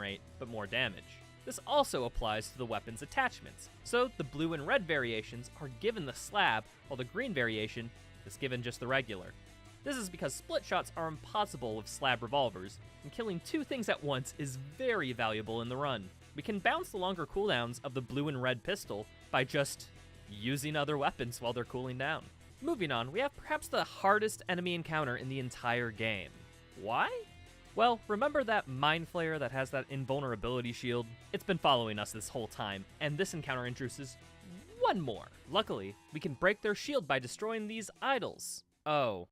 rate, but more damage. This also applies to the weapon's attachments, so the blue and red variations are given the slab, while the green variation is given just the regular. This is because split shots are impossible with slab revolvers, and killing two things at once is very valuable in the run. We can bounce the longer cooldowns of the blue and red pistol by just using other weapons while they're cooling down. Moving on, we have perhaps the hardest enemy encounter in the entire game. Why? Well, remember that Mind Flayer that has that invulnerability shield? It's been following us this whole time, and this encounter introduces one more. Luckily, we can break their shield by destroying these idols. Oh.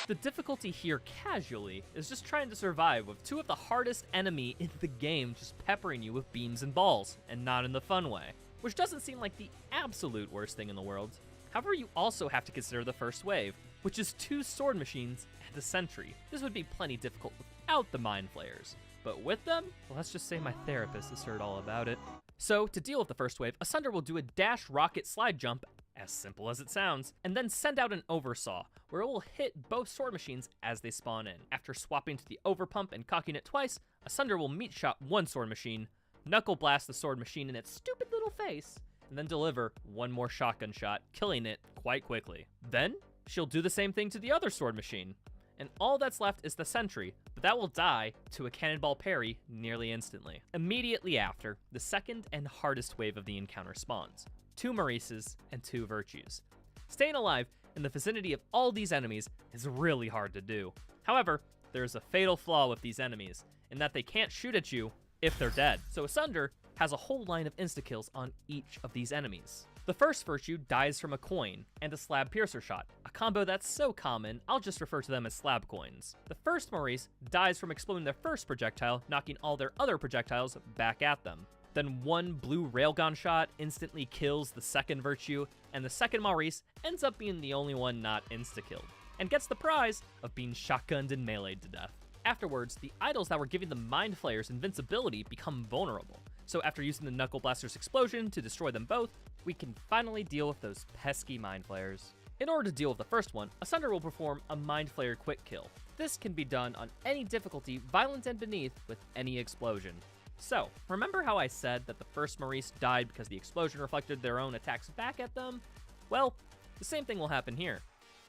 The difficulty here casually is just trying to survive with two of the hardest enemy in the game just peppering you with beams and balls, and not in the fun way. Which doesn't seem like the absolute worst thing in the world. However, you also have to consider the first wave, which is 2 sword machines and a sentry. This would be plenty difficult without the Mind Flayers, but with them, well, let's just say my therapist has heard all about it. So, to deal with the first wave, Asunder will do a dash rocket slide jump, as simple as it sounds, and then send out an oversaw, where it will hit both sword machines as they spawn in. After swapping to the overpump and cocking it twice, Asunder will meat shot one sword machine, knuckle blast the sword machine in its stupid little face, and then deliver one more shotgun shot, killing it quite quickly. Then, she'll do the same thing to the other sword machine, and all that's left is the sentry, but that will die to a cannonball parry nearly instantly. Immediately after, the second and hardest wave of the encounter spawns. 2 Maurices and 2 Virtues. Staying alive in the vicinity of all these enemies is really hard to do. However, there is a fatal flaw with these enemies, in that they can't shoot at you if they're dead. So Asunder has a whole line of insta-kills on each of these enemies. The first Virtue dies from a coin and a slab piercer shot, a combo that's so common, I'll just refer to them as slab coins. The first Maurice dies from exploding their first projectile, knocking all their other projectiles back at them. Then one blue railgun shot instantly kills the second Virtue, and the second Maurice ends up being the only one not insta-killed, and gets the prize of being shotgunned and meleeed to death. Afterwards, the idols that were giving the Mind Flayers invincibility become vulnerable. So after using the Knuckle Blaster's explosion to destroy them both, we can finally deal with those pesky Mind Flayers. In order to deal with the first one, Asunder will perform a Mind Flayer quick kill. This can be done on any difficulty, violent and beneath, with any explosion. So, remember how I said that the first Maurice died because the explosion reflected their own attacks back at them? Well, the same thing will happen here.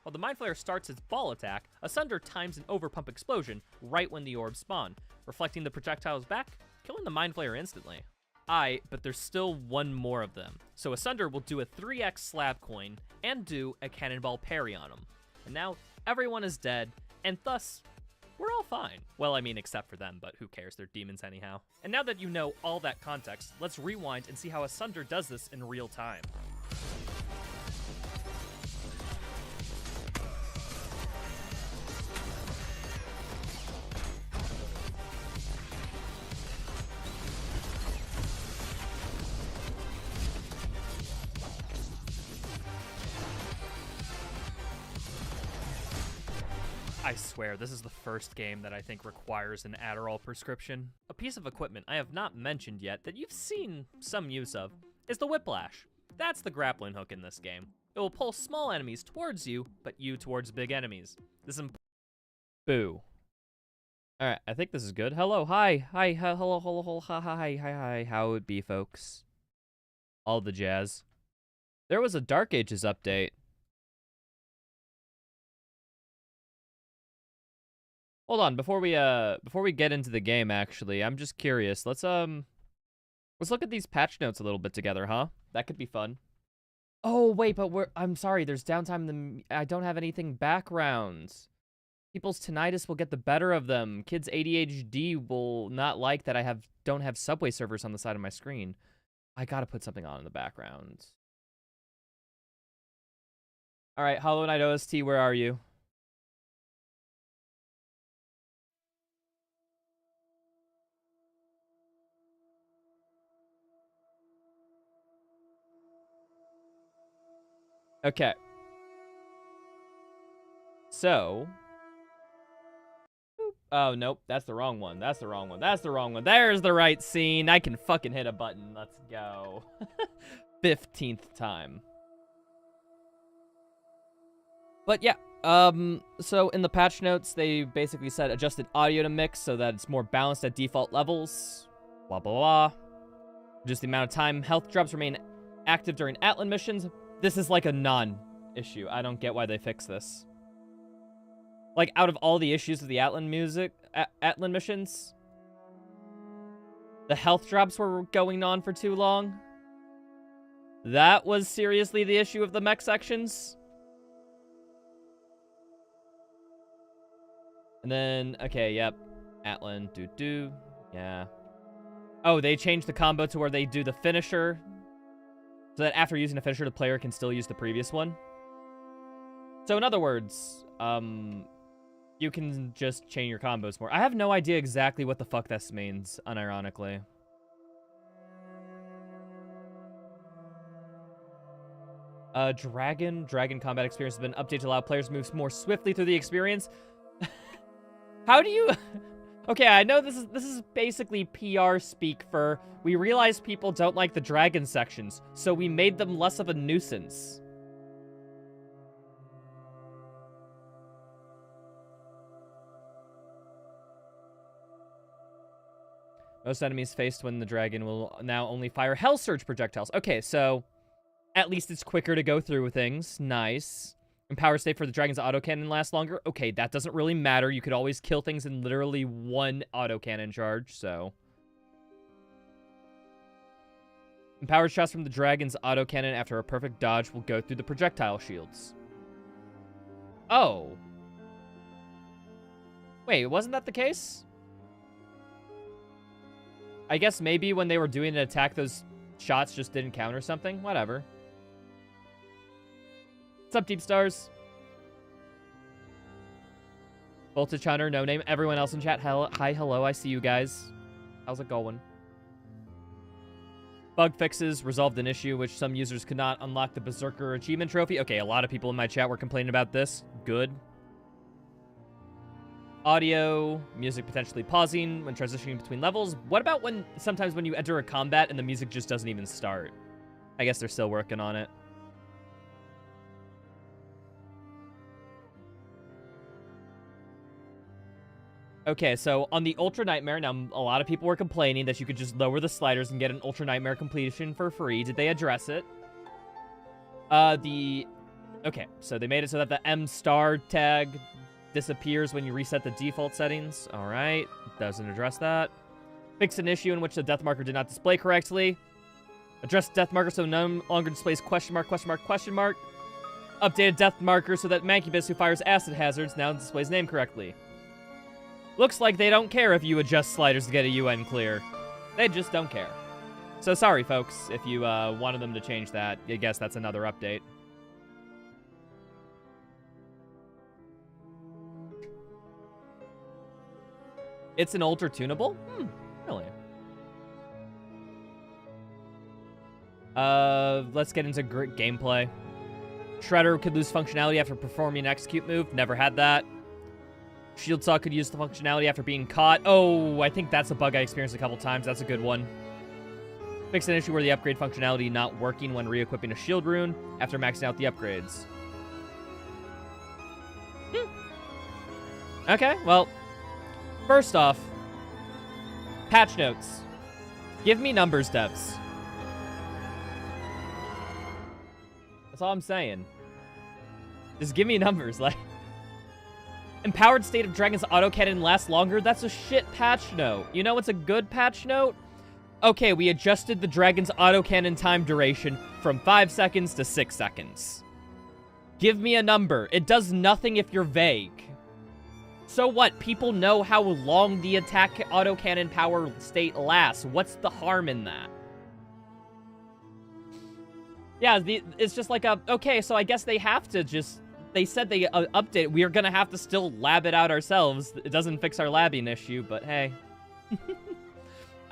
While the Mind Flayer starts its ball attack, Asunder times an overpump explosion right when the orbs spawn, reflecting the projectiles back, killing the Mind Flayer instantly. But there's still one more of them. So Asunder will do a 3x slab coin and do a cannonball parry on him. And now everyone is dead, and thus, we're all fine. Well, I mean, except for them, but who cares? They're demons anyhow. And now that you know all that context, let's rewind and see how Asunder does this in real time. I swear, this is the first game that I think requires an Adderall prescription. A piece of equipment I have not mentioned yet that you've seen some use of is the Whiplash. That's the grappling hook in this game. It will pull small enemies towards you, but you towards big enemies. This is Boo. Alright, I think this is good. Hello, hi, hello, hi, how it be, folks? All the jazz. There was a Dark Ages update. Hold on, before we get into the game, actually, I'm just curious. Let's look at these patch notes a little bit together, huh? That could be fun. Oh, wait, but I'm sorry, there's downtime. I don't have anything backgrounds. People's tinnitus will get the better of them. Kids' ADHD will not like that I don't have Subway servers on the side of my screen. I gotta put something on in the background. All right, Hollow Knight OST, where are you? Okay. So. Oh, nope. That's the wrong one. That's the wrong one. That's the wrong one. There's the right scene. I can fucking hit a button. Let's go. 15th time. But yeah, So in the patch notes, they basically said adjusted audio to mix so that it's more balanced at default levels. Blah, blah, blah. Just the amount of time health drops remain active during Atlan missions. This is like a non-issue. I don't get why they fixed this. Like, out of all the issues of the Atlan missions, the health drops were going on for too long. That was seriously the issue of the mech sections. And then, okay, yep. Atlan, yeah. Oh, they changed the combo to where they do the finisher, so that after using a finisher, the player can still use the previous one. So in other words, you can just chain your combos more. I have no idea exactly what the fuck this means, unironically. Dragon combat experience has been updated to allow players to move more swiftly through the experience. How do you... Okay, I know this is basically PR speak for, we realize people don't like the dragon sections, so we made them less of a nuisance. Most enemies faced when the dragon will now only fire Hell Surge projectiles. Okay, so at least it's quicker to go through with things. Nice. And power state for the dragon's autocannon lasts longer. Okay, that doesn't really matter. You could always kill things in literally one autocannon charge, so. Empowered shots from the dragon's autocannon after a perfect dodge will go through the projectile shields. Oh. Wait, wasn't that the case? I guess maybe when they were doing an attack, those shots just didn't count or something. Whatever. What's up, Deep Stars? Voltage Hunter, no name. Everyone else in chat, hi, hello, I see you guys. How's it going? Bug fixes resolved an issue which some users could not unlock the Berserker achievement trophy. Okay, a lot of people in my chat were complaining about this. Good. Audio, music potentially pausing when transitioning between levels. What about when sometimes when you enter a combat and the music just doesn't even start? I guess they're still working on it. Okay, so on the Ultra Nightmare, now a lot of people were complaining that you could just lower the sliders and get an Ultra Nightmare completion for free. Did they address it? Okay, so they made it so that the M star tag disappears when you reset the default settings. All right, doesn't address that. Fix an issue in which the death marker did not display correctly. Address death marker so no longer displays question mark, question mark, question mark. Updated death marker so that Mancubus, who fires acid hazards, now displays name correctly. Looks like they don't care if you adjust sliders to get a UN clear. They just don't care. So sorry, folks, if you wanted them to change that. I guess that's another update. It's an ultra tunable? Really? Let's get into gameplay. Shredder could lose functionality after performing an execute move. Never had that. Shield Saw could use the functionality after being caught. Oh, I think that's a bug I experienced a couple times. That's a good one. Fix an issue where the upgrade functionality not working when re-equipping a shield rune after maxing out the upgrades. Okay, well, first off, patch notes. Give me numbers, devs. That's all I'm saying. Just give me numbers, like... Empowered state of Dragon's autocannon lasts longer? That's a shit patch note. You know what's a good patch note? Okay, we adjusted the Dragon's autocannon time duration from 5 seconds to 6 seconds. Give me a number. It does nothing if you're vague. So what? People know how long the attack autocannon power state lasts. What's the harm in that? Yeah, it's just like a... Okay, so I guess they have to just... They said they update. We are going to have to still lab it out ourselves. It doesn't fix our labbing issue, but hey.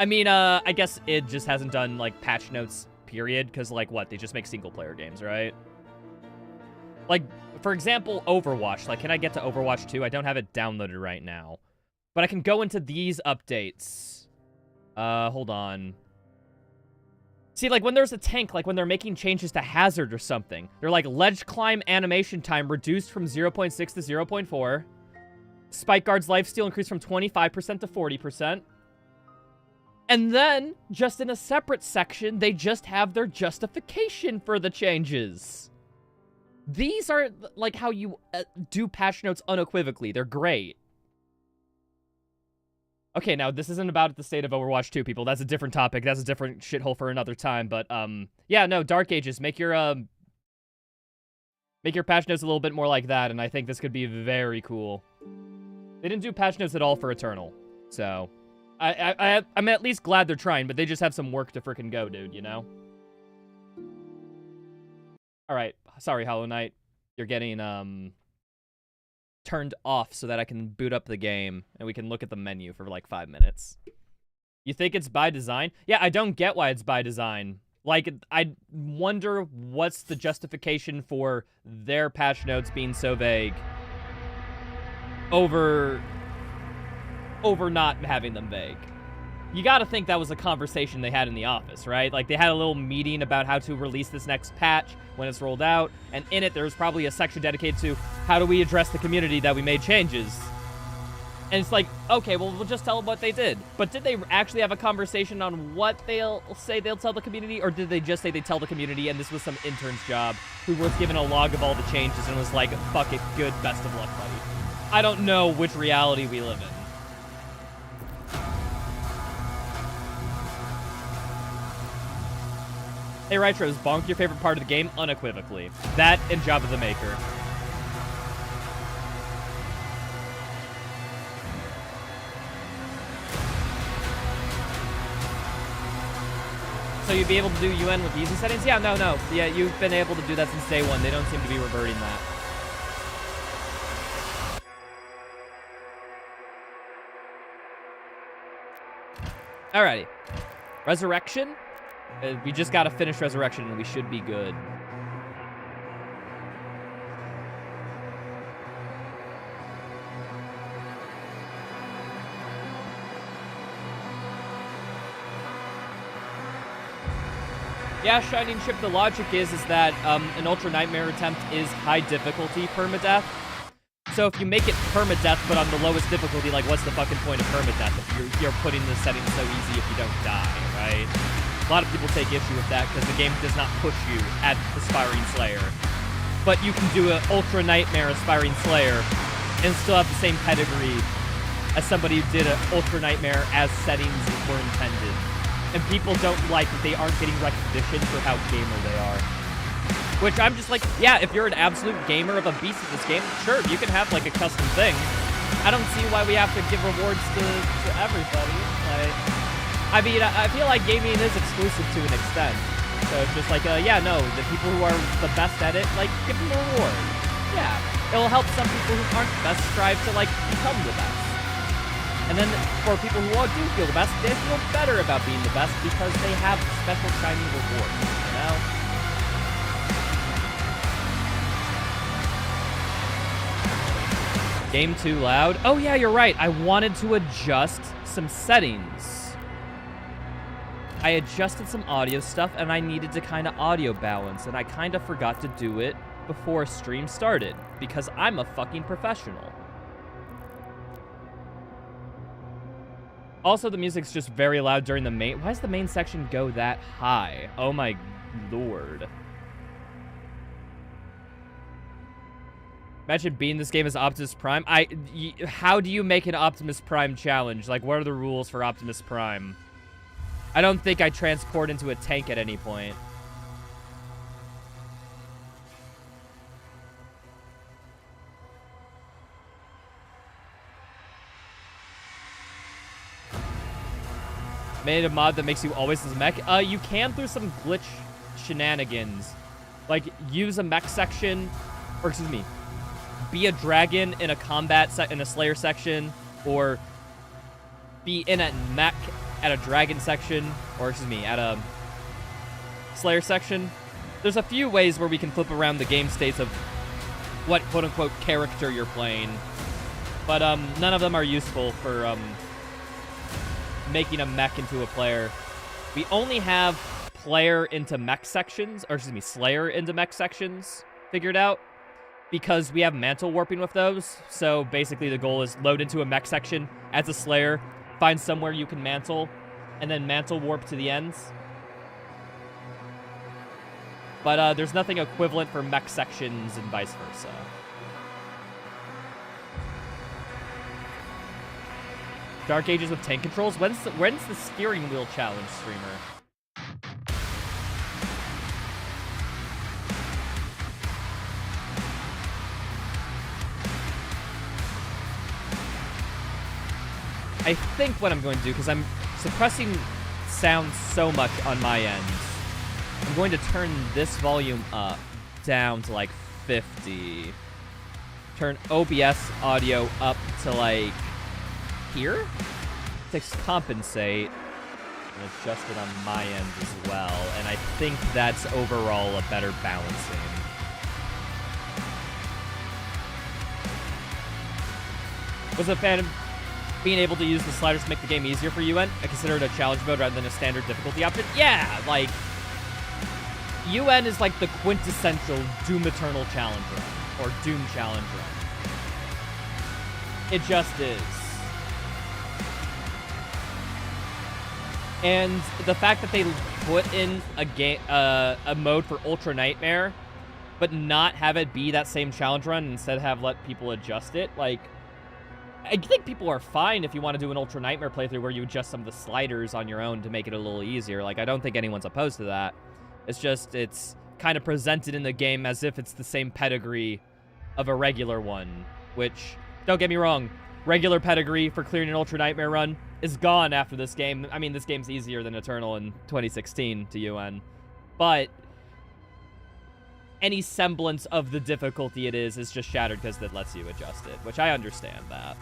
I mean, I guess it just hasn't done, like, patch notes, period. Because, like, what? They just make single-player games, right? Like, for example, Overwatch. Like, can I get to Overwatch 2? I don't have it downloaded right now. But I can go into these updates. Hold on. See, like, when there's a tank, like when they're making changes to hazard or something, they're like, ledge climb animation time reduced from 0.6 to 0.4. Spike guard's lifesteal increased from 25% to 40%. And then, just in a separate section, they just have their justification for the changes. These are, like, how you do patch notes unequivocally. They're great. Okay, now, this isn't about the state of Overwatch 2, people. That's a different topic. That's a different shithole for another time. But, yeah, no, Dark Ages. Make your patch notes a little bit more like that, and I think this could be very cool. They didn't do patch notes at all for Eternal, so... I'm at least glad they're trying, but they just have some work to frickin' go, dude, you know? Alright, sorry, Hollow Knight. You're getting, turned off so that I can boot up the game, and we can look at the menu for, like, 5 minutes. You think it's by design? Yeah, I don't get why it's by design. Like, I wonder what's the justification for their patch notes being so vague over not having them vague. You gotta think that was a conversation they had in the office, right? Like, they had a little meeting about how to release this next patch when it's rolled out, and in it, there was probably a section dedicated to how do we address the community that we made changes. And it's like, okay, well, we'll just tell them what they did. But did they actually have a conversation on what they'll say they'll tell the community, or did they just say they tell the community and this was some intern's job who was given a log of all the changes and was like, fuck it, good, best of luck, buddy. I don't know which reality we live in. Hey, Rytro, is bonk your favorite part of the game? Unequivocally. That and Job of the Maker. So you'd be able to do UN with easy settings? Yeah, no. Yeah, you've been able to do that since day one. They don't seem to be reverting that. Alrighty. Resurrection? We just gotta finish Resurrection and we should be good. Yeah, Shining Ship, the logic is that an Ultra Nightmare attempt is high difficulty permadeath. So if you make it permadeath but on the lowest difficulty, like, what's the fucking point of permadeath if you're putting the settings so easy if you don't die, right? A lot of people take issue with that because the game does not push you at Aspiring Slayer. But you can do an Ultra Nightmare Aspiring Slayer and still have the same pedigree as somebody who did an Ultra Nightmare as settings were intended. And people don't like that they aren't getting recognition for how gamer they are. Which I'm just like, yeah, if you're an absolute gamer of a beast at this game, sure, you can have, like, a custom thing. I don't see why we have to give rewards to everybody. Like, I mean, I feel like gaming is exclusive to an extent. So it's just like, yeah, no, the people who are the best at it, like, give them a reward. Yeah, it'll help some people who aren't the best strive to, like, become the best. And then for people who do feel the best, they feel better about being the best because they have special shiny rewards, you know? Game too loud? Oh yeah, you're right. I wanted to adjust some settings. I adjusted some audio stuff and I needed to kind of audio balance, and I kind of forgot to do it before stream started because I'm a fucking professional. Also, the music's just very loud during the main... Why does the main section go that high? Oh my lord. Imagine beating this game as Optimus Prime. How do you make an Optimus Prime challenge? Like, what are the rules for Optimus Prime? I don't think I transport into a tank at any point. Made a mod that makes you always as a mech. You can through some glitch shenanigans. Like, use a mech section, or excuse me, be a dragon in a combat in a Slayer section, or be in a mech at a dragon section, or excuse me, at a Slayer section. There's a few ways where we can flip around the game states of what quote-unquote character you're playing, but none of them are useful for making a mech into a player. We only have player into mech sections, or excuse me, Slayer into mech sections figured out, because we have mantle warping with those. So basically the goal is load into a mech section as a Slayer, find somewhere you can mantle, and then mantle warp to the ends. But there's nothing equivalent for mech sections and vice versa. Dark Ages with tank controls? When's the steering wheel challenge, streamer? I think what I'm going to do, because I'm suppressing sound so much on my end, I'm going to turn this volume up down to like 50. Turn OBS audio up to like here to compensate, and adjust it on my end as well. And I think that's overall a better balancing. Was a fan of being able to use the sliders to make the game easier for UN. I consider it a challenge mode rather than a standard difficulty option. Yeah, like, UN is like the quintessential Doom Eternal challenge run, or Doom challenge run. It just is. And the fact that they put in a mode for Ultra Nightmare, but not have it be that same challenge run, instead have let people adjust it, like, I think people are fine if you want to do an Ultra Nightmare playthrough where you adjust some of the sliders on your own to make it a little easier. Like, I don't think anyone's opposed to that. It's just, it's kind of presented in the game as if it's the same pedigree of a regular one, which, don't get me wrong, regular pedigree for clearing an Ultra Nightmare run is gone after this game. I mean, this game's easier than Eternal in 2016 to UN, but any semblance of the difficulty it is just shattered because it lets you adjust it, which I understand that.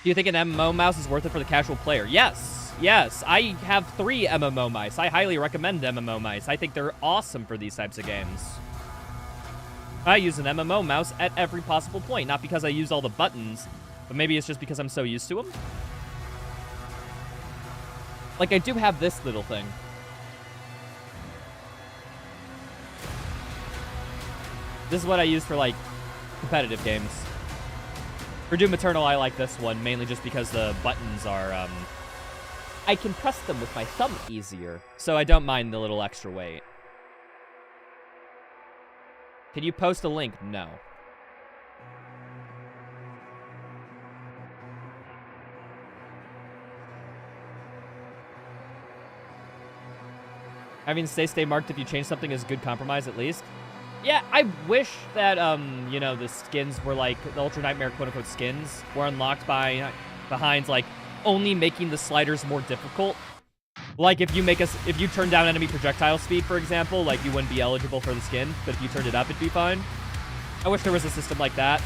Do you think an MMO mouse is worth it for the casual player? Yes. Yes. I have 3 MMO mice. I highly recommend MMO mice. I think they're awesome for these types of games. I use an MMO mouse at every possible point. Not because I use all the buttons, but maybe it's just because I'm so used to them. Like, I do have this little thing. This is what I use for, like, competitive games. For Doom Eternal, I like this one, mainly just because the buttons are, I can press them with my thumb easier, so I don't mind the little extra weight. Can you post a link? No. Having stay marked if you change something is a good compromise, at least. Yeah, I wish that, you know, the skins were like, the Ultra Nightmare quote-unquote skins were unlocked behind, like, only making the sliders more difficult. Like, if you turn down enemy projectile speed, for example, like, you wouldn't be eligible for the skin, but if you turned it up, it'd be fine. I wish there was a system like that.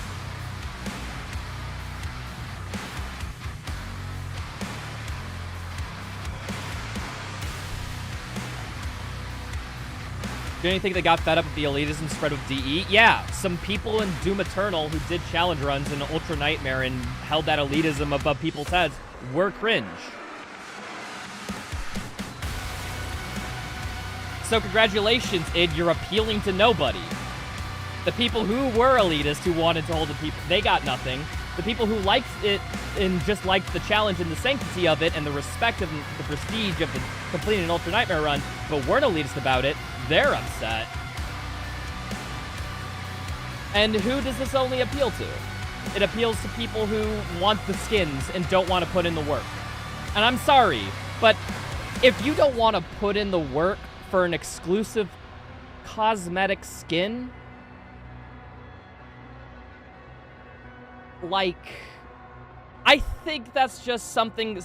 Do you think they got fed up with the elitism spread with DE? Yeah, some people in Doom Eternal who did challenge runs in Ultra Nightmare and held that elitism above people's heads were cringe. So congratulations, id, you're appealing to nobody. The people who were elitist, who wanted to hold the people, they got nothing. The people who liked it and just liked the challenge and the sanctity of it and the respect of the prestige of completing an Ultra Nightmare run, but weren't elitist about it, they're upset. And who does this only appeal to? It appeals to people who want the skins and don't want to put in the work. And I'm sorry, but if you don't want to put in the work for an exclusive cosmetic skin, like, I think that's just something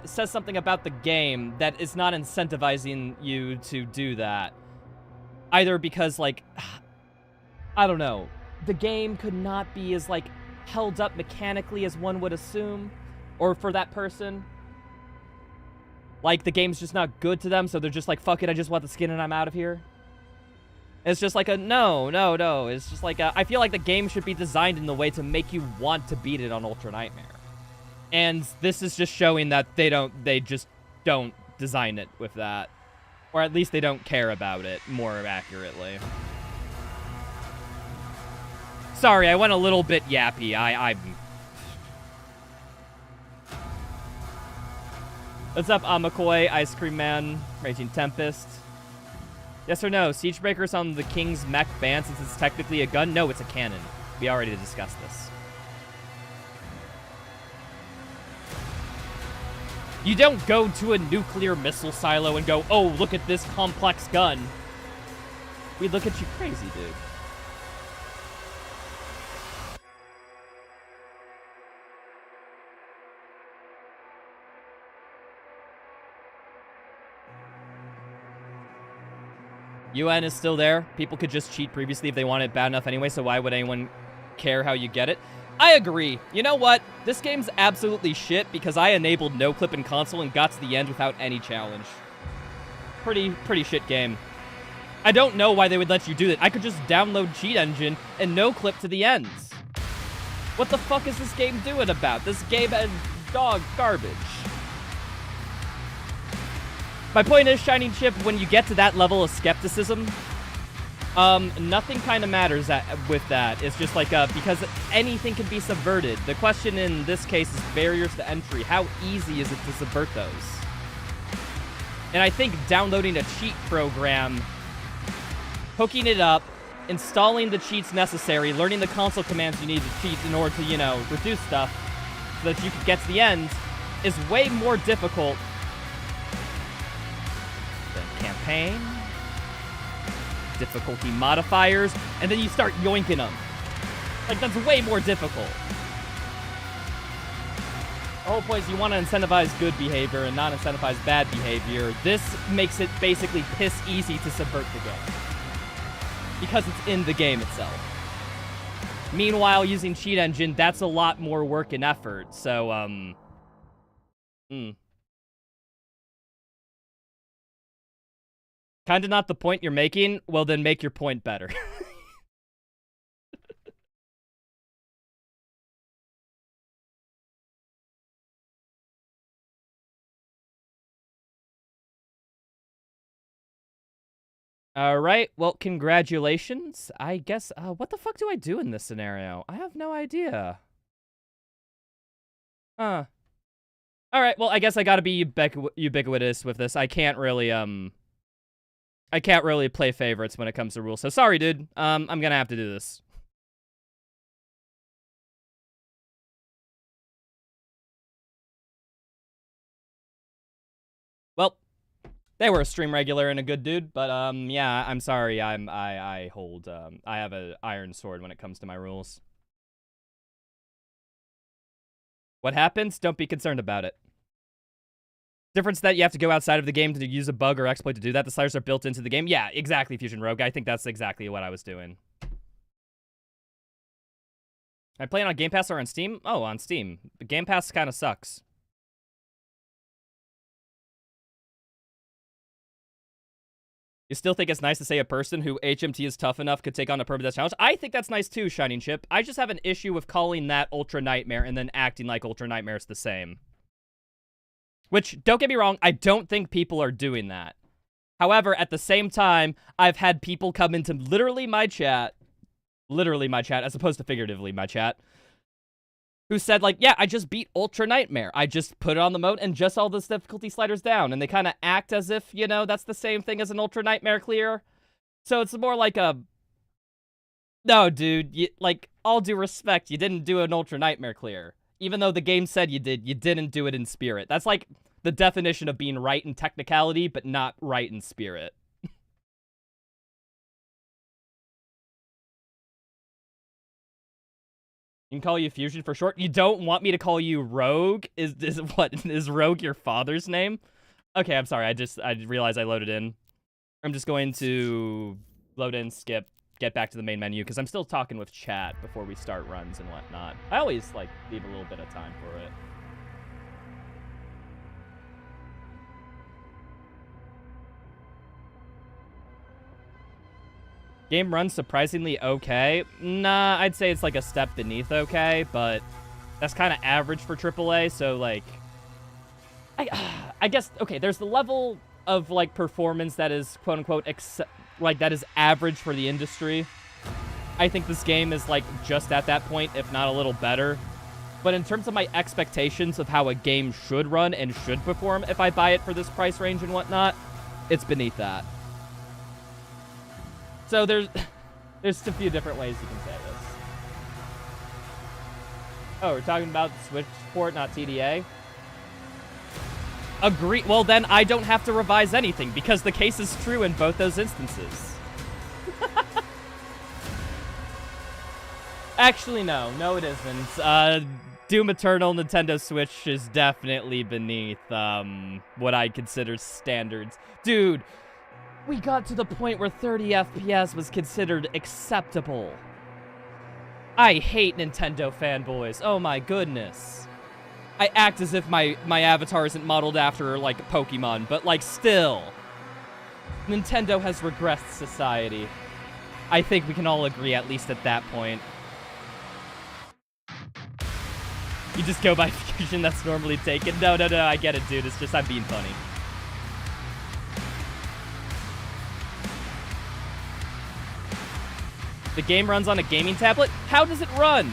says something about the game that is not incentivizing you to do that. Either because, like, I don't know, the game could not be as, like, held up mechanically as one would assume, or for that person. Like, the game's just not good to them, so they're just like, fuck it, I just want the skin and I'm out of here. It's just like a no. It's just like I feel like the game should be designed in the way to make you want to beat it on Ultra Nightmare. And this is just showing that they just don't design it with that. Or at least they don't care about it more accurately. Sorry, I went a little bit yappy. I'm... What's up, Amakoi, Ice Cream Man, Raging Tempest? Yes or no? Siegebreaker's on the King's mech banned since it's technically a gun? No, it's a cannon. We already discussed this. You don't go to a nuclear missile silo and go, oh, look at this complex gun. We'd look at you crazy, dude. UN is still there. People could just cheat previously if they want it bad enough anyway, so why would anyone care how you get it? I agree. You know what? This game's absolutely shit because I enabled no clip in console and got to the end without any challenge. Pretty shit game. I don't know why they would let you do that. I could just download Cheat Engine and no clip to the ends. What the fuck is this game doing about? This game is dog garbage. My point is, Shining Chip, when you get to that level of skepticism, nothing kind of matters with that. It's just like, because anything can be subverted. The question in this case is barriers to entry. How easy is it to subvert those? And I think downloading a cheat program, hooking it up, installing the cheats necessary, learning the console commands you need to cheat in order to, you know, reduce stuff so that you can get to the end is way more difficult than campaign, difficulty modifiers, and then you start yoinking them. Like, that's way more difficult. The whole point is you want to incentivize good behavior and not incentivize bad behavior. This makes it basically piss easy to subvert the game. Because it's in the game itself. Meanwhile, using Cheat Engine, that's a lot more work and effort, so, Kinda not the point you're making? Well, then make your point better. Alright, well, congratulations. I guess, what the fuck do I do in this scenario? I have no idea. Huh. Alright, well, I guess I gotta be ubiquitous with this. I can't really play favorites when it comes to rules. So sorry, dude. I'm gonna have to do this. Well, they were a stream regular and a good dude, but yeah, I'm sorry. I hold I have an iron sword when it comes to my rules. What happens? Don't be concerned about it. Difference that you have to go outside of the game to use a bug or exploit to do that. The sliders are built into the game. Yeah, exactly, Fusion Rogue. I think that's exactly what I was doing. I play it on Game Pass or on Steam? Oh, on Steam. The Game Pass kind of sucks. You still think it's nice to say a person who HMT is tough enough could take on a permadeath challenge? I think that's nice too, Shining Chip. I just have an issue with calling that Ultra Nightmare and then acting like Ultra Nightmare is the same. Which, don't get me wrong, I don't think people are doing that. However, at the same time, I've had people come into literally my chat, as opposed to figuratively my chat, who said, like, yeah, I just beat Ultra Nightmare. I just put it on the mode and just all those difficulty sliders down. And they kind of act as if, you know, that's the same thing as an Ultra Nightmare clear. So it's more like a... No, dude, like, all due respect, you didn't do an Ultra Nightmare clear. Even though the game said you did, you didn't do it in spirit. That's like the definition of being right in technicality, but not right in spirit. You can call you Fusion for short. You don't want me to call you Rogue? Is Rogue your father's name? Okay, I'm sorry. I realized I loaded in. I'm just going to load in, skip, get back to the main menu, because I'm still talking with chat before we start runs and whatnot. I always, like, leave a little bit of time for it. Game runs surprisingly okay. Nah, I'd say it's like a step beneath okay, but that's kind of average for AAA, so like... I guess, okay, there's the level of, like, performance that is, quote-unquote, like, that is average for the industry. I think this game is, like, just at that point, if not a little better. But in terms of my expectations of how a game should run and should perform if I buy it for this price range and whatnot, it's beneath that. So there's a few different ways you can say this. Oh, we're talking about Switch support, not TDA? Agree. Well, then I don't have to revise anything, because the case is true in both those instances. Actually, no. No, it isn't. Doom Eternal Nintendo Switch is definitely beneath, what I consider standards. Dude, we got to the point where 30 FPS was considered acceptable. I hate Nintendo fanboys. Oh my goodness. I act as if my avatar isn't modeled after, like, Pokemon, but, like, still. Nintendo has regressed society. I think we can all agree, at least at that point. You just go by fusion that's normally taken. No, I get it, dude. It's just I'm being funny. The game runs on a gaming tablet? How does it run?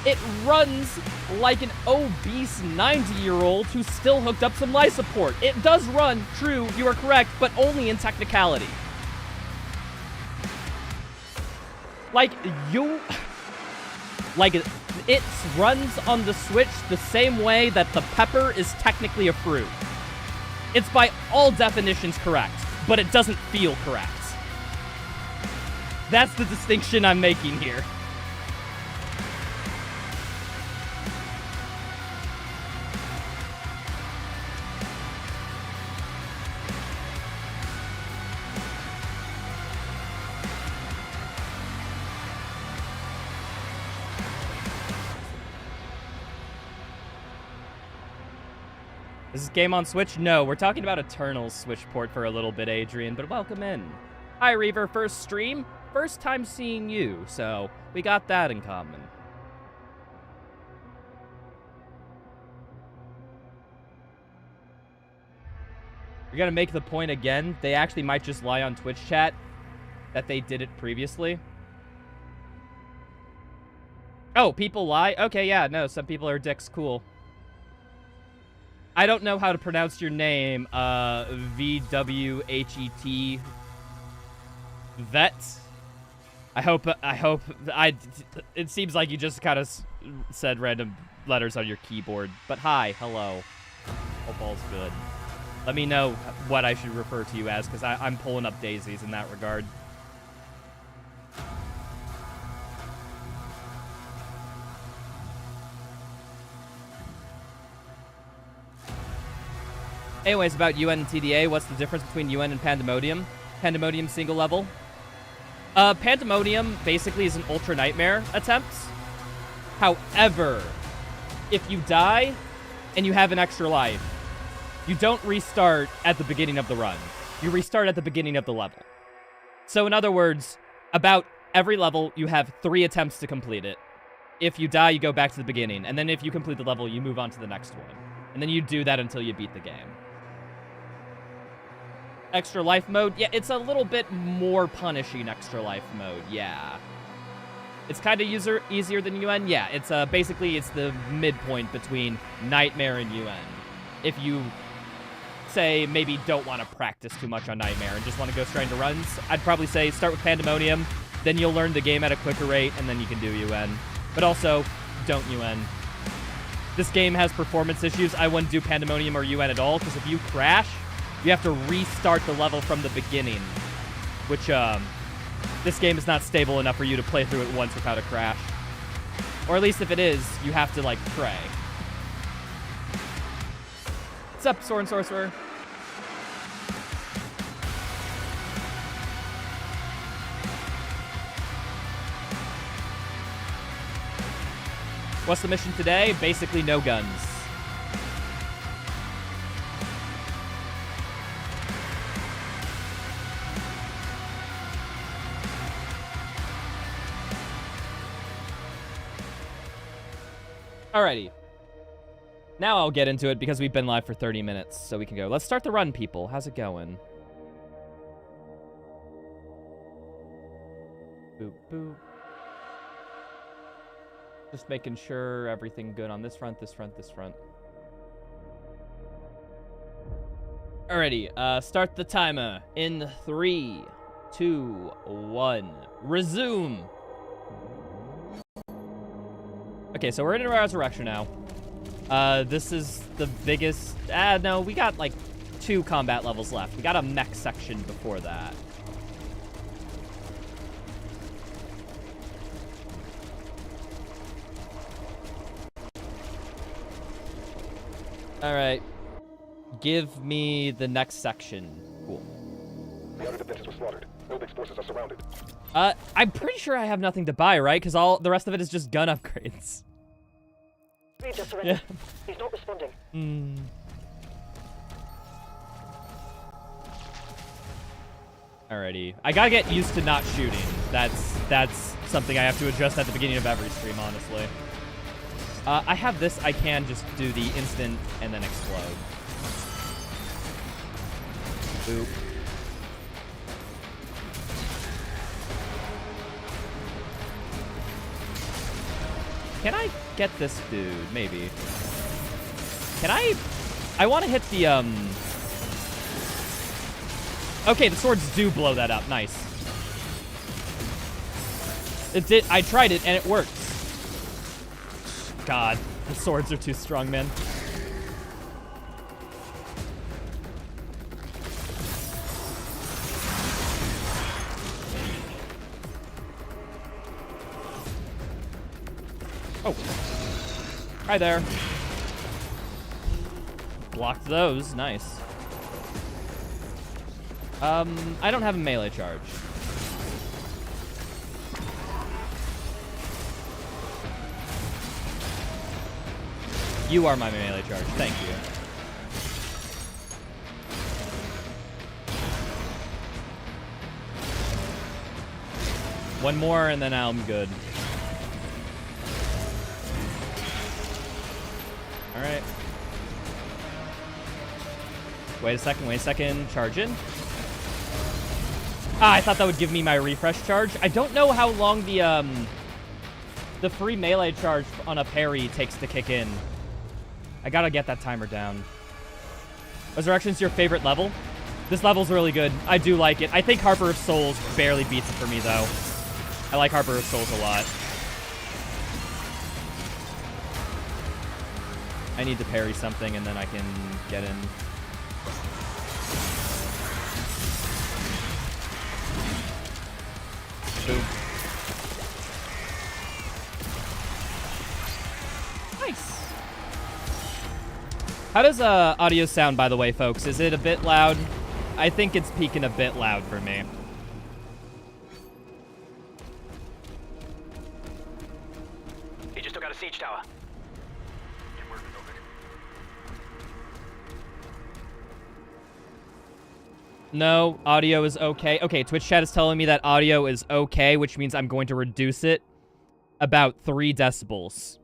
It runs like an obese 90-year-old who's still hooked up some life support. It does run, true, you are correct, but only in technicality. Like, it runs on the Switch the same way that the pepper is technically a fruit. It's by all definitions correct, but it doesn't feel correct. That's the distinction I'm making here. Is this game on Switch? No, we're talking about Eternal's Switch port for a little bit, Adrian, but welcome in. Hi, Reaver, first stream. First time seeing you, so we got that in common. You're gonna make the point again. They actually might just lie on Twitch chat that they did it previously. Oh, people lie? Okay, yeah, no, some people are dicks. Cool. I don't know how to pronounce your name. VWHET. Vet? It seems like you just kind of said random letters on your keyboard. But hi, hello. Hope all's good. Let me know what I should refer to you as, because I'm pulling up daisies in that regard. Anyways, about UN and TDA, what's the difference between UN and Pandemonium? Pandemonium single level. Pandemonium basically is an Ultra Nightmare attempt. However, if you die and you have an extra life, you don't restart at the beginning of the run. You restart at the beginning of the level. So in other words, about every level, you have 3 attempts to complete it. If you die, you go back to the beginning. And then if you complete the level, you move on to the next one. And then you do that until you beat the game. Extra life mode? Yeah, it's a little bit more punishing extra life mode, yeah. It's kind of easier than UN? Yeah, it's basically it's the midpoint between Nightmare and UN. If you, say, maybe don't want to practice too much on Nightmare and just want to go straight into runs, I'd probably say start with Pandemonium, then you'll learn the game at a quicker rate, and then you can do UN. But also, don't UN. This game has performance issues. I wouldn't do Pandemonium or UN at all, because if you crash, you have to restart the level from the beginning, which, this game is not stable enough for you to play through it once without a crash. Or at least if it is, you have to, like, pray. What's up, Soren Sorcerer? What's the mission today? Basically, no guns. Alrighty. Now I'll get into it because we've been live for 30 minutes, so we can go. Let's start the run, people. How's it going? Boop, boop. Just making sure everything good on this front, this front, this front. Alrighty, start the timer in 3, 2, 1. Resume. Okay, so we're in a resurrection now. This is the biggest... no, we got like 2 combat levels left. We got a mech section before that. Alright. Give me the next section. Cool. The outer defenses were slaughtered. Nobig's forces are surrounded. I'm pretty sure I have nothing to buy, right? Because all the rest of it is just gun upgrades. Reed just surrendered. Yeah. He's not responding. Alrighty. I gotta get used to not shooting. That's something I have to adjust at the beginning of every stream, honestly. I have this. I can just do the instant and then explode. Boop. Can I get this dude? Maybe. Can I want to hit the, Okay, the swords do blow that up. Nice. It did. I tried it, and it worked. God, the swords are too strong, man. Oh. Hi there. Blocked those. Nice. I don't have a melee charge. You are my melee charge. Thank you. One more and then I'm good. Alright. Wait a second. Charge in. Ah, I thought that would give me my refresh charge. I don't know how long the free melee charge on a parry takes to kick in. I gotta get that timer down. Resurrection's your favorite level? This level's really good. I do like it. I think Harper of Souls barely beats it for me, though. I like Harper of Souls a lot. I need to parry something, and then I can get in. Boom. Nice. How does audio sound, by the way, folks? Is it a bit loud? I think it's peaking a bit loud for me. He just took out a siege tower. No, audio is okay. Okay, Twitch chat is telling me that audio is okay, which means I'm going to reduce it about 3 decibels.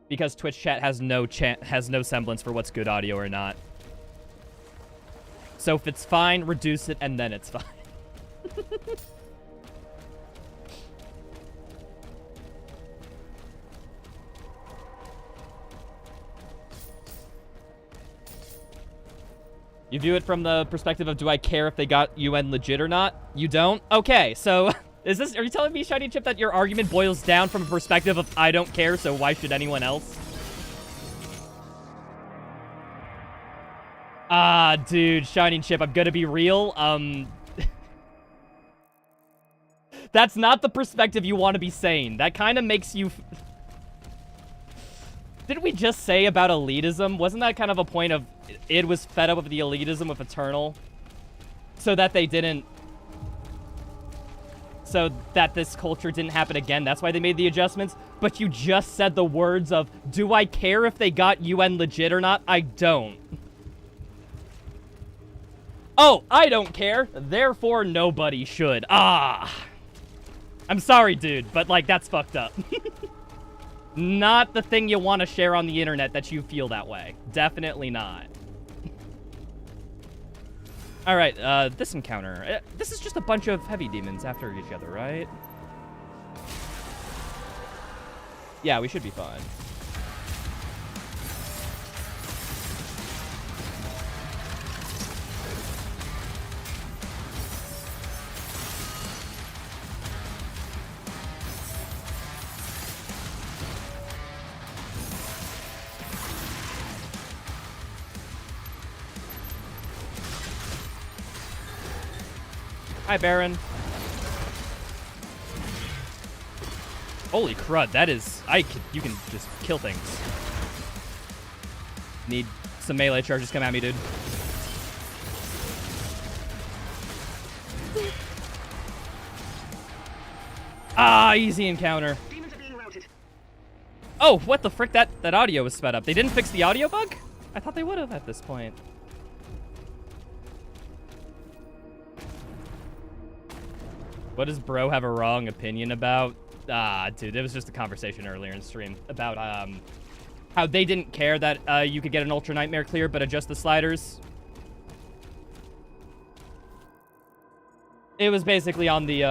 Because Twitch chat has no semblance for what's good audio or not. So if it's fine, reduce it, and then it's fine. You view it from the perspective of, do I care if they got UN legit or not? You don't? Okay, so are you telling me, Shiny Chip, that your argument boils down from a perspective of, I don't care, so why should anyone else? Ah, dude, Shining Chip, I'm gonna be real. That's not the perspective you want to be saying. That kind of makes you... Didn't we just say about elitism? Wasn't that kind of a point of id was fed up with the elitism of Eternal? So that they didn't... So that this culture didn't happen again. That's why they made the adjustments. But you just said the words of, do I care if they got UN legit or not? I don't. Oh, I don't care. Therefore, nobody should. Ah. I'm sorry, dude, but, like, that's fucked up. Not the thing you want to share on the internet that you feel that way. Definitely not. Alright, this encounter. This is just a bunch of heavy demons after each other, right? Yeah, we should be fine. Hi, Baron. Holy crud, that is... you can just kill things. Need some melee charges come at me, dude. Ah, easy encounter. Demons are being routed. Oh, what the frick? That audio was sped up. They didn't fix the audio bug? I thought they would have at this point. What does bro have a wrong opinion about? Ah, dude, it was just a conversation earlier in stream about how they didn't care that you could get an Ultra Nightmare clear but adjust the sliders. It was basically on the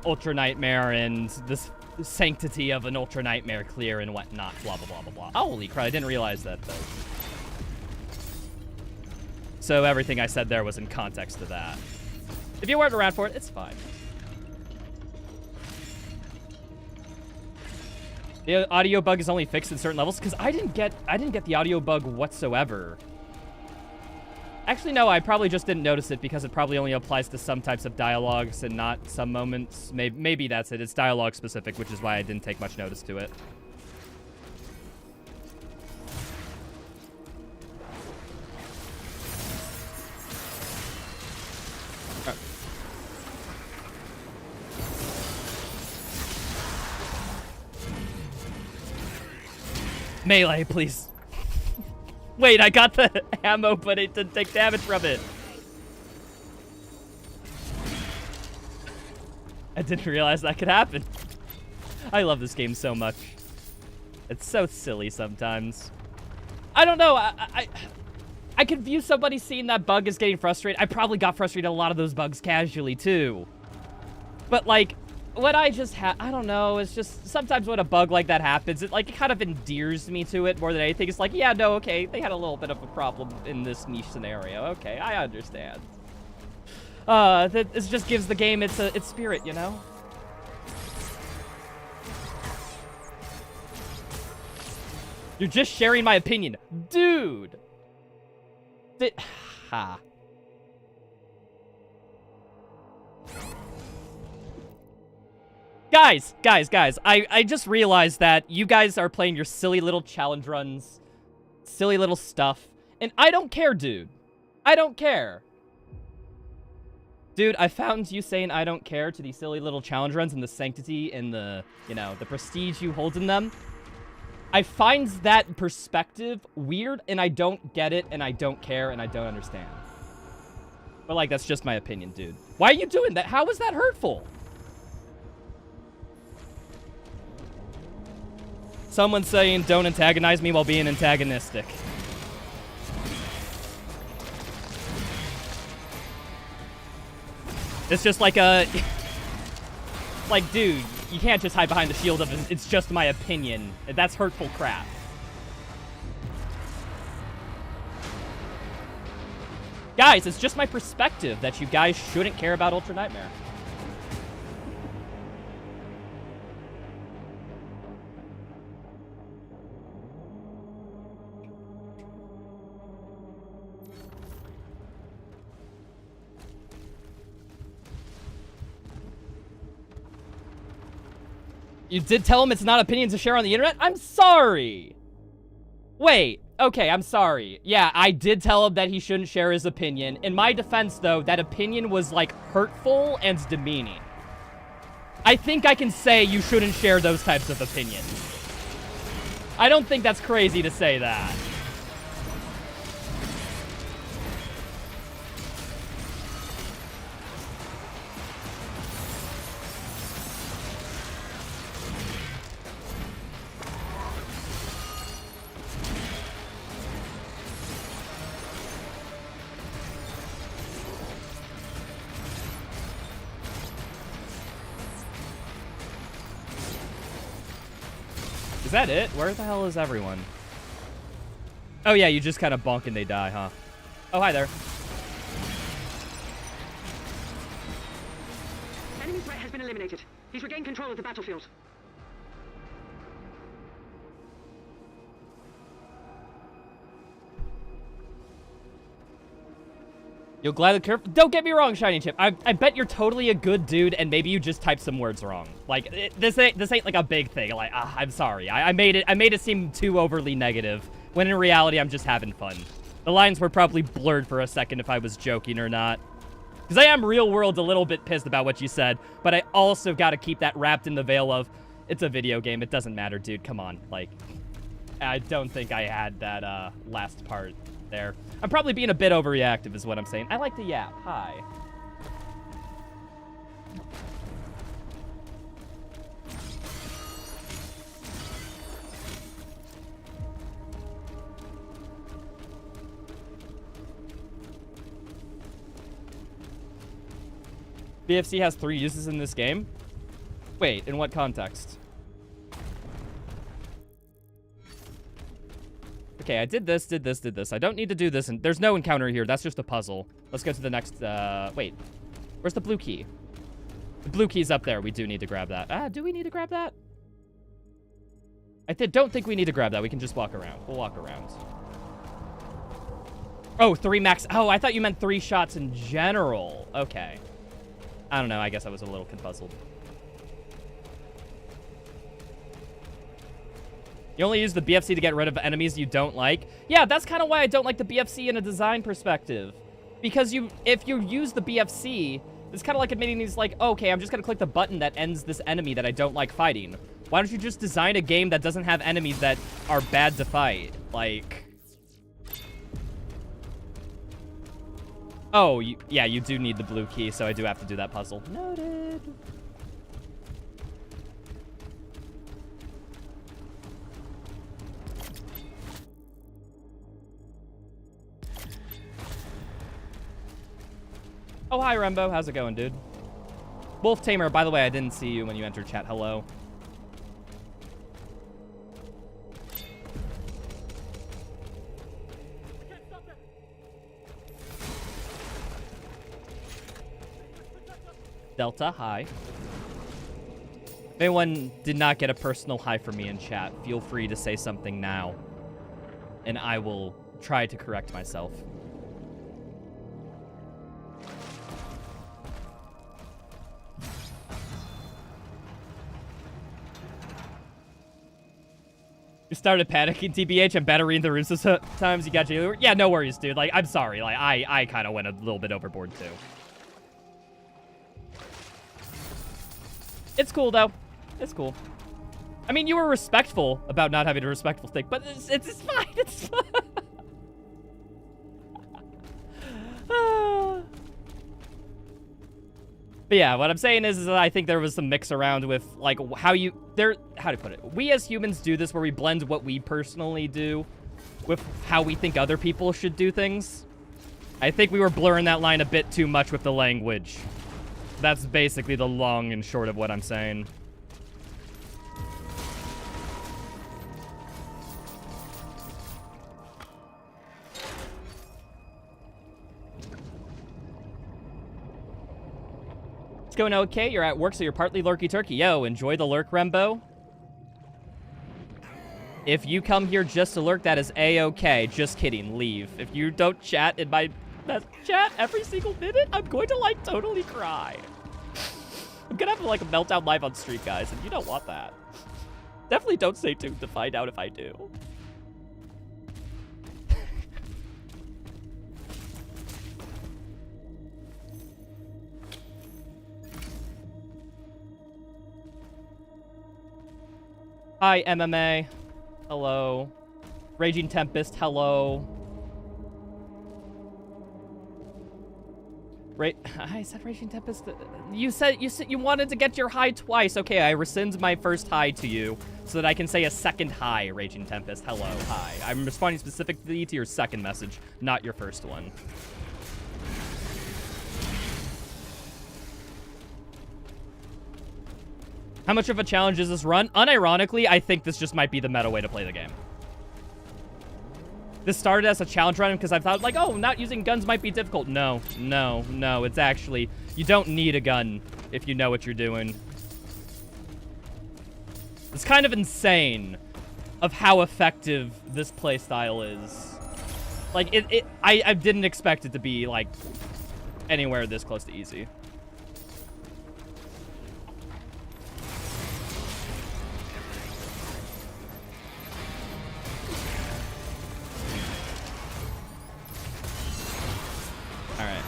Ultra Nightmare and the sanctity of an Ultra Nightmare clear and whatnot, blah, blah, blah, blah, blah. Holy crap, I didn't realize that, though. So everything I said there was in context to that. If you weren't around for it, it's fine. The audio bug is only fixed in certain levels because I didn't get the audio bug whatsoever. Actually, no, I probably just didn't notice it because it probably only applies to some types of dialogues and not some moments. Maybe that's it. It's dialogue specific, which is why I didn't take much notice to it. Melee, please. Wait, I got the ammo, but it didn't take damage from it. I didn't realize that could happen. I love this game so much. It's so silly sometimes. I don't know. I could view somebody seeing that bug as getting frustrated. I probably got frustrated at a lot of those bugs casually, too. But, like, what I just I don't know, it's just sometimes when a bug like that happens, it kind of endears me to it more than anything. It's like, yeah, no, okay, they had a little bit of a problem in this niche scenario. Okay, I understand. This just gives the game its spirit, you know? You're just sharing my opinion. Dude! Ha. Guys, I just realized that you guys are playing your silly little challenge runs, silly little stuff, and I don't care, dude. I don't care. Dude, I found you saying I don't care to these silly little challenge runs and the sanctity and the, you know, the prestige you hold in them. I find that perspective weird, and I don't get it, and I don't care, and I don't understand. But, like, that's just my opinion, dude. Why are you doing that? How is that hurtful? Someone saying, don't antagonize me while being antagonistic. It's just like a... like, dude, you can't just hide behind the shield of it's just my opinion. That's hurtful crap. Guys, it's just my perspective that you guys shouldn't care about Ultra Nightmare. You did tell him it's not opinions to share on the internet? I'm sorry. Wait, okay, I'm sorry. Yeah, I did tell him that he shouldn't share his opinion. In my defense, though, that opinion was, like, hurtful and demeaning. I think I can say you shouldn't share those types of opinions. I don't think that's crazy to say that. Is that it? Where the hell is everyone? Oh yeah, you just kind of bonk and they die, huh? Oh, hi there. Enemy threat has been eliminated. He's regained control of the battlefield. You'll gladly curve. Don't get me wrong, Shiny Chip. I bet you're totally a good dude, and maybe you just typed some words wrong. Like this ain't like a big thing. Like I'm sorry. I made it seem too overly negative, when in reality I'm just having fun. The lines were probably blurred for a second if I was joking or not. Because I am real world a little bit pissed about what you said, but I also got to keep that wrapped in the veil of it's a video game. It doesn't matter, dude. Come on. Like I don't think I had that last part there. I'm probably being a bit overreactive is what I'm saying. I like to yap. Hi. BFC has 3 uses in this game? Wait, in what context? Okay, I did this. I don't need to do this, and there's no encounter here. That's just a puzzle. Let's go to the next, wait. Where's the blue key? The blue key's up there. We do need to grab that. Do we need to grab that? I don't think we need to grab that. We can just walk around. We'll walk around. Oh, 3 max. Oh, I thought you meant 3 shots in general. Okay. I don't know. I guess I was a little confuzzled. You only use the BFC to get rid of enemies you don't like. Yeah, that's kind of why I don't like the BFC in a design perspective. Because if you use the BFC, it's kind of like admitting he's like, okay, I'm just going to click the button that ends this enemy that I don't like fighting. Why don't you just design a game that doesn't have enemies that are bad to fight? Like... Oh, yeah, you do need the blue key, so I do have to do that puzzle. Noted. Oh, hi, Rembo. How's it going, dude? Wolf Tamer, by the way, I didn't see you when you entered chat. Hello. Delta, hi. If anyone did not get a personal hi from me in chat, feel free to say something now, and I will try to correct myself. You started panicking, TBH. I'm better reading the runes sometimes. You got you. Yeah, no worries, dude. Like, I'm sorry. Like, I kind of went a little bit overboard, too. It's cool, though. It's cool. I mean, you were respectful about not having a respectful stick, but it's fine. It's fine. But yeah, what I'm saying is that I think there was some mix around with, like, how to put it? We as humans do this where we blend what we personally do with how we think other people should do things. I think we were blurring that line a bit too much with the language. That's basically the long and short of what I'm saying. It's going okay. You're at work, so you're partly lurky-turkey. Yo, enjoy the lurk, Rembo. If you come here just to lurk, that is A-okay. Just kidding. Leave. If you don't chat in my chat every single minute, I'm going to, like, totally cry. I'm gonna have, like, a meltdown live on stream, guys, and you don't want that. Definitely don't stay tuned to find out if I do. Hi, MMA. Hello. Raging Tempest, hello. I said Raging Tempest. You said you wanted to get your hi twice. Okay, I rescind my first hi to you so that I can say a second hi, Raging Tempest. Hello, hi. I'm responding specifically to your second message, not your first one. How much of a challenge is this run? Unironically, I think this just might be the meta way to play the game. This started as a challenge run because I thought, like, oh, not using guns might be difficult. No, no, no. It's actually, you don't need a gun if you know what you're doing. It's kind of insane of how effective this playstyle is. Like, I didn't expect it to be, like, anywhere this close to easy. All right.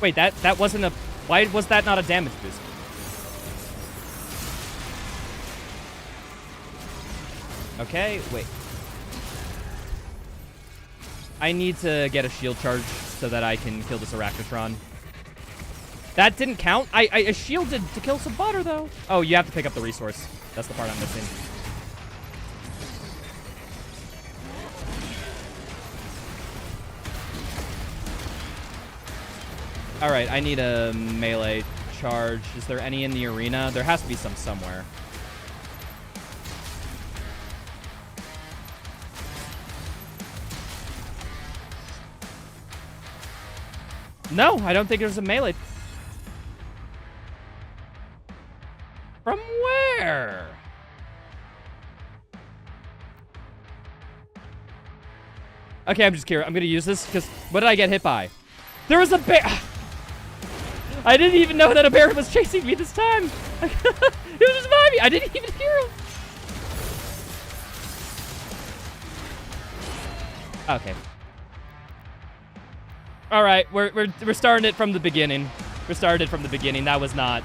Wait, that wasn't a... Why was that not a damage boost? Okay, wait. I need to get a shield charge so that I can kill this Arachnotron. That didn't count? I shielded to kill some butter, though. Oh, you have to pick up the resource. That's the part I'm missing. All right, I need a melee charge. Is there any in the arena? There has to be some somewhere. No, I don't think there's a melee. From where? Okay, I'm just curious. I'm gonna use this because what did I get hit by? There was a bear. I didn't even know that a bear was chasing me this time. It was just by me. I didn't even hear him. Okay. All right, we're starting it from the beginning. We're starting it from the beginning. That was not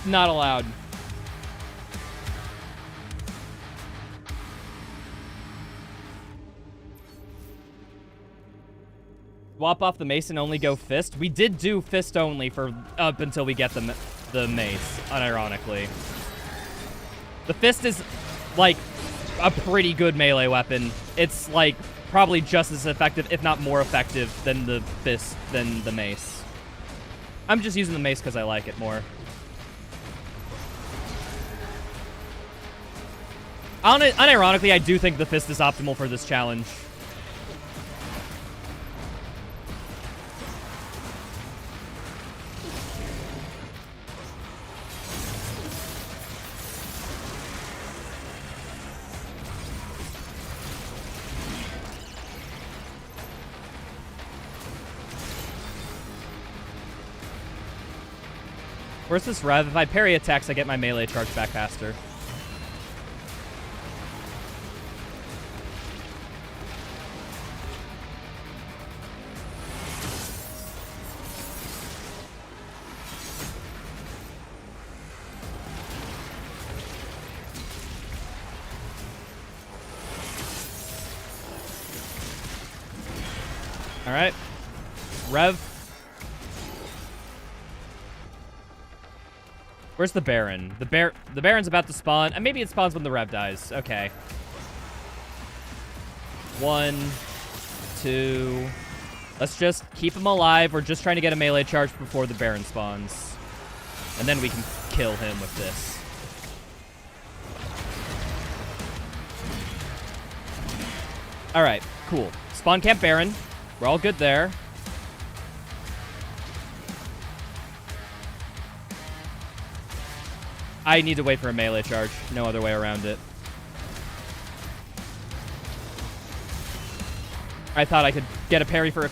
allowed. Swap off the mace and only go fist. We did do fist only for up until we get the mace, unironically. The fist is like a pretty good melee weapon. It's like probably just as effective, if not more effective, than the fist, than the mace. I'm just using the mace because I like it more. Unironically, I do think the fist is optimal for this challenge. Where's this rev? If I parry attacks, I get my melee charge back faster. All right. Rev. Where's the Baron? The Baron's about to spawn. And maybe it spawns when the Rev dies. Okay. 1, 2. Let's just keep him alive. We're just trying to get a melee charge before the Baron spawns. And then we can kill him with this. Alright, cool. Spawn camp Baron. We're all good there. I need to wait for a melee charge. No other way around it. I thought I could get a parry for...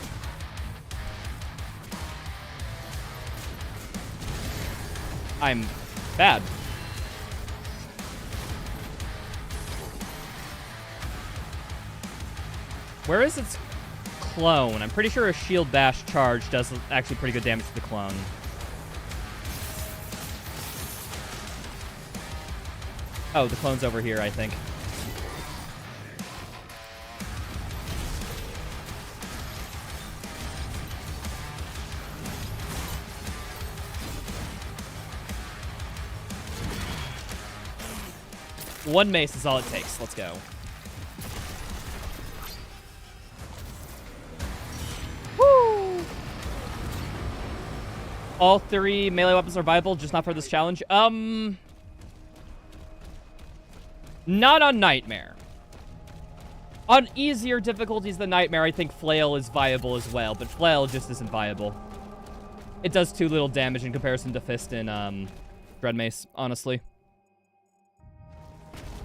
I'm bad. Where is its clone? I'm pretty sure a shield bash charge does actually pretty good damage to the clone. Oh, the clone's over here, I think. One mace is all it takes. Let's go. Woo! All 3 melee weapons are viable, just not for this challenge. Not on Nightmare. On easier difficulties than Nightmare, I think Flail is viable as well, but Flail just isn't viable. It does too little damage in comparison to Fist and Dread Mace, honestly.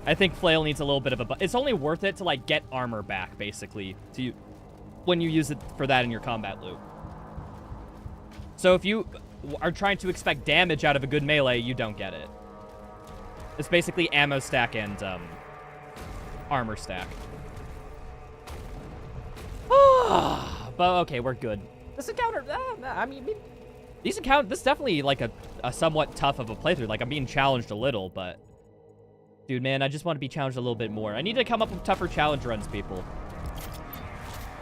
I think Flail needs a little bit of a... It's only worth it to, like, get armor back, basically, when you use it for that in your combat loop. So if you are trying to expect damage out of a good melee, you don't get it. It's basically ammo stack and armor stack. But okay, we're good. This encounter, I mean, this is definitely like a somewhat tough of a playthrough. Like, I'm being challenged a little, but dude, man, I just want to be challenged a little bit more. I need to come up with tougher challenge runs, people.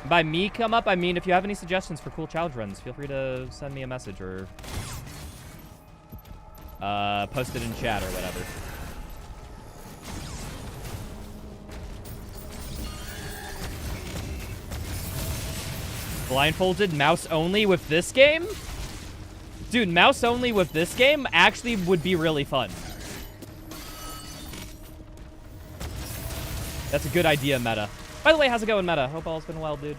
By me come up, I mean if you have any suggestions for cool challenge runs, feel free to send me a message or post it in chat or whatever. Blindfolded, mouse only with this game? Dude, mouse only with this game actually would be really fun. That's a good idea, Meta. By the way, how's it going, Meta? Hope all's been well, dude.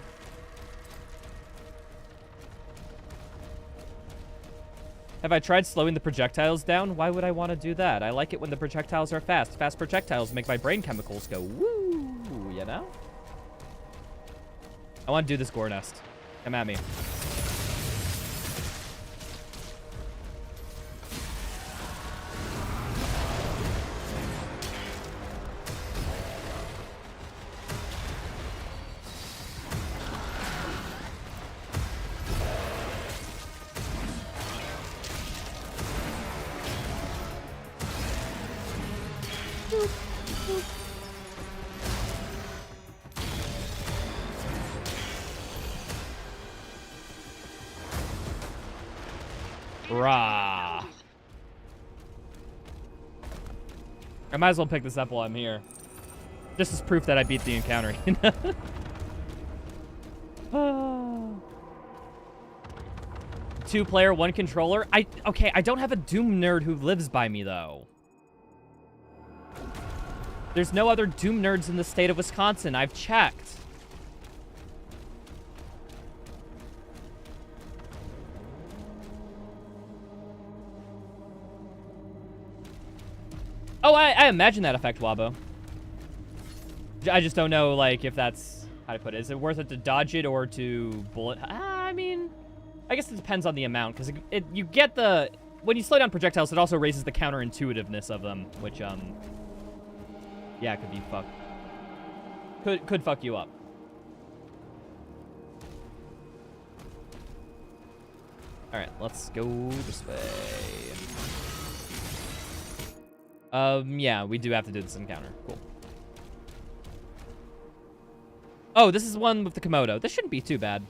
Have I tried slowing the projectiles down? Why would I want to do that? I like it when the projectiles are fast. Fast projectiles make my brain chemicals go woo, you know? I want to do this gore nest. Come at me. Rah. I might as well pick this up while I'm here. Just as proof that I beat the encounter, you know? 2-player, 1 controller. Okay, I don't have a Doom nerd who lives by me, though. There's no other Doom nerds in the state of Wisconsin. I've checked. Oh, I imagine that effect, Wabo. I just don't know, like, if that's... How to put it? Is it worth it to dodge it or to bullet? I mean... I guess it depends on the amount, because you get the... When you slow down projectiles, it also raises the counterintuitiveness of them, which, yeah, it could be fuck... Could fuck you up. Alright, let's go this way. Yeah, we do have to do this encounter. Cool. Oh, this is one with the Komodo. This shouldn't be too bad.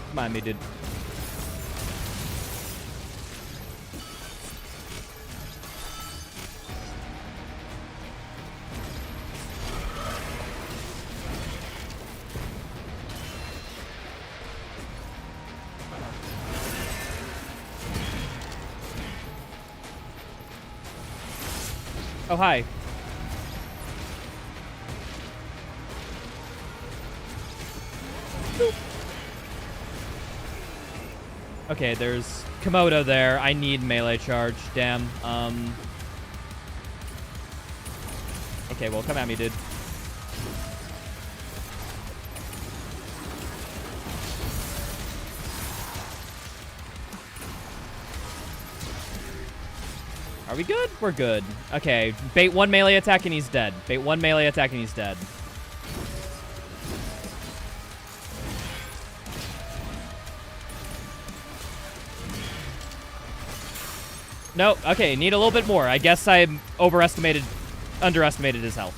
Come on, me, dude. Oh, hi. Boop. Okay, there's Komodo there. I need melee charge. Damn. Okay, well, come at me, dude. Are we good? We're good. Okay, bait one melee attack and he's dead. Bait one melee attack and he's dead. Nope. Okay, need a little bit more. I guess I underestimated his health.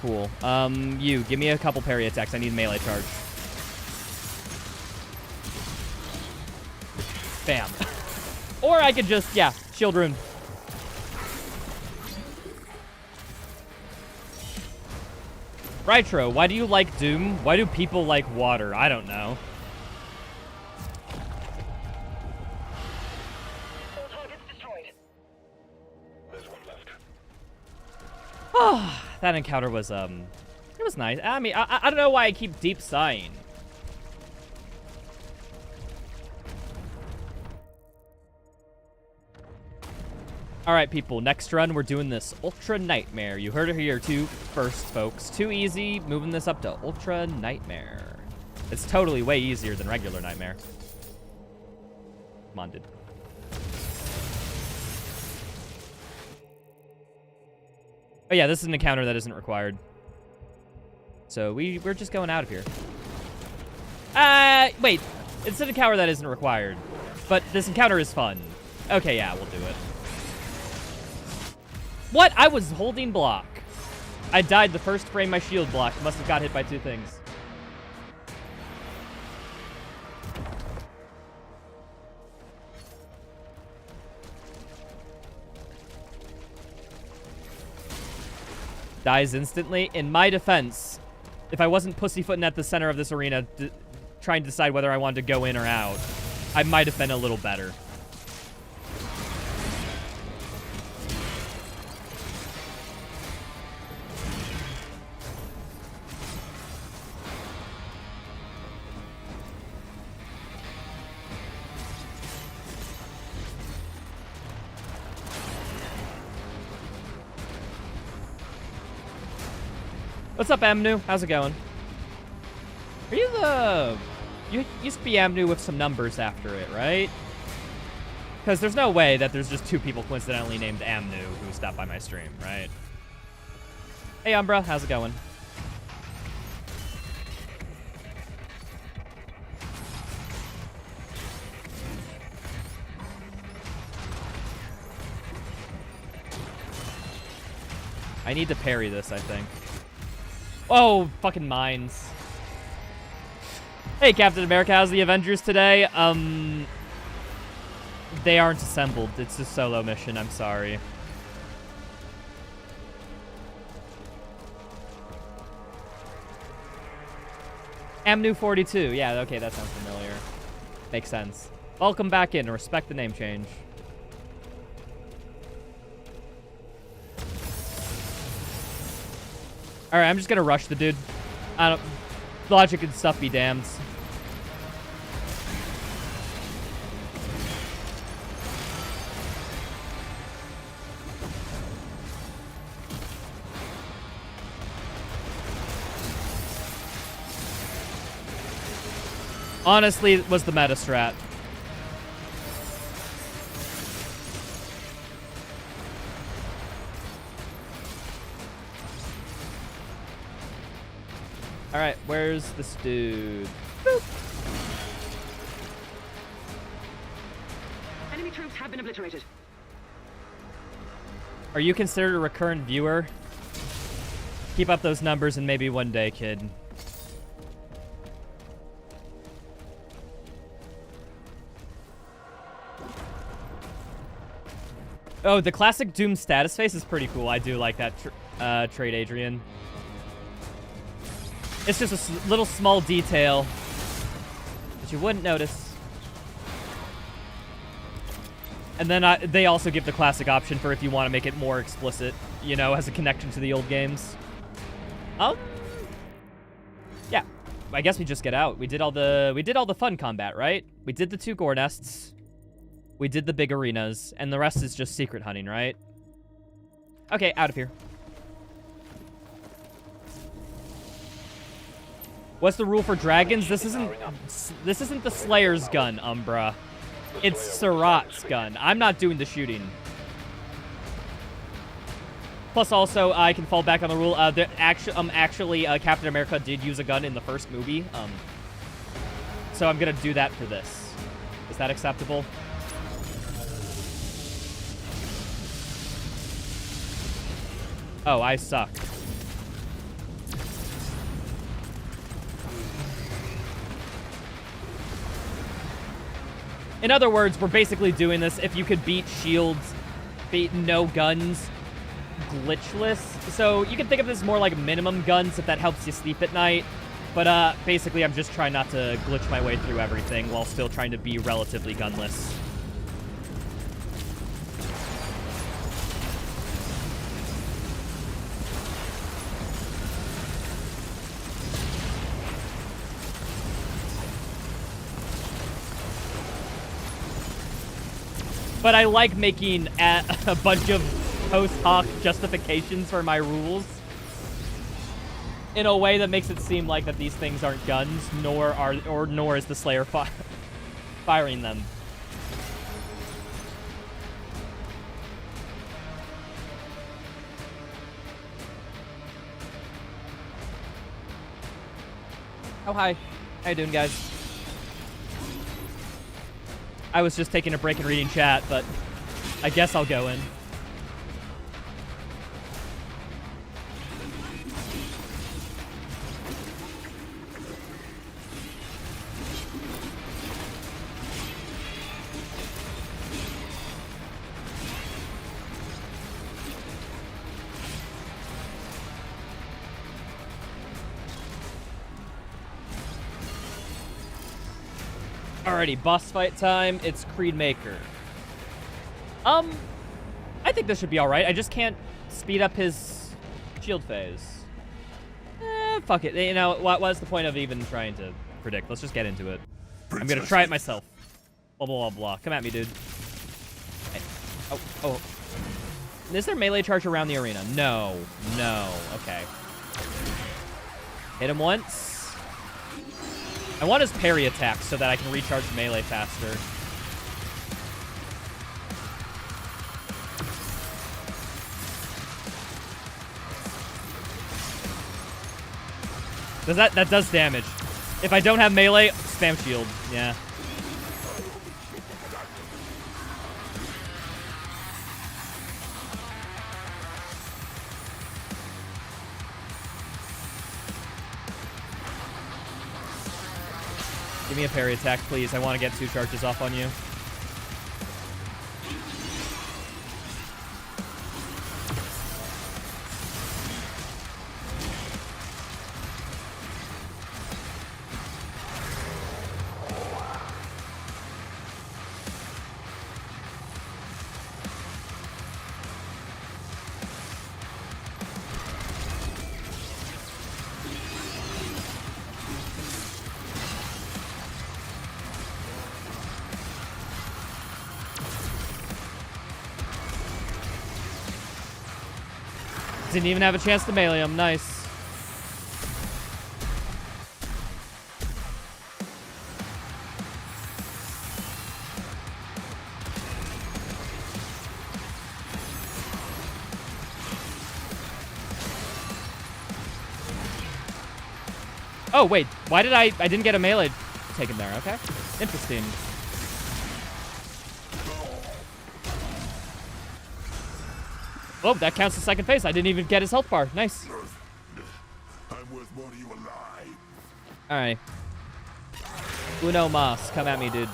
Cool. You, give me a couple parry attacks. I need melee charge. Bam. Or I could just, yeah, shield rune. Rytro, why do you like Doom? Why do people like water? I don't know. All targets destroyed. There's one left. Oh, that encounter was, it was nice. I mean, I don't know why I keep deep sighing. All right, people, next run, we're doing this Ultra Nightmare. You heard it here too first, folks. Too easy, moving this up to Ultra Nightmare. It's totally way easier than regular Nightmare. Come on, dude. Oh yeah, this is an encounter that isn't required. So we're just going out of here. Wait, it's an encounter that isn't required. But this encounter is fun. Okay, yeah, we'll do it. What? I was holding block. I died the first frame my shield blocked. Must have got hit by two things. Dies instantly. In my defense, if I wasn't pussyfooting at the center of this arena trying to decide whether I wanted to go in or out, I might have been a little better. What's up, Amnu? How's it going? Are you the... You used to be Amnu with some numbers after it, right? Because there's no way that there's just two people coincidentally named Amnu who stopped by my stream, right? Hey, Umbra. How's it going? I need to parry this, I think. Oh, fucking mines. Hey, Captain America, how's the Avengers today? They aren't assembled. It's a solo mission, I'm sorry. Amnu42, yeah, okay, that sounds familiar. Makes sense. Welcome back in, respect the name change. Alright, I'm just gonna rush the dude. I don't... Logic and stuff be damned. Honestly, it was the meta strat. Alright, where's this dude? Boop. Enemy troops have been obliterated. Are you considered a recurrent viewer? Keep up those numbers and maybe one day, kid. Oh, the classic Doom status face is pretty cool. I do like that trait, Adrian. It's just a little small detail that you wouldn't notice. And then they also give the classic option for if you want to make it more explicit, you know, has a connection to the old games. Yeah, I guess we just get out. We did all the fun combat, right? We did the 2 gore nests. We did the big arenas, and the rest is just secret hunting, right? Okay, out of here. What's the rule for dragons? This isn't the Slayer's gun, Umbra. It's Surat's gun. I'm not doing the shooting. Plus, also, I can fall back on the rule. Actually, Captain America did use a gun in the first movie. So I'm gonna do that for this. Is that acceptable? Oh, I suck. In other words, we're basically doing this if you could beat shields, beat no guns, glitchless. So you can think of this more like minimum guns if that helps you sleep at night. But basically I'm just trying not to glitch my way through everything while still trying to be relatively gunless. But I like making a bunch of post hoc justifications for my rules in a way that makes it seem like that these things aren't guns, nor is the Slayer firing them. Oh, hi. How you doing, guys? I was just taking a break and reading chat, but I guess I'll go in. Alrighty, boss fight time. It's Creed Maker. I think this should be alright. I just can't speed up his shield phase. Fuck it. You know, what's the point of even trying to predict? Let's just get into it. I'm gonna try it myself. Blah, blah, blah, blah. Come at me, dude. Hey. Oh. Is there melee charge around the arena? No. Okay. Hit him once. I want his parry attack so that I can recharge melee faster. That does damage. If I don't have melee, spam shield. Yeah. Give me a parry attack, please. I want to get 2 charges off on you. Didn't even have a chance to melee him. Nice. Oh, wait. Why did I didn't get a melee taken there. Okay. Interesting. Oh, that counts as second phase. I didn't even get his health bar. Nice. I'm worth more to you alive. All right. Uno mas. Come at me, dude.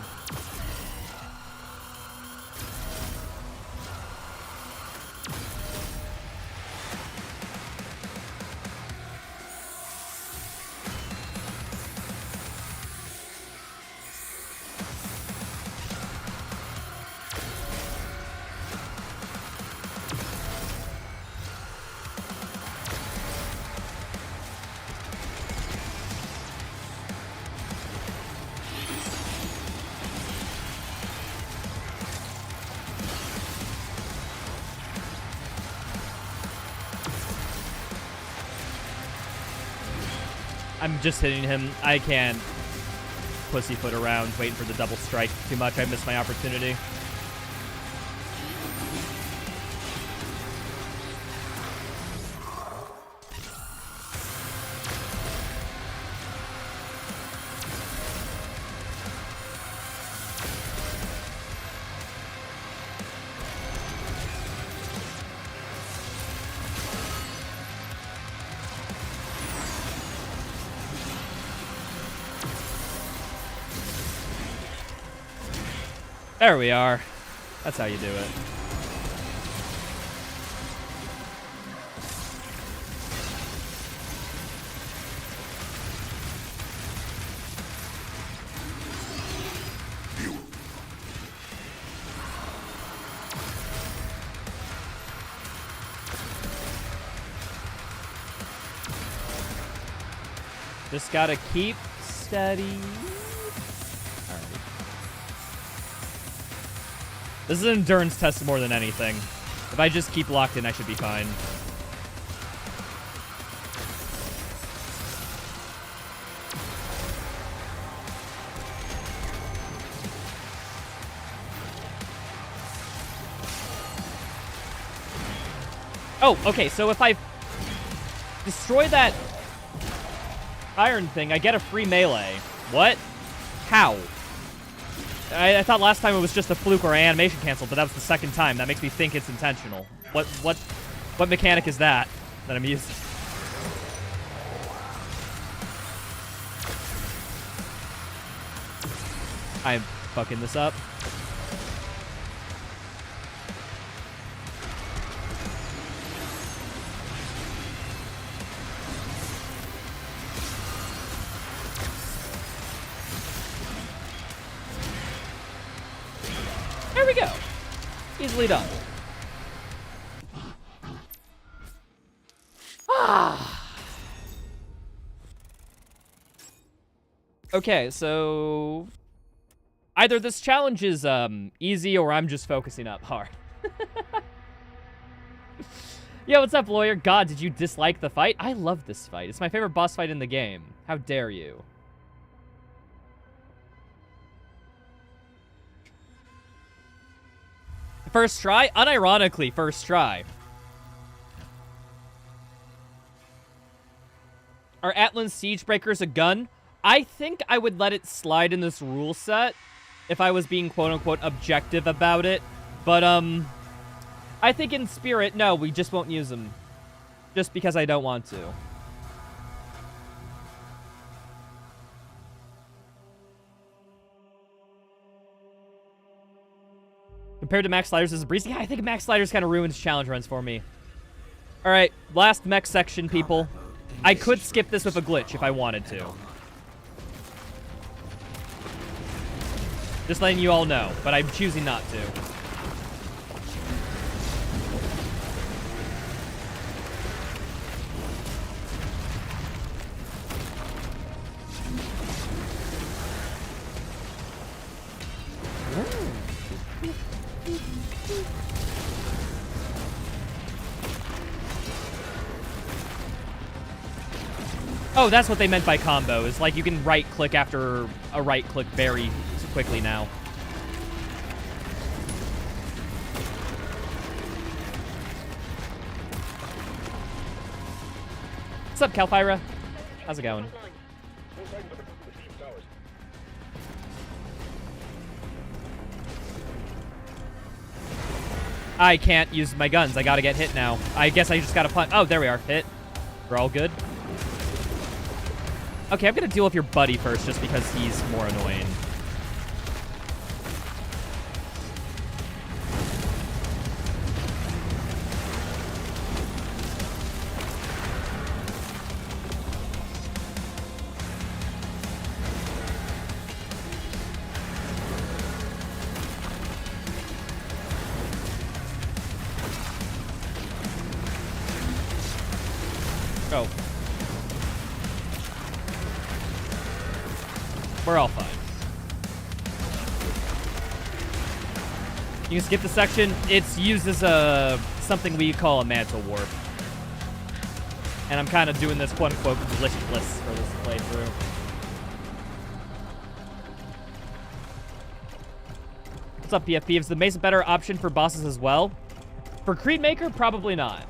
I'm just hitting him. I can't. pussyfoot around waiting for the double strike too much. I missed my opportunity. There we are. That's how you do it. Just gotta keep steady. This is an endurance test more than anything. If I just keep locked in, I should be fine. Oh, okay, so if I destroy that iron thing, I get a free melee. What? How? I thought last time it was just a fluke or animation canceled, but that was the second time. That makes me think it's intentional. What mechanic is that I'm using? I'm fucking this up. There we go. Easily done. Okay, so either this challenge is easy or I'm just focusing up hard. Yo, what's up, lawyer? God, did you dislike the fight? I love this fight. It's my favorite boss fight in the game. How dare you? First try? Unironically, first try. Are Atlan's Siege Breakers a gun? I think I would let it slide in this rule set if I was being quote-unquote objective about it. But, I think in spirit, no, we just won't use them. Just because I don't want to. Compared to Max Sliders, is a breeze. Yeah, I think Max Sliders kind of ruins challenge runs for me. All right, last mech section, people. I could skip this with a glitch if I wanted to. Just letting you all know, but I'm choosing not to. Oh, that's what they meant by combo. Is like you can right-click after a right-click very quickly now. What's up, Calfira? How's it going? I can't use my guns. I gotta get hit now. I guess I just gotta punch. Oh, there we are. Hit. We're all good. Okay, I'm gonna deal with your buddy first, just because he's more annoying. Go. We're all fine. You can skip the section. It's used as a something we call a mantle warp. And I'm kind of doing this quote-unquote glitchless for this playthrough. What's up, PFP? Is the mace a better option for bosses as well? For Creedmaker, probably not.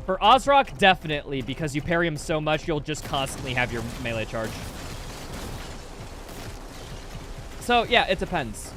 For Ozrock, definitely, because you parry him so much, you'll just constantly have your melee charge. So, yeah, it depends.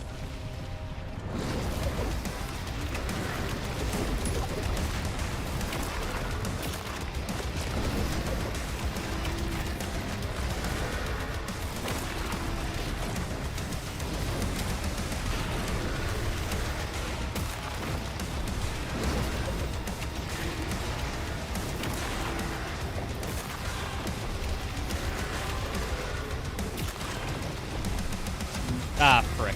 Ah, frick.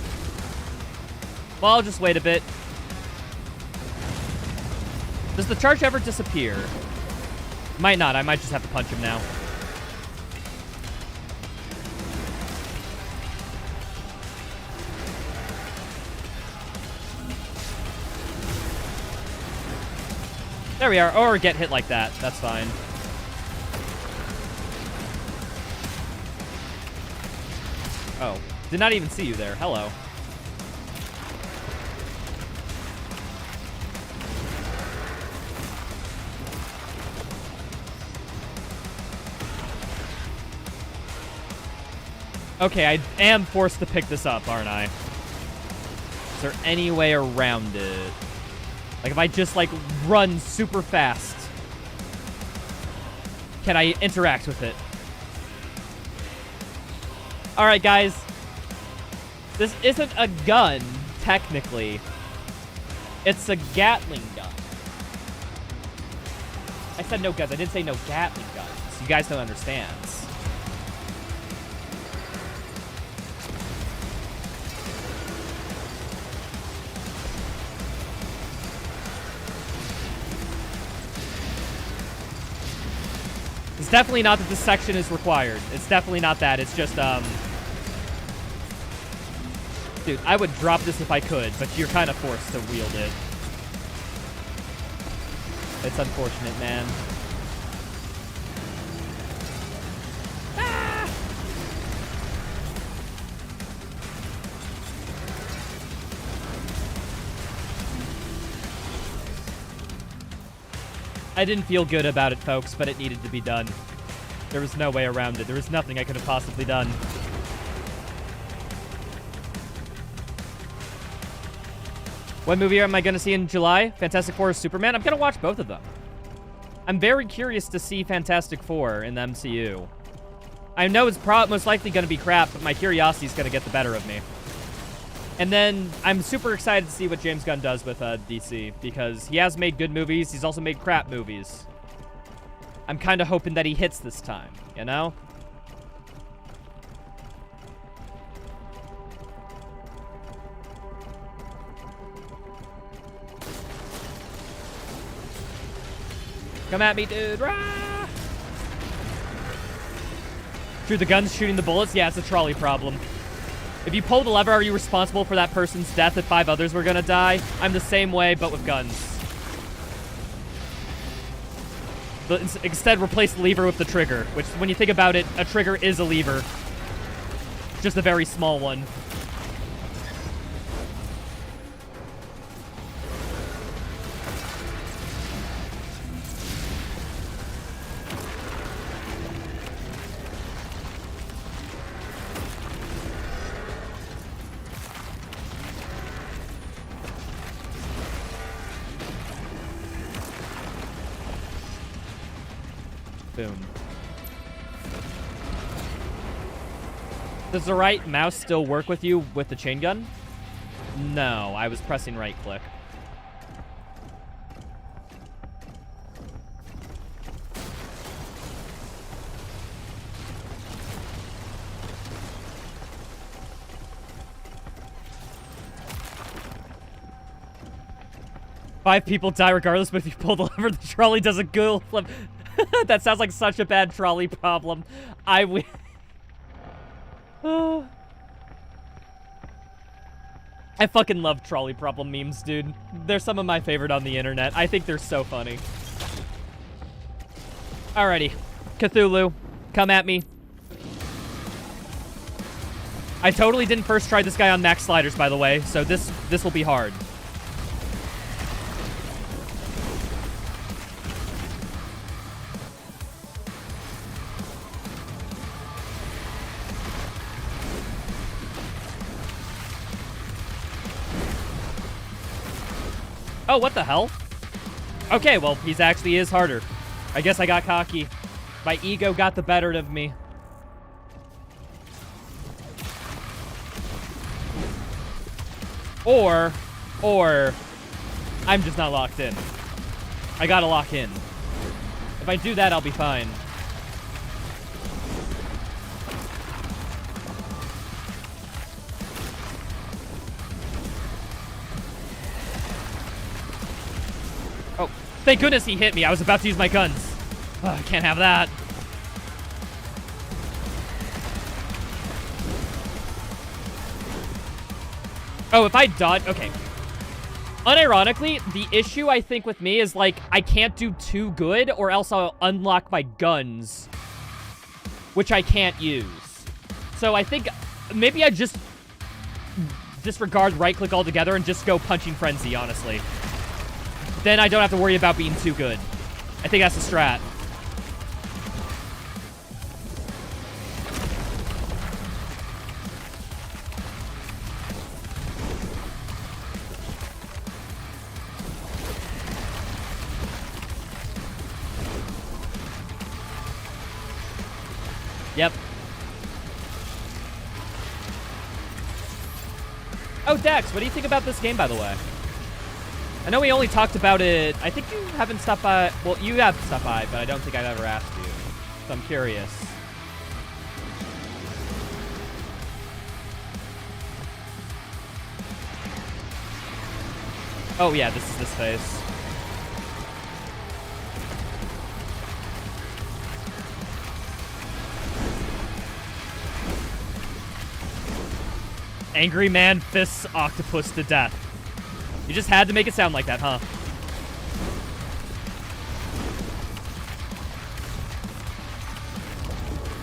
Well, I'll just wait a bit. Does the charge ever disappear? Might not. I might just have to punch him now. There we are. Or get hit like that. That's fine. Oh. Did not even see you there. Hello. Okay, I am forced to pick this up, aren't I? Is there any way around it? Like, if I just, like, run super fast, can I interact with it? Alright, guys. This isn't a gun, technically. It's a Gatling gun. I said no guns. I didn't say no Gatling guns. You guys don't understand. It's definitely not that this section is required. It's definitely not that. It's just, Dude, I would drop this if I could, but you're kind of forced to wield it. It's unfortunate, man. Ah! I didn't feel good about it, folks, but it needed to be done. There was no way around it. There was nothing I could have possibly done. What movie am I going to see in July? Fantastic Four or Superman? I'm going to watch both of them. I'm very curious to see Fantastic Four in the MCU. I know it's most likely going to be crap, but my curiosity is going to get the better of me. And then I'm super excited to see what James Gunn does with DC, because he has made good movies. He's also made crap movies. I'm kind of hoping that he hits this time, you know? Come at me, dude. Rah! True, the gun's shooting the bullets? Yeah, it's a trolley problem. If you pull the lever, are you responsible for that person's death if 5 others were gonna die? I'm the same way, but with guns. But instead, replace the lever with the trigger, which, when you think about it, a trigger is a lever. Just a very small one. Boom. Does the right mouse still work with you with the chain gun? No, I was pressing right click. Five people die regardless, but if you pull the lever, the trolley does a ghoul flip. That sounds like such a bad trolley problem. I fucking love trolley problem memes, dude. They're some of my favorite on the internet. I think they're so funny. Alrighty. Cthulhu, come at me. I totally didn't first try this guy on max sliders, by the way, so this will be hard. Oh, what the hell? Okay, well, he's actually is harder. I guess I got cocky. My ego got the better of me. Or, I'm just not locked in. I gotta lock in. If I do that, I'll be fine. Oh, thank goodness he hit me. I was about to use my guns. Oh, I can't have that. Oh, if I dodge... Okay. Unironically, the issue, I think, with me is, like, I can't do too good, or else I'll unlock my guns, which I can't use. So I think maybe I just disregard right-click altogether and just go Punching Frenzy, honestly. Then I don't have to worry about being too good. I think that's the strat. Yep. Oh, Dex, what do you think about this game, by the way? I know we only talked about it. I think you haven't stopped by. Well, you have stopped by, but I don't think I've ever asked you. So I'm curious. Oh, yeah, this is this face. Angry man fists octopus to death. You just had to make it sound like that, huh?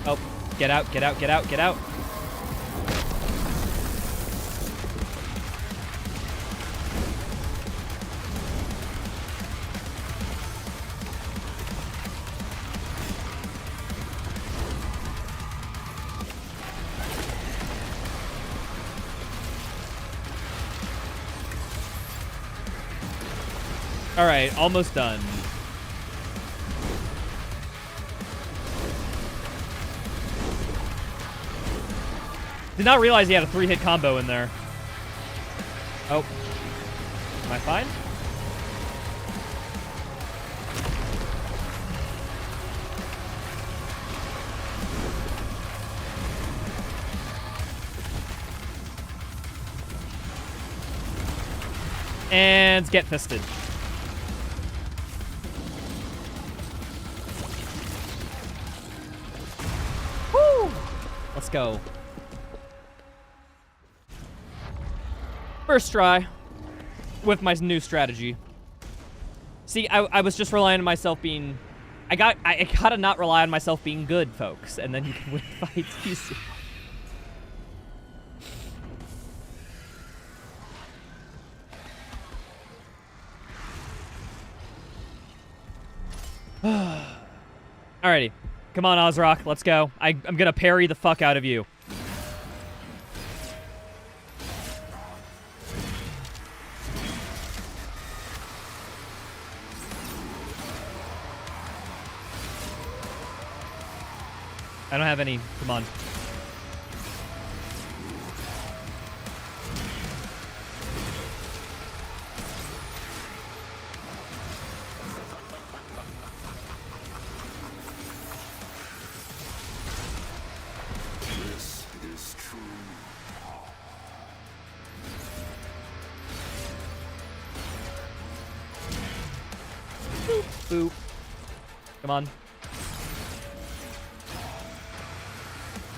Oh, get out, get out, get out, get out. All right, almost done. Did not realize he had a 3-hit combo in there. Oh. Am I fine? And get fisted. Let's go. First try with my new strategy. See, I was just relying on myself being... I gotta not rely on myself being good, folks, and then you can win fights easy. Alrighty. Come on, Ozrock, let's go. I'm gonna parry the fuck out of you. I don't have any. Come on. Boop. Come on.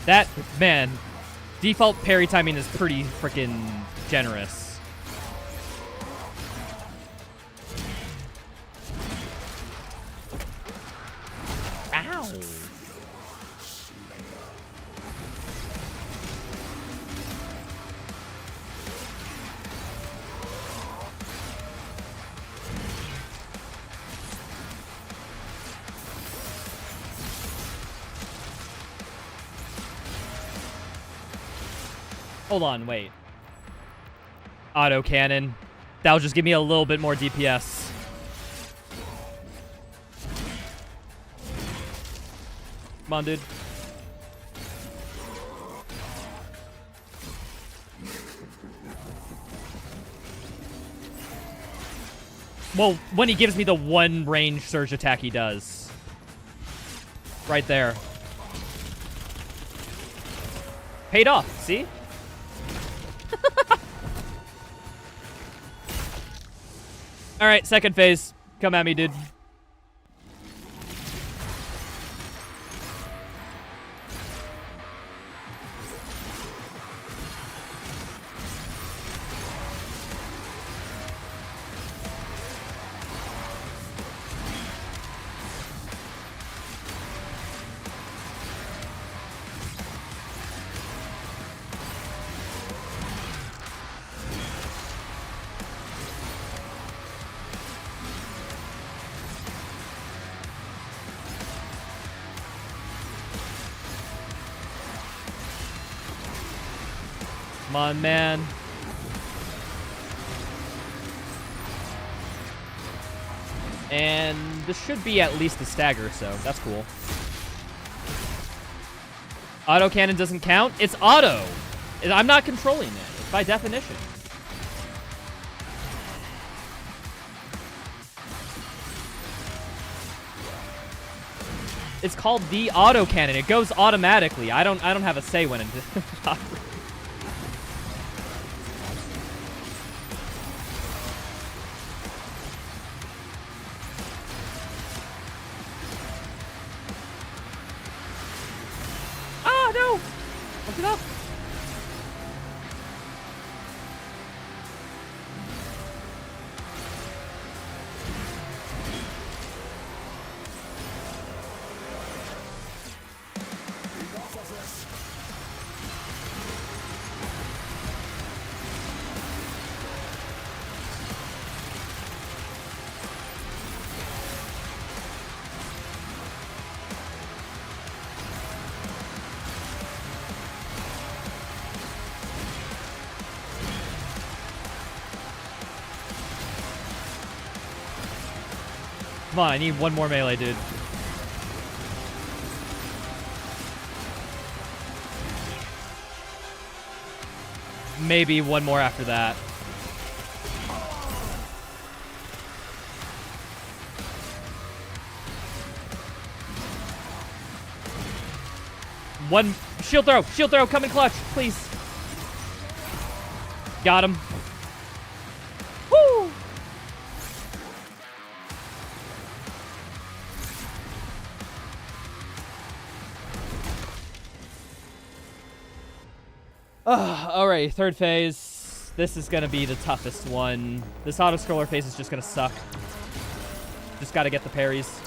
That, man, default parry timing is pretty freaking generous. Ow. Hold on, wait. Auto cannon. That'll just give me a little bit more DPS. Come on, dude. Well, when he gives me the one range surge attack he does. Right there. Paid off, see? Alright, second phase. Come at me, dude. Come on, man. And this should be at least a stagger, so that's cool. Auto cannon doesn't count? It's auto. I'm not controlling it. It's by definition. It's called the auto cannon. It goes automatically. I don't have a say when it no! Look it up. Come on, I need one more melee, dude. Maybe one more after that. One shield throw, come in clutch, please. Got him. Woo! Alright, third phase. This is gonna be the toughest one. This auto-scroller phase is just gonna suck. Just gotta get the parries.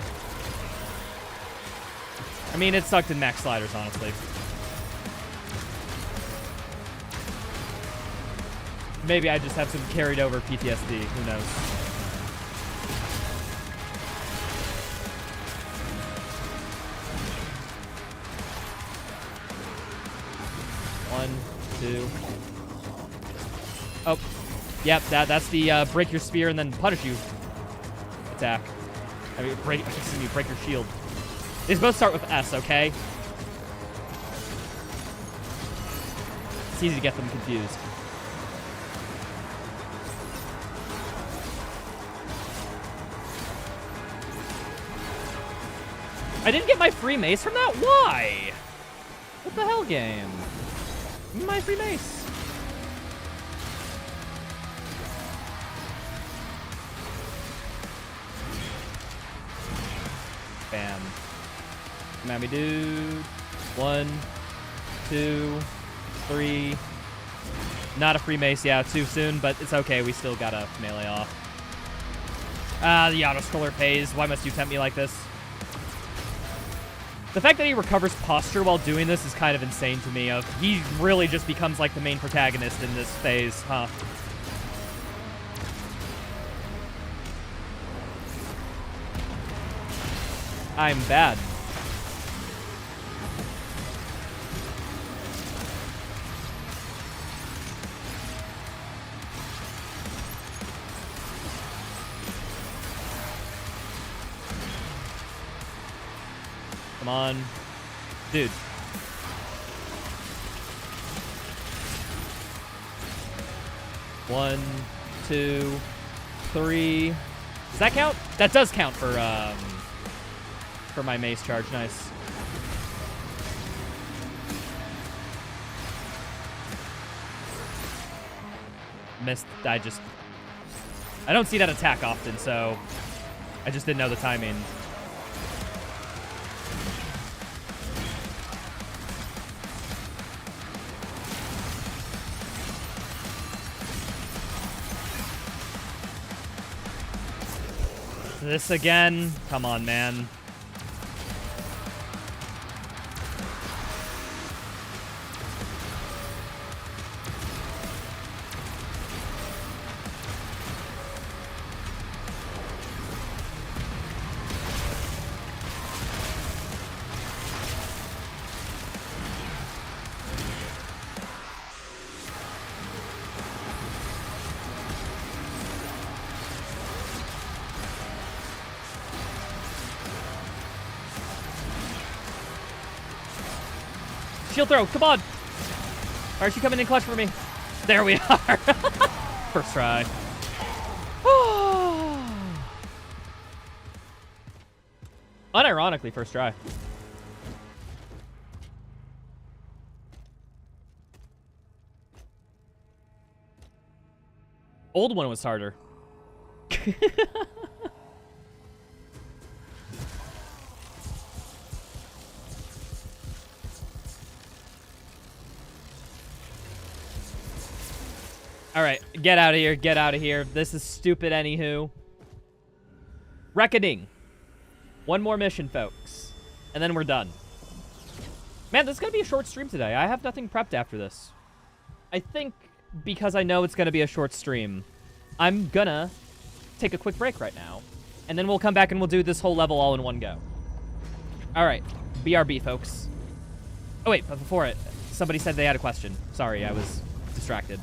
I mean, it sucked in max sliders, honestly. Maybe I just have some carried over PTSD. Who knows? One, two. Oh, yep. That's the break your spear and then punish you attack. I mean, break your shield. These both start with S, okay? It's easy to get them confused. I didn't get my free mace from that? Why? What the hell, game? Give me my free mace. Bam. Come at me, dude. 1, 2, 3. Not a free mace, yeah, too soon, but it's okay. We still got a melee off. Ah, the auto-scroller pays. Why must you tempt me like this? The fact that he recovers posture while doing this is kind of insane to me. He really just becomes like the main protagonist in this phase, huh? I'm bad. Come on. Dude. One, two, three. Does that count? That does count for my mace charge. Nice. Missed. I don't see that attack often, so I just didn't know the timing. This again? Come on, man. Shield throw, come on! Why is she coming in clutch for me? There we are! First try. Unironically, first try. Old one was harder. All right, get out of here, get out of here. This is stupid anywho. Reckoning. One more mission, folks. And then we're done. Man, this is going to be a short stream today. I have nothing prepped after this. I think because I know it's going to be a short stream, I'm going to take a quick break right now. And then we'll come back and we'll do this whole level all in one go. All right, BRB, folks. Oh, wait, but before it, somebody said they had a question. Sorry, I was distracted.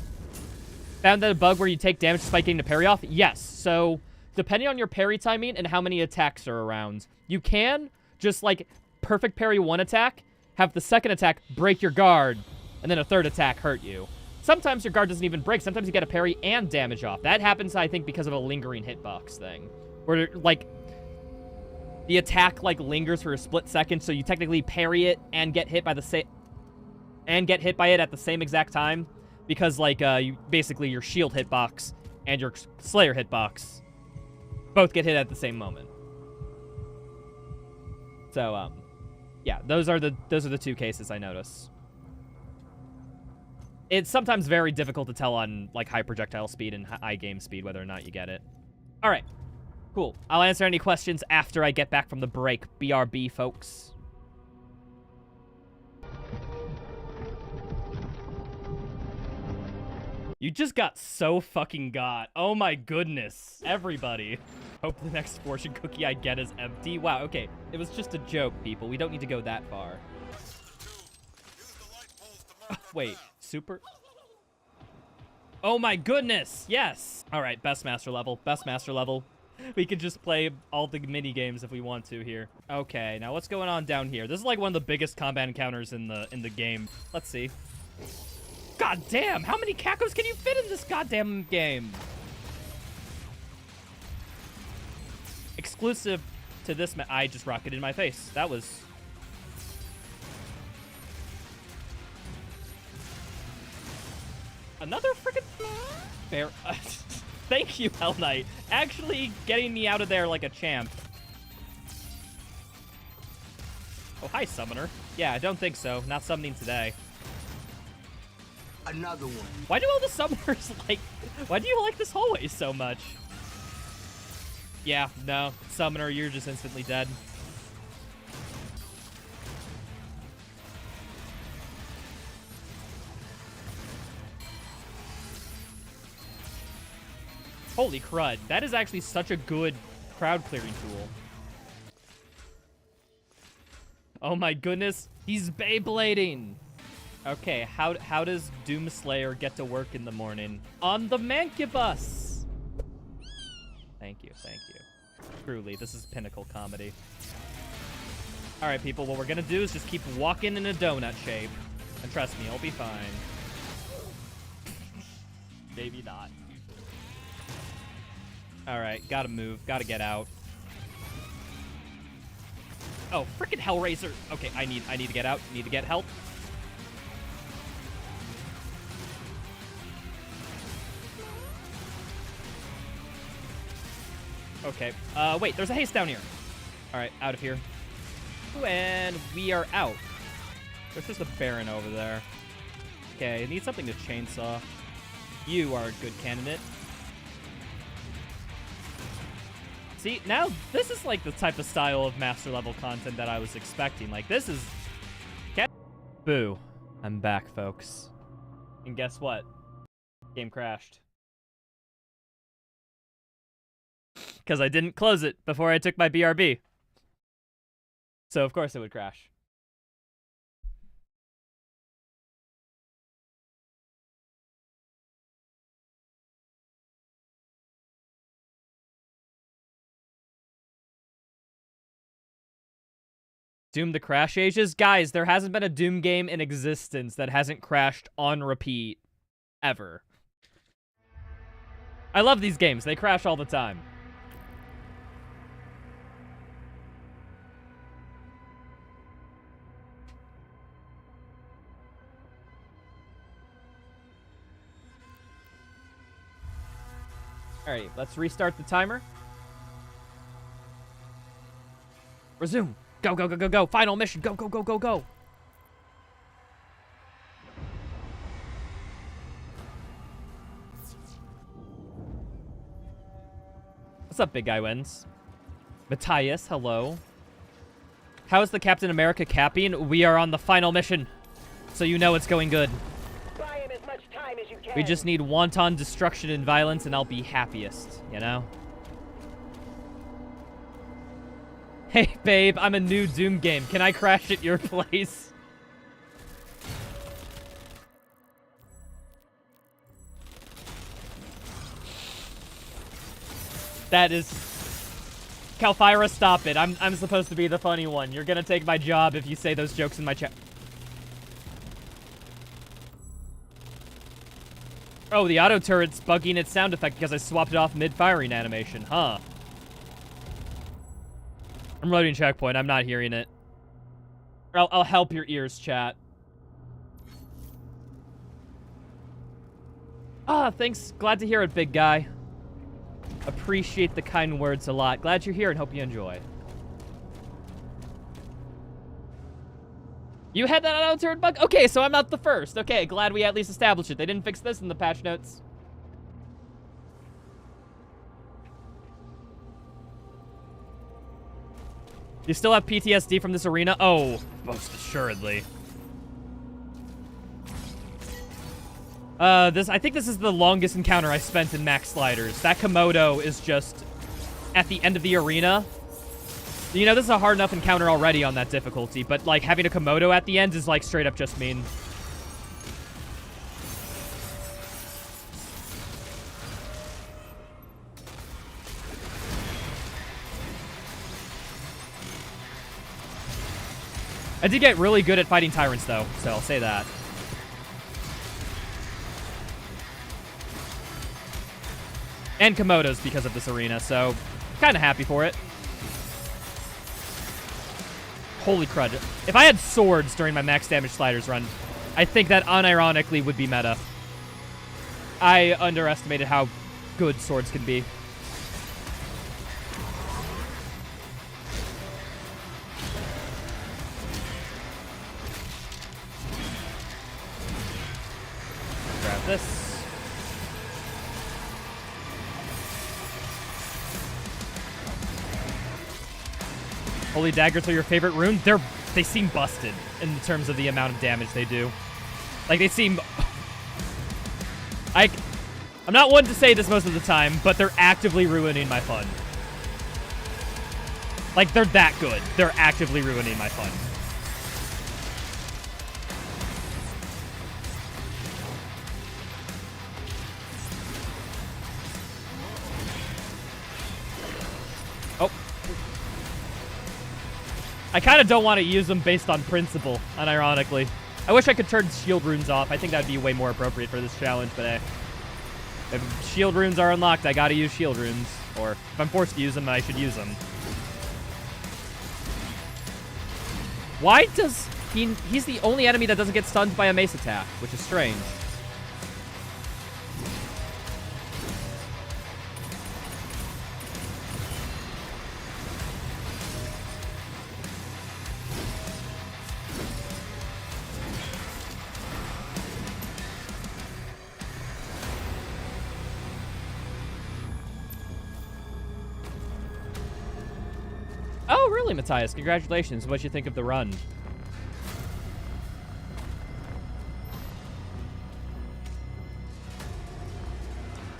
Found that a bug where you take damage despite getting the parry off? Yes. So, depending on your parry timing and how many attacks are around, you can just, like, perfect parry one attack, have the second attack break your guard, and then a third attack hurt you. Sometimes your guard doesn't even break. Sometimes you get a parry and damage off. That happens, I think, because of a lingering hitbox thing. Where, like, the attack, like, lingers for a split second, so you technically parry it and get hit by the and get hit by it at the same exact time. Because, like, you basically your shield hitbox and your Slayer hitbox both get hit at the same moment. So, yeah, those are the two cases I notice. It's sometimes very difficult to tell on, like, high projectile speed and high game speed whether or not you get it. All right, cool. I'll answer any questions after I get back from the break. BRB, folks. You just got so fucking got. Oh my goodness. Everybody. Hope the next fortune cookie I get is empty. Wow, okay. It was just a joke, people. We don't need to go that far. Wait, super? Oh my goodness, yes! Alright, best master level, best master level. We can just play all the mini games if we want to here. Okay, now what's going on down here? This is like one of the biggest combat encounters in the game. Let's see. God damn, how many cacos can you fit in this goddamn game? Exclusive to this I just rocketed in my face. That was... Another freaking bear. Thank you, Hell Knight. Actually getting me out of there like a champ. Oh, hi, Summoner. Yeah, I don't think so. Not summoning today. Another one. Why do all the summoners like... Why do you like this hallway so much? Yeah, no. Summoner, you're just instantly dead. Holy crud. That is actually such a good crowd clearing tool. Oh my goodness. He's Beyblading. Okay, how does Doomslayer get to work in the morning? On the Mancubus! Thank you, thank you. Truly, this is pinnacle comedy. Alright, people, what we're gonna do is just keep walking in a donut shape. And trust me, I'll be fine. Maybe not. Alright, gotta move. Gotta get out. Oh, frickin' Hellraiser! Okay, I need to get out. Need to get help. Okay. Wait, there's a haste down here. Alright, out of here. Ooh, and we are out. There's just a Baron over there. Okay, I need something to chainsaw. You are a good candidate. See, now this is like the type of style of master level content that I was expecting. Like, this is... Boo. I'm back, folks. And guess what? Game crashed. Because I didn't close it before I took my BRB. So, of course, it would crash. Doom the Crash Ages? Guys, there hasn't been a Doom game in existence that hasn't crashed on repeat. Ever. I love these games. They crash all the time. Alright, let's restart the timer. Resume. Go, go, go, go, go. Final mission. Go, go, go, go, go. What's up, Big Guy Wins? Matthias, hello. How is the Captain America capping? We are on the final mission, so you know it's going good. Buy him as much time as you can. We just need wanton destruction and violence, and I'll be happiest, you know? Hey, babe, I'm a new Doom game. Can I crash at your place? That is... Kalfira, stop it. I'm supposed to be the funny one. You're gonna take my job if you say those jokes in my chat. Oh, the auto turret's bugging its sound effect because I swapped it off mid-firing animation, huh? I'm loading checkpoint. I'm not hearing it. I'll help your ears, chat. Ah, thanks. Glad to hear it, big guy. Appreciate the kind words a lot. Glad you're here and hope you enjoy. You had that auto-turret bug? Okay, so I'm not the first. Okay, glad we at least established it. They didn't fix this in the patch notes. You still have PTSD from this arena? Oh, most assuredly. I think this is the longest encounter I spent in Max Sliders. That Komodo is just at the end of the arena. You know, this is a hard enough encounter already on that difficulty, but, like, having a Komodo at the end is, like, straight up just mean. I did get really good at fighting tyrants, though, so I'll say that. And Komodos because of this arena, so kind of happy for it. Holy crud. If I had swords during my max damage sliders run, I think that unironically would be meta. I underestimated how good swords can be. Grab this. Holy Daggers are your favorite rune? They seem busted in terms of the amount of damage they do. Like, they seem... I'm not one to say this most of the time, but they're actively ruining my fun. Like, they're that good. They're actively ruining my fun. I kind of don't want to use them based on principle, unironically. I wish I could turn shield runes off. I think that would be way more appropriate for this challenge, but hey. If shield runes are unlocked, I gotta use shield runes. Or if I'm forced to use them, I should use them. Why does he's the only enemy that doesn't get stunned by a mace attack, which is strange. Oh, really, Matthias? Congratulations. What'd you think of the run?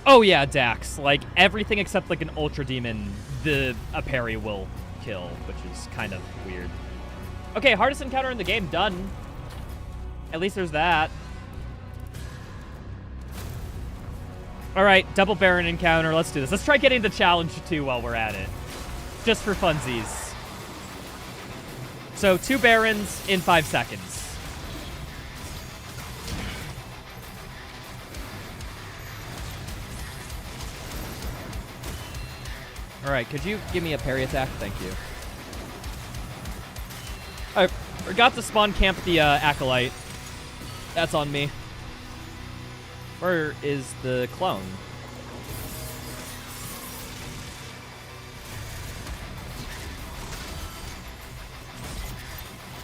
Oh, yeah, Dax. Like, everything except, like, an Ultra Demon, a parry will kill, which is kind of weird. Okay, hardest encounter in the game, done. At least there's that. All right, double Baron encounter. Let's do this. Let's try getting the challenge, too, while we're at it. Just for funsies. So, 2 Barons in 5 seconds. Alright, could you give me a parry attack? Thank you. I forgot to spawn camp the Acolyte. That's on me. Where is the clone?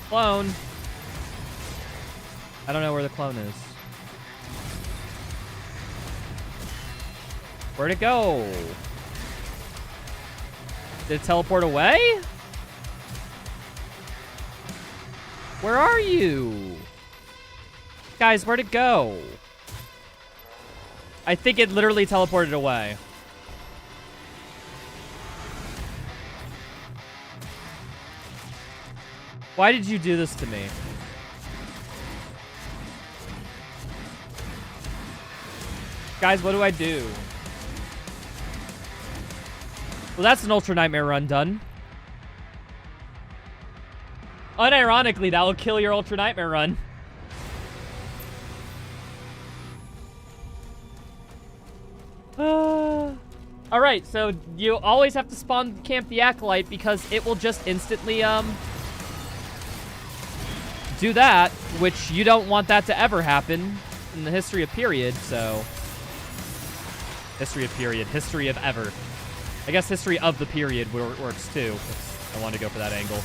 Clone. I don't know where the clone is. Where'd it go? Did it teleport away? Where are you? Guys, where'd it go? I think it literally teleported away. Why did you do this to me? Guys, what do I do? Well, that's an Ultra Nightmare run done. Unironically, that will kill your Ultra Nightmare run. Alright, so you always have to spawn camp the Acolyte because it will just instantly, do that, which you don't want that to ever happen in the history of period, so... History of period. History of ever. I guess history of the period works too. I want to go for that angle.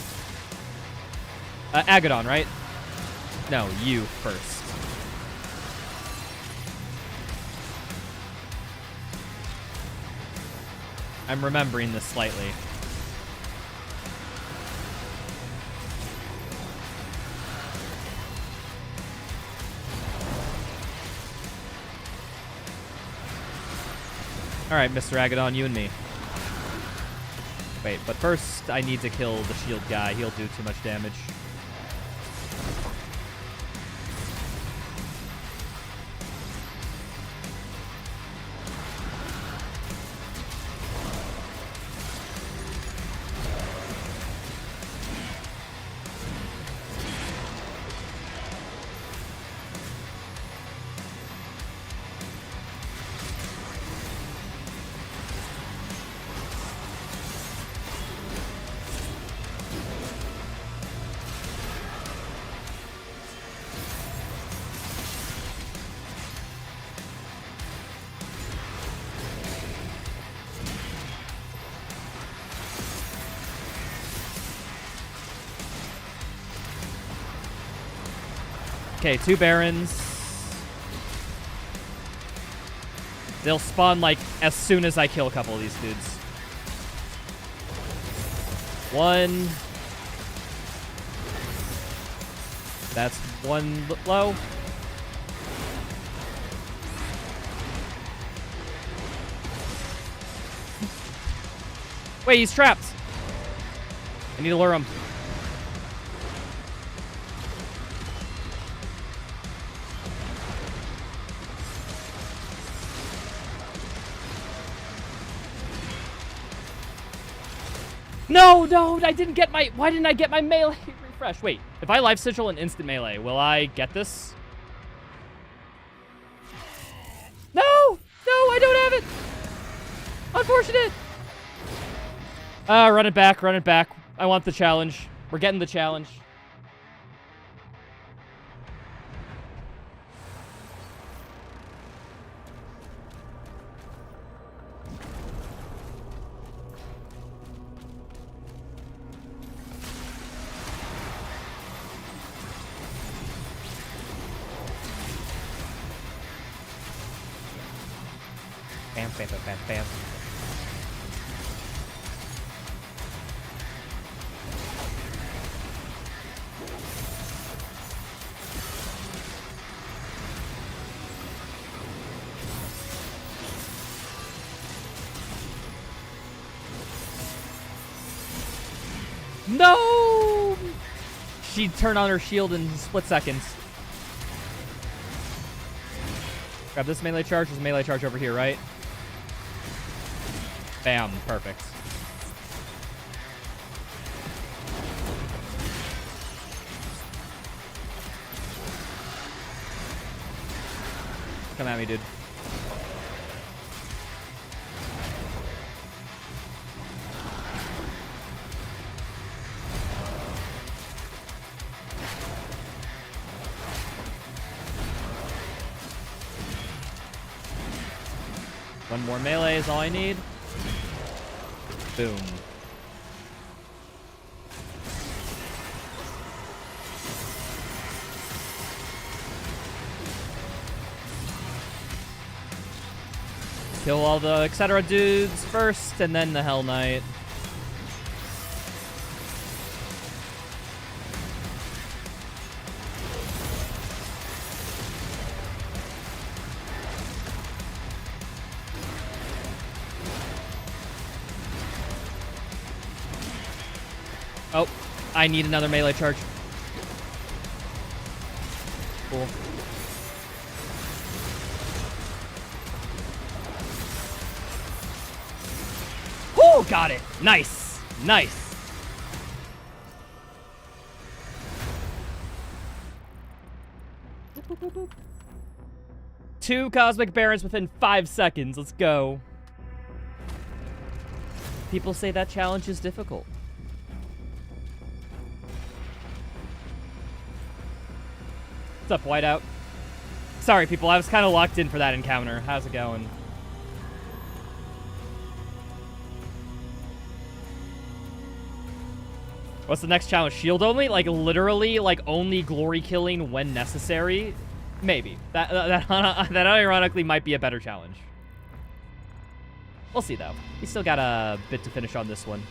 Agadon, right? No, you first. I'm remembering this slightly. Alright, Mr. Agadon, you and me. Wait, but first I need to kill the shield guy. He'll do too much damage. Okay, 2 Barons. They'll spawn, like, as soon as I kill a couple of these dudes. 1. That's 1 low. Wait, he's trapped. I need to lure him. No, no, I didn't get my... Why didn't I get my melee refresh? Wait, if I life sigil and instant melee, will I get this? No! No, I don't have it! Unfortunate! Run it back, run it back. I want the challenge. We're getting the challenge. Bam, bam, bam, bam, bam. No! She turned on her shield in split seconds. Grab this melee charge. There's a melee charge over here, right? Bam. Perfect. Come at me, dude. One more melee is all I need. Boom. Kill all the etc. dudes first, and then the Hell Knight. Oh, I need another melee charge. Cool. Oh, got it. Nice. Nice. Two Cosmic Barons within 5 seconds. Let's go. People say that challenge is difficult. What's up, Whiteout? Sorry, people. I was kind of locked in for that encounter. How's it going? What's the next challenge? Shield only? Like, literally, like, only glory killing when necessary? Maybe. That ironically might be a better challenge. We'll see, though. We still got a bit to finish on this one.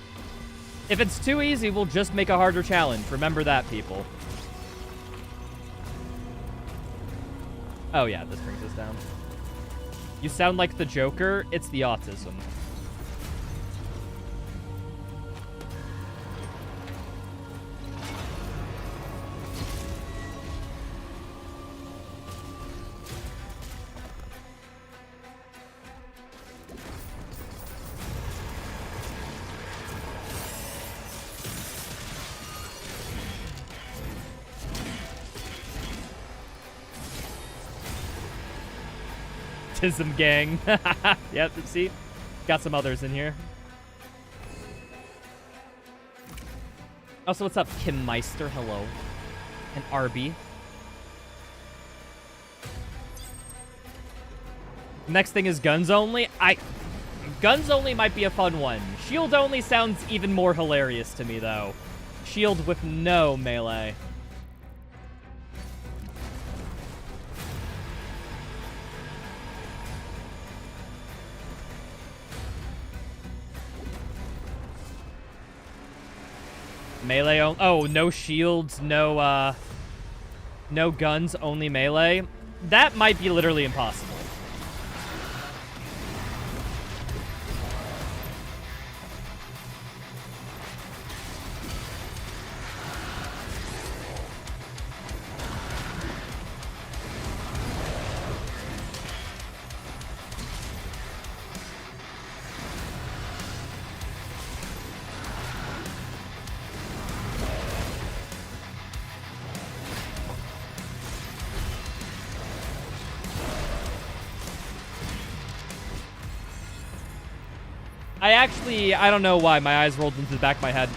If it's too easy, we'll just make a harder challenge. Remember that, people. Oh, yeah, this brings us down. You sound like the Joker. It's the autism. Autism gang. Yep, see? Got some others in here. Also, what's up, Kim Meister? Hello. And Arby. Next thing is guns only. Guns only might be a fun one. Shield only sounds even more hilarious to me, though. Shield with no melee. Melee oh, no shields, no guns, only melee. That might be literally impossible. I don't know why my eyes rolled into the back of my head.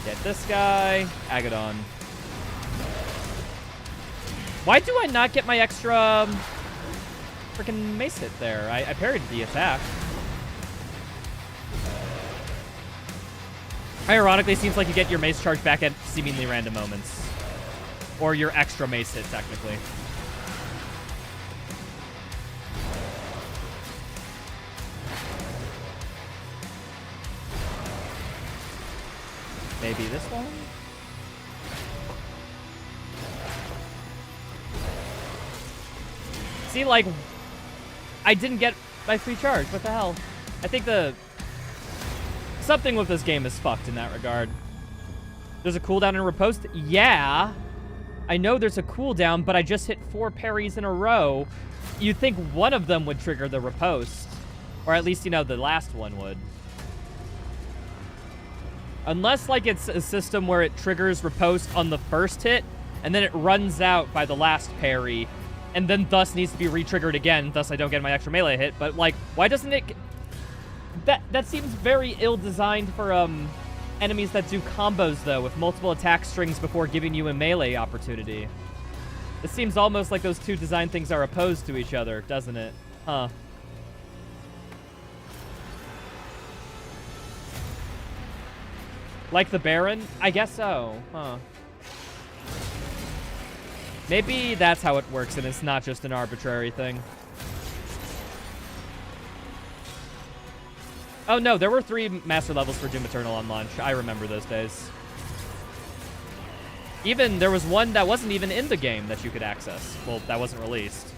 Get this guy. Agadon. Why do I not get my extra freaking mace hit there? I parried the attack. Ironically, it seems like you get your mace charge back at seemingly random moments. Or your extra mace hit, technically. Maybe this one? See, like, I didn't get my free charge. What the hell? I think something with this game is fucked in that regard. There's a cooldown and a riposte? Yeah. I know there's a cooldown, but I just hit 4 parries in a row. You'd think one of them would trigger the riposte. Or at least, you know, the last one would. Unless, like, it's a system where it triggers riposte on the first hit, and then it runs out by the last parry, and then thus needs to be re-triggered again, thus I don't get my extra melee hit. But, like, why doesn't it... That seems very ill-designed for, enemies that do combos, though, with multiple attack strings before giving you a melee opportunity. It seems almost like those two design things are opposed to each other, doesn't it? Huh. Like the Baron? I guess so. Huh. Maybe that's how it works and it's not just an arbitrary thing. Oh no, there were 3 master levels for Doom Eternal on launch. I remember those days. Even, there was one that wasn't even in the game that you could access. Well, that wasn't released.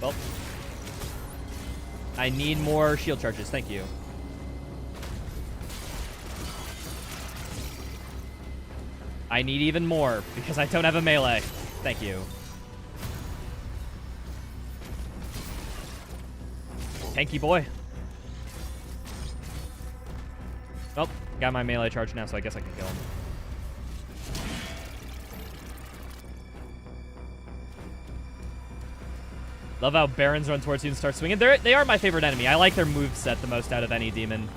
Well, I need more shield charges. Thank you. I need even more because I don't have a melee. Thank you. Tanky boy. Well, got my melee charge now, so I guess I can kill him. Love how Barons run towards you and start swinging. They are my favorite enemy. I like their moveset the most out of any demon.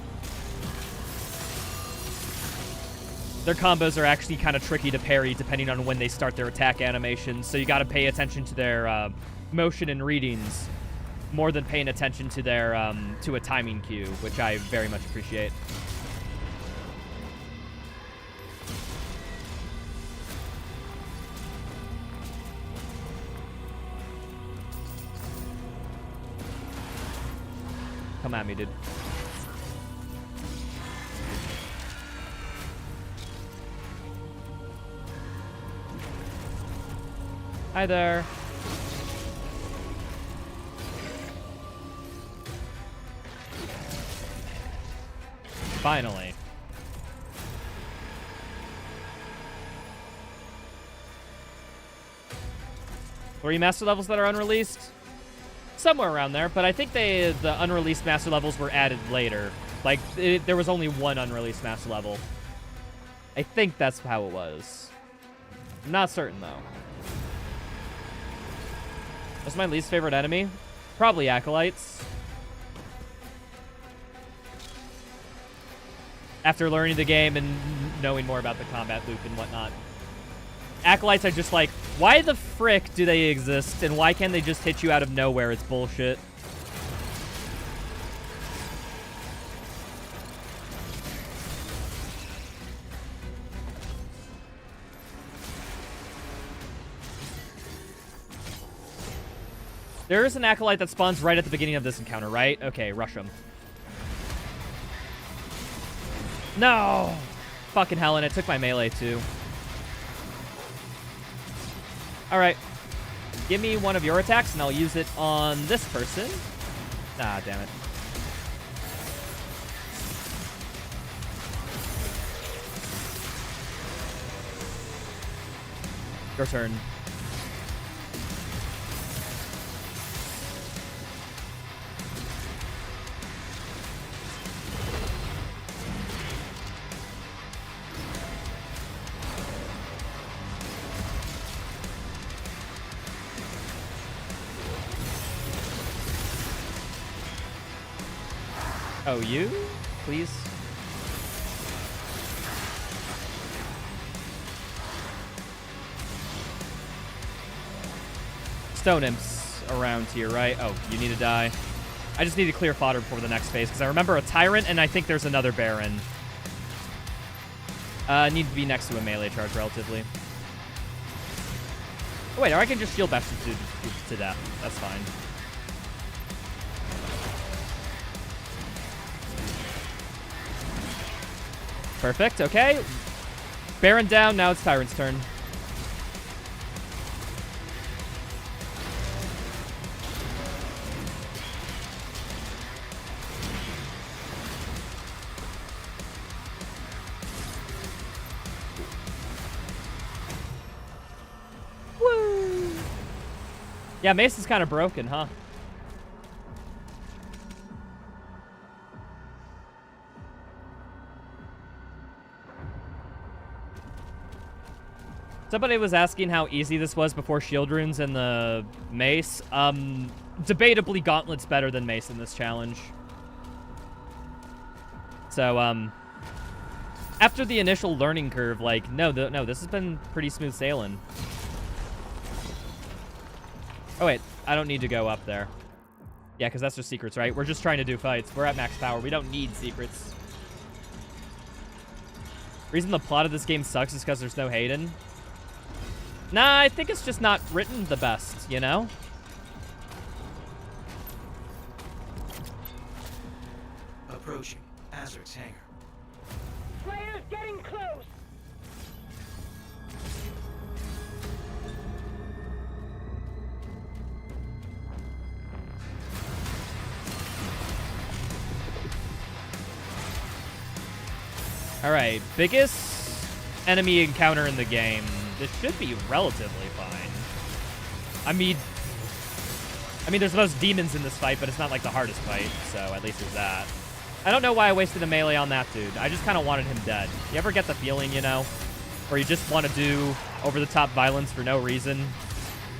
Their combos are actually kind of tricky to parry depending on when they start their attack animations, so you got to pay attention to their motion and readings more than paying attention to their to a timing cue, which I very much appreciate. Come at me, dude. Hi there. Finally. Three master levels that are unreleased? Somewhere around there, but I think the unreleased master levels were added later. Like, there was only one unreleased master level. I think that's how it was. I'm not certain, though. What's my least favorite enemy? Probably Acolytes. After learning the game and knowing more about the combat loop and whatnot. Acolytes are just like, why the frick do they exist, and why can't they just hit you out of nowhere? It's bullshit. There is an Acolyte that spawns right at the beginning of this encounter, right? Okay, rush him. No! Fucking hell, and it took my melee too. Alright. Give me one of your attacks, and I'll use it on this person. Ah, damn it. Your turn. Oh, you? Please? Stone imps around here, right? Oh, you need to die. I just need to clear fodder before the next phase, because I remember a tyrant, and I think there's another baron. Need to be next to a melee charge, relatively. Oh, wait, or I can just shield bash to death. That's fine. Perfect, okay. Baron down, now it's Tyrant's turn. Woo! Yeah, Mace is kind of broken, huh? Somebody was asking how easy this was before shield runes and the mace. Debatably, Gauntlet's better than mace in this challenge. So, after the initial learning curve, like, no, this has been pretty smooth sailing. Oh, wait, I don't need to go up there. Yeah, because that's just secrets, right? We're just trying to do fights. We're at max power. We don't need secrets. Reason the plot of this game sucks is because there's no Hayden. Nah, I think it's just not written the best, you know? Approaching Azur's hangar. Players getting close! Alright, biggest enemy encounter in the game. This should be relatively fine. I mean, there's those demons in this fight, but it's not like the hardest fight, so at least there's that. I don't know why I wasted a melee on that dude. I just kind of wanted him dead. You ever get the feeling, you know, where you just want to do over-the-top violence for no reason?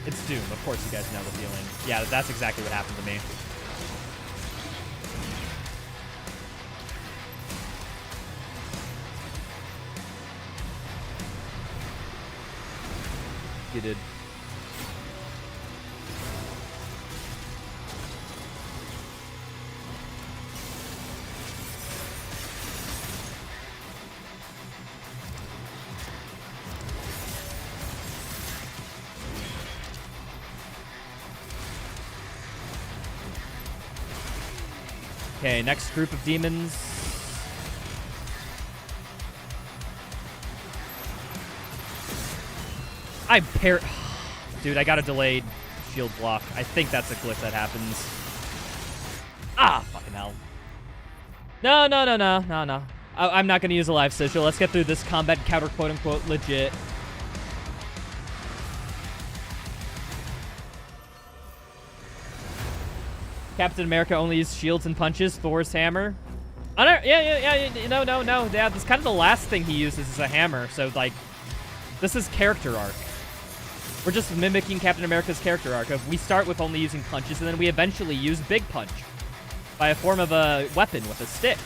It's Doom. Of course you guys know the feeling. Yeah, that's exactly what happened to me. You did. Okay, next group of demons. Dude, I got a delayed shield block. I think that's a glitch that happens. Ah, fucking hell. No. I'm not going to use a live sigil. Let's get through this combat encounter, quote-unquote, legit. Captain America only used shields and punches. Thor's hammer. Oh, no, yeah. No. Yeah, that's kind of the last thing he uses is a hammer. So, like, this is character arc. We're just mimicking Captain America's character arc of we start with only using punches, and then we eventually use Big Punch by a form of a weapon with a stick.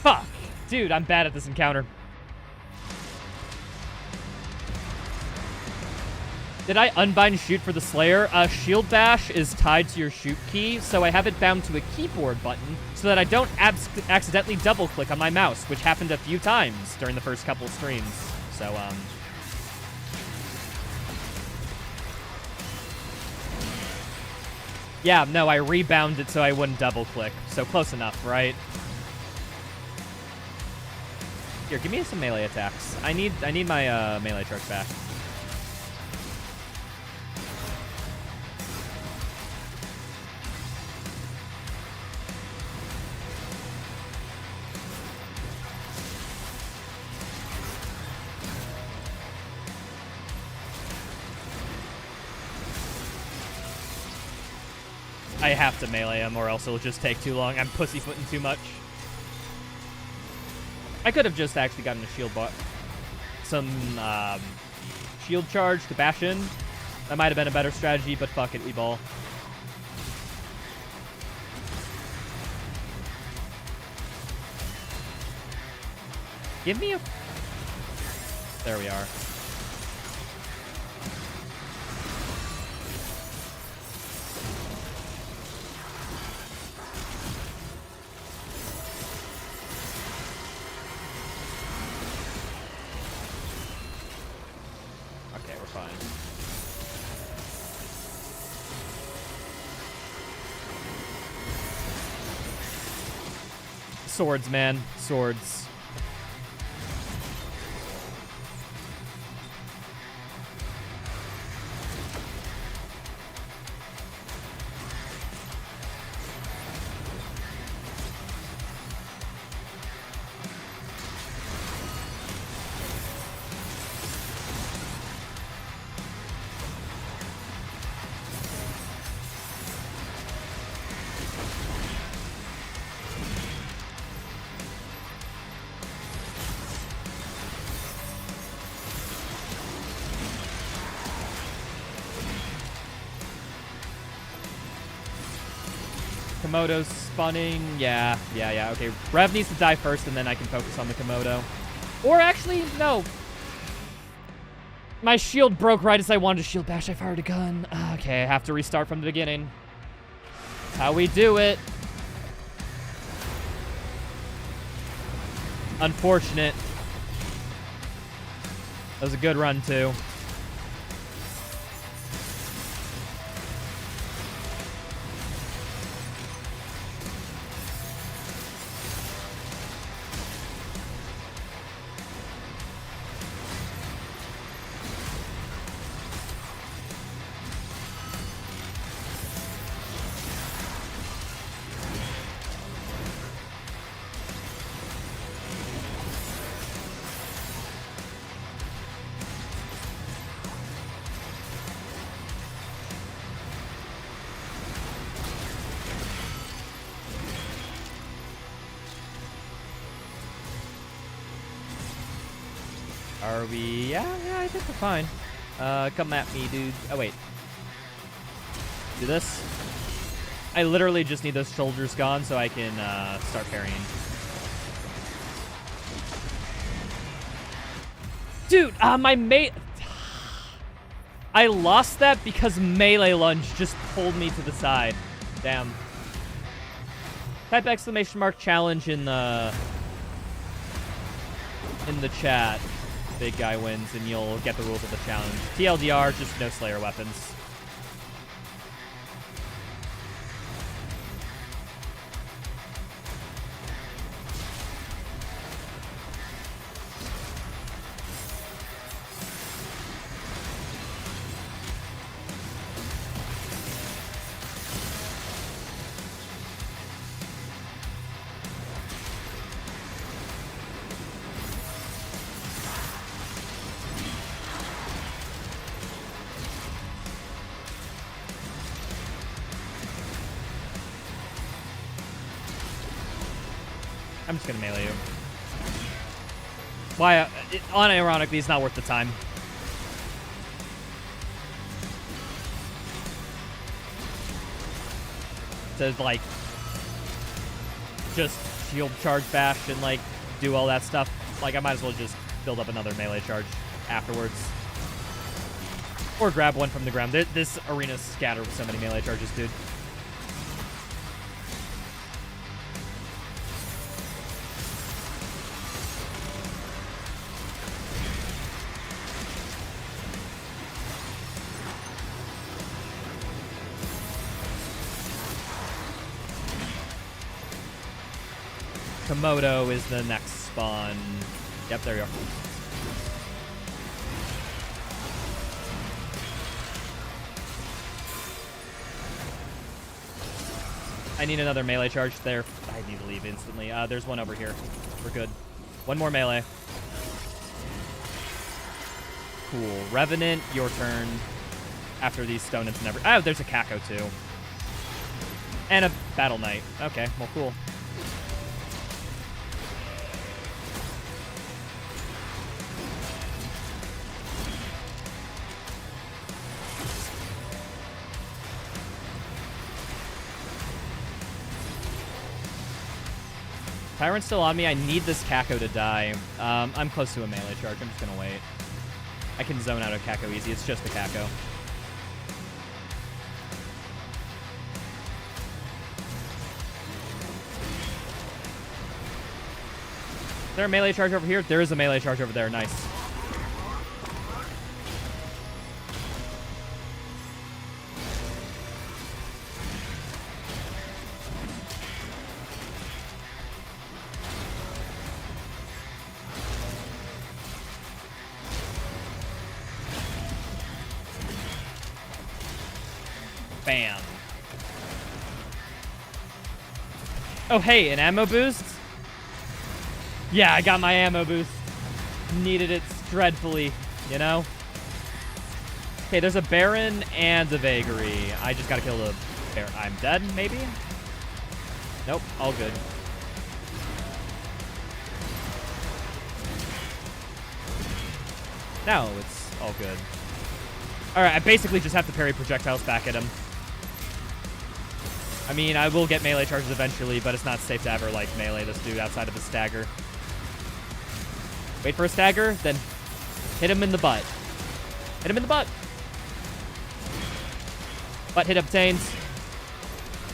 Fuck. Dude, I'm bad at this encounter. Did I unbind shoot for the Slayer? Shield Bash is tied to your shoot key, so I have it bound to a keyboard button so that I don't accidentally double-click on my mouse, which happened a few times during the first couple of streams. So, yeah, no, I rebounded so I wouldn't double click. So close enough, right? Here, give me some melee attacks. I need my melee charge back. I have to melee him or else it'll just take too long. I'm pussyfooting too much. I could have just actually gotten a shield bot. Some shield charge to bash in. That might have been a better strategy, but fuck it, we ball. Give me a... There we are. Okay, we're fine. Swords, man. Swords. Komodo's spawning. Yeah. Okay, Rev needs to die first, and then I can focus on the Komodo. Or actually, no. My shield broke right as I wanted to shield bash. I fired a gun. Okay, I have to restart from the beginning. How we do it. Unfortunate. That was a good run, too. Are we? Yeah, I think we're fine. Come at me, dude. Oh, wait. Do this. I literally just need those shoulders gone so I can start parrying. Dude, my mate... I lost that because melee lunge just pulled me to the side. Damn. Type exclamation mark challenge in the chat. Big guy wins, and you'll get the rules of the challenge. TLDR, just no Slayer weapons. I'm just gonna melee you. Why? Unironically, it's not worth the time. To, like, just shield charge bash and, like, do all that stuff. Like, I might as well just build up another melee charge afterwards. Or grab one from the ground. This arena's scattered with so many melee charges, dude. Komodo is the next spawn. Yep, there you go. I need another melee charge there. I need to leave instantly. There's one over here. We're good. One more melee. Cool. Revenant, your turn. After these stonins never... Oh, there's a Kako too. And a Battle Knight. Okay, well, cool. Tyrant's still on me. I need this Kako to die. I'm close to a melee charge. I'm just going to wait. I can zone out a Kako easy. It's just a Kako. Is there a melee charge over here? There is a melee charge over there. Nice. Bam. Oh, hey, an ammo boost? Yeah, I got my ammo boost. Needed it dreadfully, you know? Okay, there's a Baron and a Vagary. I just gotta kill the Baron. I'm dead, maybe? Nope, all good. Now it's all good. Alright, I basically just have to parry projectiles back at him. I mean, I will get melee charges eventually, but it's not safe to ever, like, melee this dude outside of the stagger. Wait for a stagger, then hit him in the butt. Hit him in the butt. Butt hit obtained.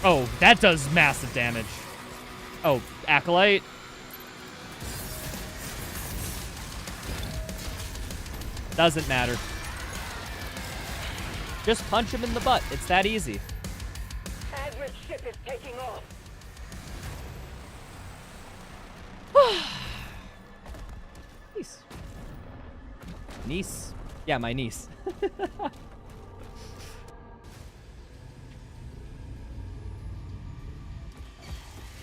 Oh, that does massive damage. Oh, Acolyte. Doesn't matter. Just punch him in the butt. It's that easy. Admiral's ship is taking off. Niece. Niece? Yeah, my niece.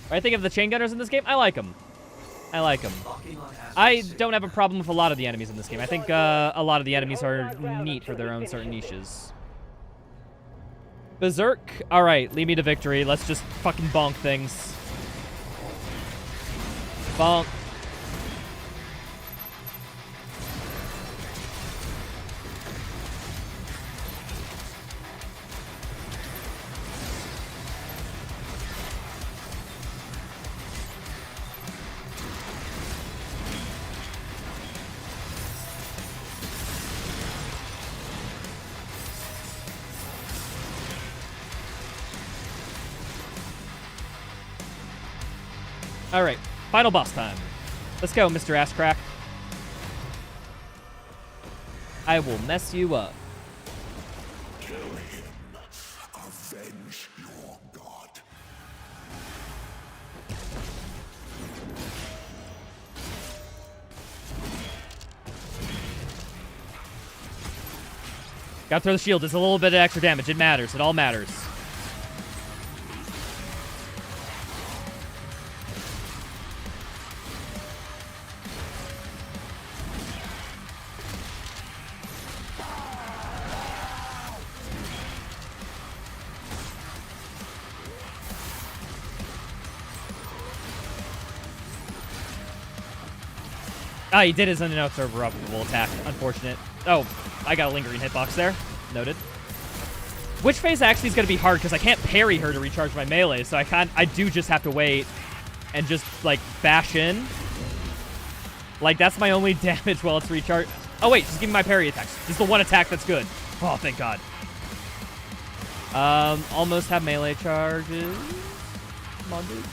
I think of the chain gunners in this game. I like them. I like them. I don't have a problem with a lot of the enemies in this game. I think a lot of the enemies are neat for their own certain niches. Berserk. All right, lead me to victory. Let's just fucking bonk things. Bonk. All right, final boss time. Let's go, Mr. Asscrack. I will mess you up. Kill him. Avenge your god. Gotta throw the shield. It's a little bit of extra damage. It matters. It all matters. Ah, he did his unobservable attack. Unfortunate. Oh, I got a lingering hitbox there. Noted. Which phase actually is going to be hard because I can't parry her to recharge my melee, so I do just have to wait and just, like, bash in. Like, that's my only damage while it's recharged. Oh, wait, just give me my parry attacks. This is the one attack that's good. Oh, thank God. Almost have melee charges. Come on, dude.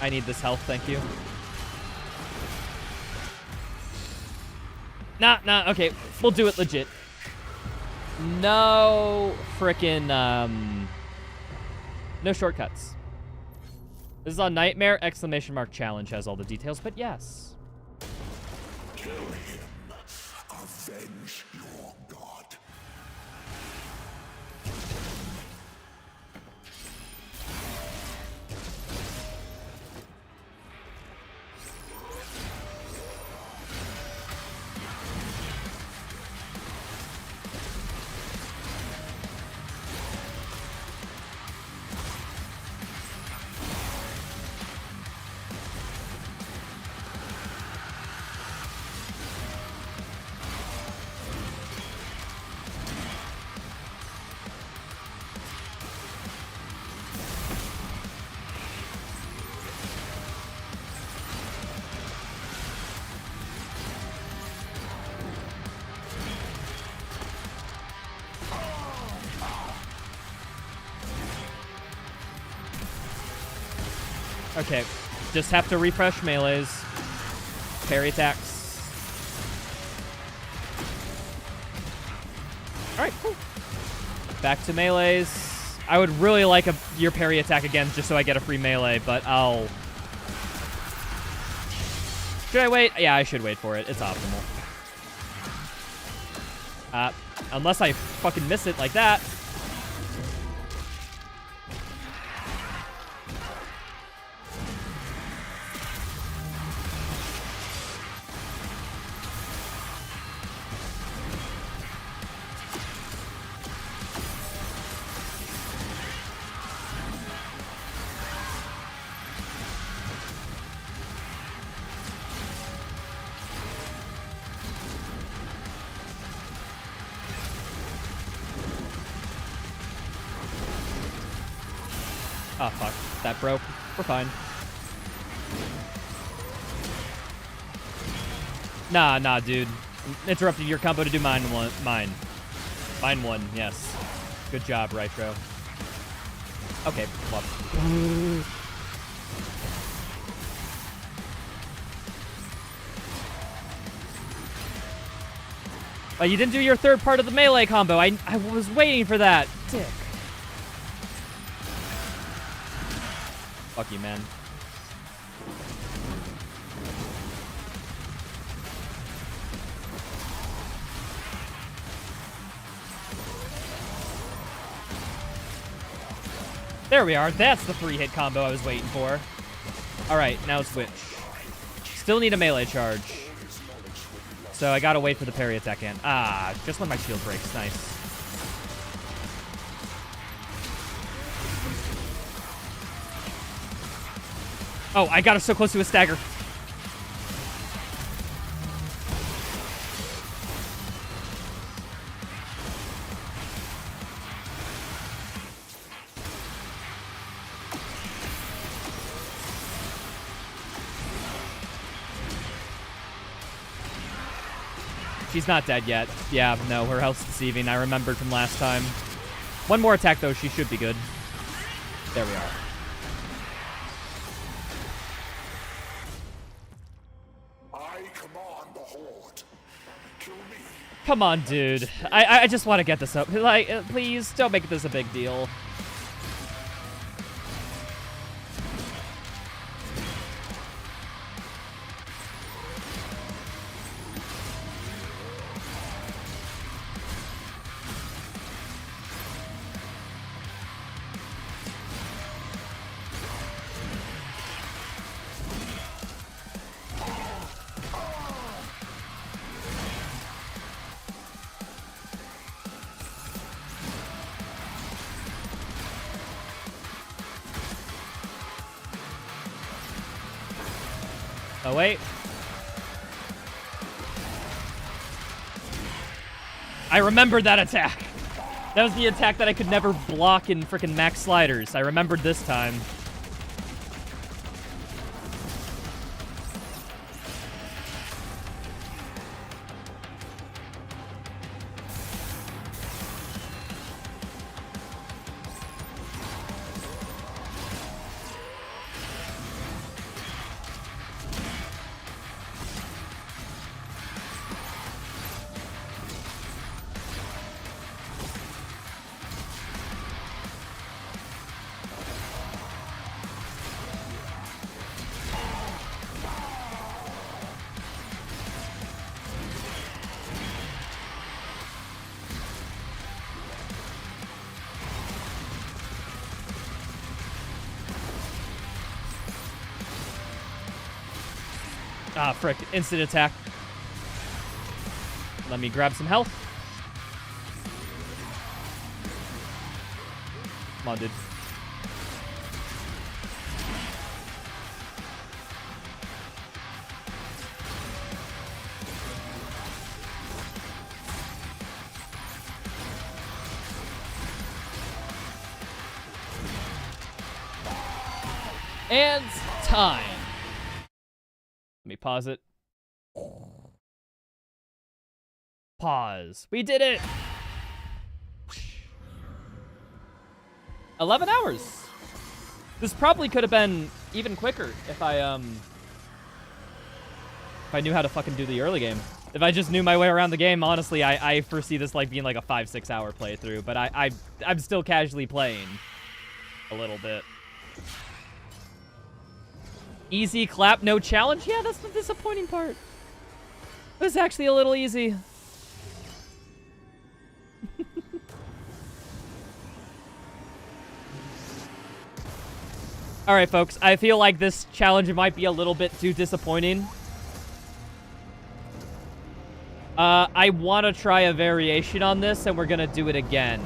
I need this health, thank you. Nah, okay. We'll do it legit. No frickin', no shortcuts. This is on Nightmare! Exclamation mark challenge has all the details, but yes. Kill him. Avenge your god. Okay, just have to refresh melees. Parry attacks. Alright, cool. Back to melees. I would really like your parry attack again just so I get a free melee, but I'll... Should I wait? Yeah, I should wait for it. It's optimal. Unless I fucking miss it like that. Oh, fuck. That broke. We're fine. Nah, dude. Interrupted your combo to do mine one. Mine one, yes. Good job, Rytro. Okay, well. Oh, you didn't do your third part of the melee combo. I was waiting for that. Dick. Fuck you, man. There we are. That's the 3-hit combo I was waiting for. Alright, now switch. Still need a melee charge. So I gotta wait for the parry attack in. Ah, just when my shield breaks. Nice. Oh, I got her so close to a stagger. She's not dead yet. Yeah, no, her health's deceiving. I remembered from last time. One more attack, though. She should be good. There we are. Come on, dude. I just want to get this up. Like, please, don't make this a big deal. Oh, wait. I remembered that attack. That was the attack that I could never block in frickin' max sliders. I remembered this time. Ah, frick. Instant attack. Let me grab some health. Come on, dude. And time. Let me pause it. Pause. We did it! 11 hours. This probably could have been even quicker if I knew how to fucking do the early game. If I just knew my way around the game, honestly, I foresee this like being like a 5-6 hour playthrough, but I'm still casually playing a little bit. Easy clap, no challenge? Yeah, that's the disappointing part. It was actually a little easy. Alright, folks. I feel like this challenge might be a little bit too disappointing. I want to try a variation on this, and we're going to do it again.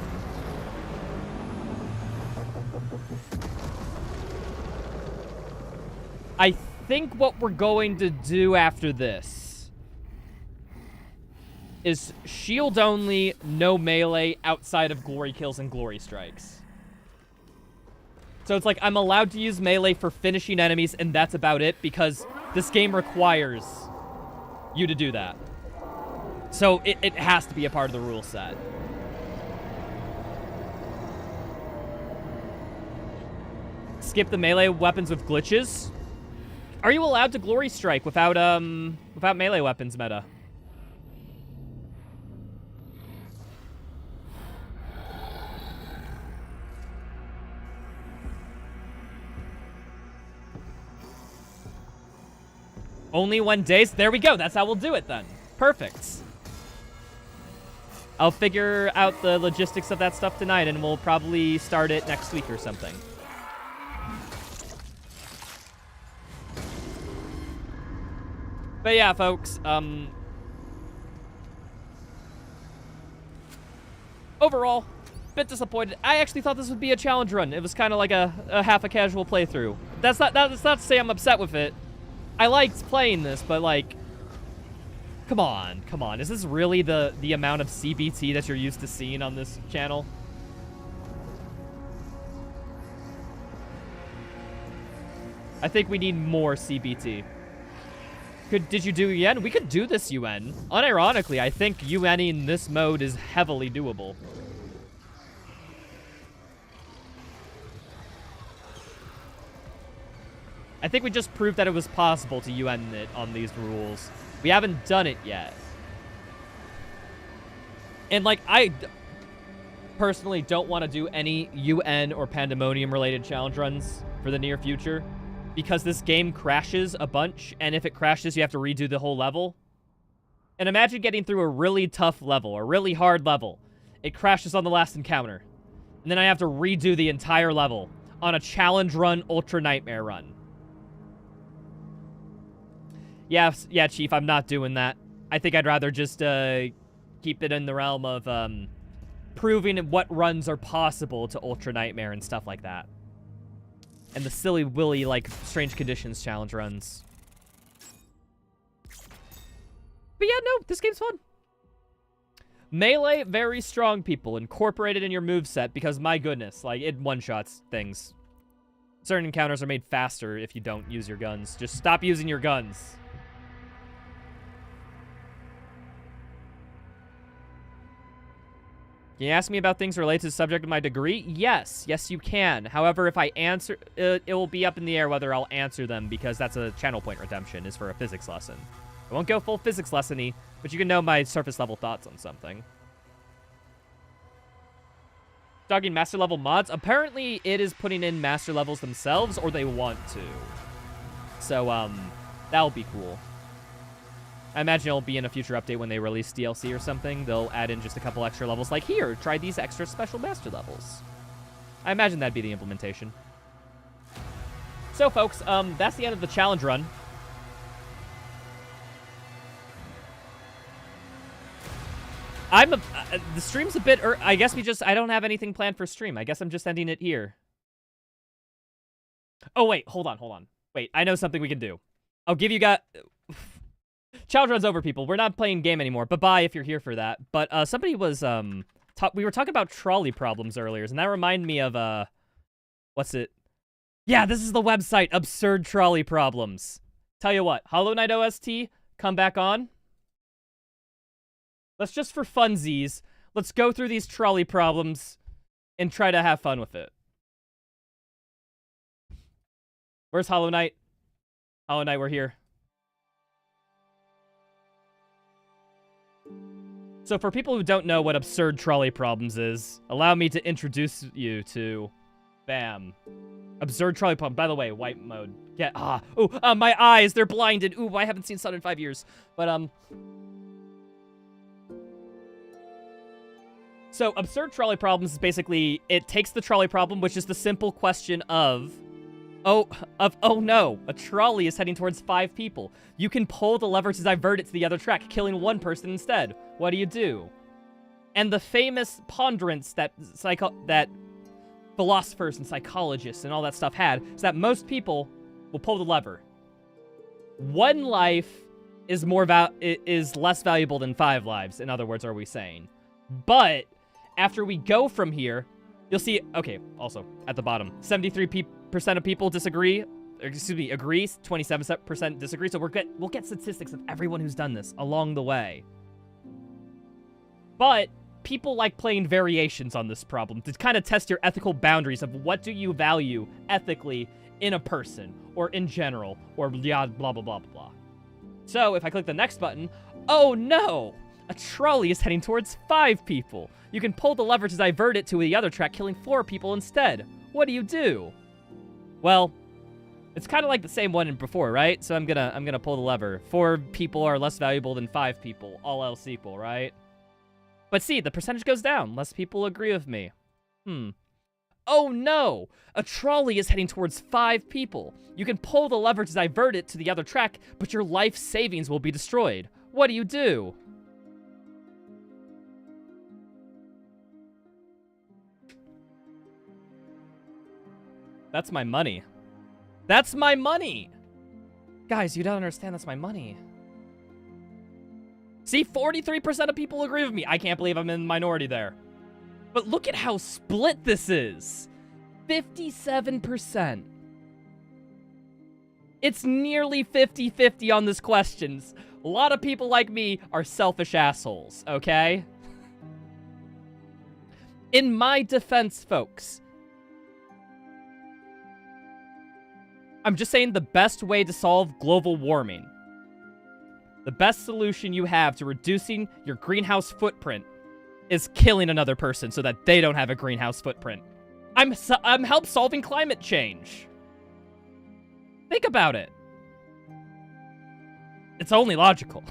I think what we're going to do after this is shield only, no melee outside of glory kills and glory strikes. So it's like I'm allowed to use melee for finishing enemies, and that's about it, because this game requires you to do that. So it has to be a part of the rule set. Skip the melee weapons with glitches. Are you allowed to glory strike without melee weapons meta? Only 1 day? There we go. That's how we'll do it then. Perfect. I'll figure out the logistics of that stuff tonight, and we'll probably start it next week or something. But yeah, folks, overall, bit disappointed. I actually thought this would be a challenge run. It was kind of like a half a casual playthrough. That's not to say I'm upset with it. I liked playing this, but like, come on. Is this really the amount of CBT that you're used to seeing on this channel? I think we need more CBT. Did you do UN? We could do this UN. Unironically, I think UNing this mode is heavily doable. I think we just proved that it was possible to UN it on these rules. We haven't done it yet. And like, I personally don't want to do any UN or Pandemonium-related challenge runs for the near future, because this game crashes a bunch, and if it crashes, you have to redo the whole level. And imagine getting through a really tough level, a really hard level. It crashes on the last encounter. And then I have to redo the entire level on a challenge run, Ultra Nightmare run. Yeah, Chief, I'm not doing that. I think I'd rather just keep it in the realm of proving what runs are possible to Ultra Nightmare and stuff like that. And the silly willy, like, Strange Conditions challenge runs. But yeah, no, this game's fun. Melee, very strong people. Incorporate it in your moveset because, my goodness, like, it one-shots things. Certain encounters are made faster if you don't use your guns. Just stop using your guns. Can you ask me about things related to the subject of my degree? Yes. Yes, you can. However, if I answer, it will be up in the air whether I'll answer them, because that's a channel point redemption, is for a physics lesson. I won't go full physics lesson-y, but you can know my surface-level thoughts on something. Talking master-level mods? Apparently, it is putting in master levels themselves, or they want to. So, that'll be cool. I imagine it'll be in a future update when they release DLC or something. They'll add in just a couple extra levels. Like, here, try these extra special master levels. I imagine that'd be the implementation. So, folks, that's the end of the challenge run. the stream's a bit, I guess I don't have anything planned for stream. I guess I'm just ending it here. Oh, wait, hold on. Wait, I know something we can do. I'll give you guys... Challenge run's over, people. We're not playing game anymore. Bye-bye if you're here for that. But somebody was, we were talking about trolley problems earlier, and that reminded me of, what's it? Yeah, this is the website, Absurd Trolley Problems. Tell you what, Hollow Knight OST, come back on. Let's just for funsies, let's go through these trolley problems and try to have fun with it. Where's Hollow Knight? Hollow Knight, we're here. So for people who don't know what Absurd Trolley Problems is, allow me to introduce you to... Bam. Absurd Trolley Problem. By the way, white mode. My eyes, they're blinded. Ooh, I haven't seen sun in 5 years. But, So, Absurd Trolley Problems is basically, it takes the trolley problem, which is the simple question of, oh no, a trolley is heading towards 5 people. You can pull the lever to divert it to the other track, killing 1 person instead. What do you do? And the famous ponderance that philosophers and psychologists and all that stuff had is that most people will pull the lever. 1 life is less valuable than 5 lives, in other words, are we saying. But after we go from here, you'll see, okay, also, at the bottom, 73% of people disagree, agree, 27% disagree, so we'll get statistics of everyone who's done this along the way. But people like playing variations on this problem to kind of test your ethical boundaries of what do you value ethically in a person, or in general, or blah, blah, blah, blah, blah. So, if I click the next button, oh no! A trolley is heading towards 5 people. You can pull the lever to divert it to the other track, killing 4 people instead. What do you do? Well, it's kind of like the same one before, right? So I'm gonna pull the lever. 4 people are less valuable than 5 people, all else equal, right? But see, the percentage goes down. Less people agree with me. Oh no! A trolley is heading towards 5 people. You can pull the lever to divert it to the other track, but your life savings will be destroyed. What do you do? That's my money. That's my money! Guys, you don't understand that's my money. See, 43% of people agree with me. I can't believe I'm in the minority there. But look at how split this is. 57%. It's nearly 50-50 on this question. A lot of people like me are selfish assholes, okay? In my defense, folks, I'm just saying the best way to solve global warming, the best solution you have to reducing your greenhouse footprint is killing another person so that they don't have a greenhouse footprint. I'm help solving climate change. Think about it. It's only logical.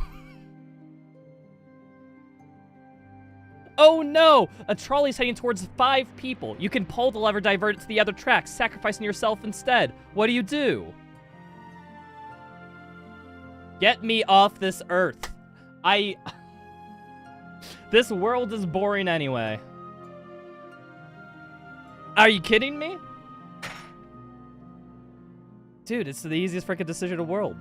Oh no! A trolley's heading towards 5 people. You can pull the lever, divert it to the other track, sacrificing yourself instead. What do you do? Get me off this earth. This world is boring anyway. Are you kidding me? Dude, it's the easiest freaking decision in the world.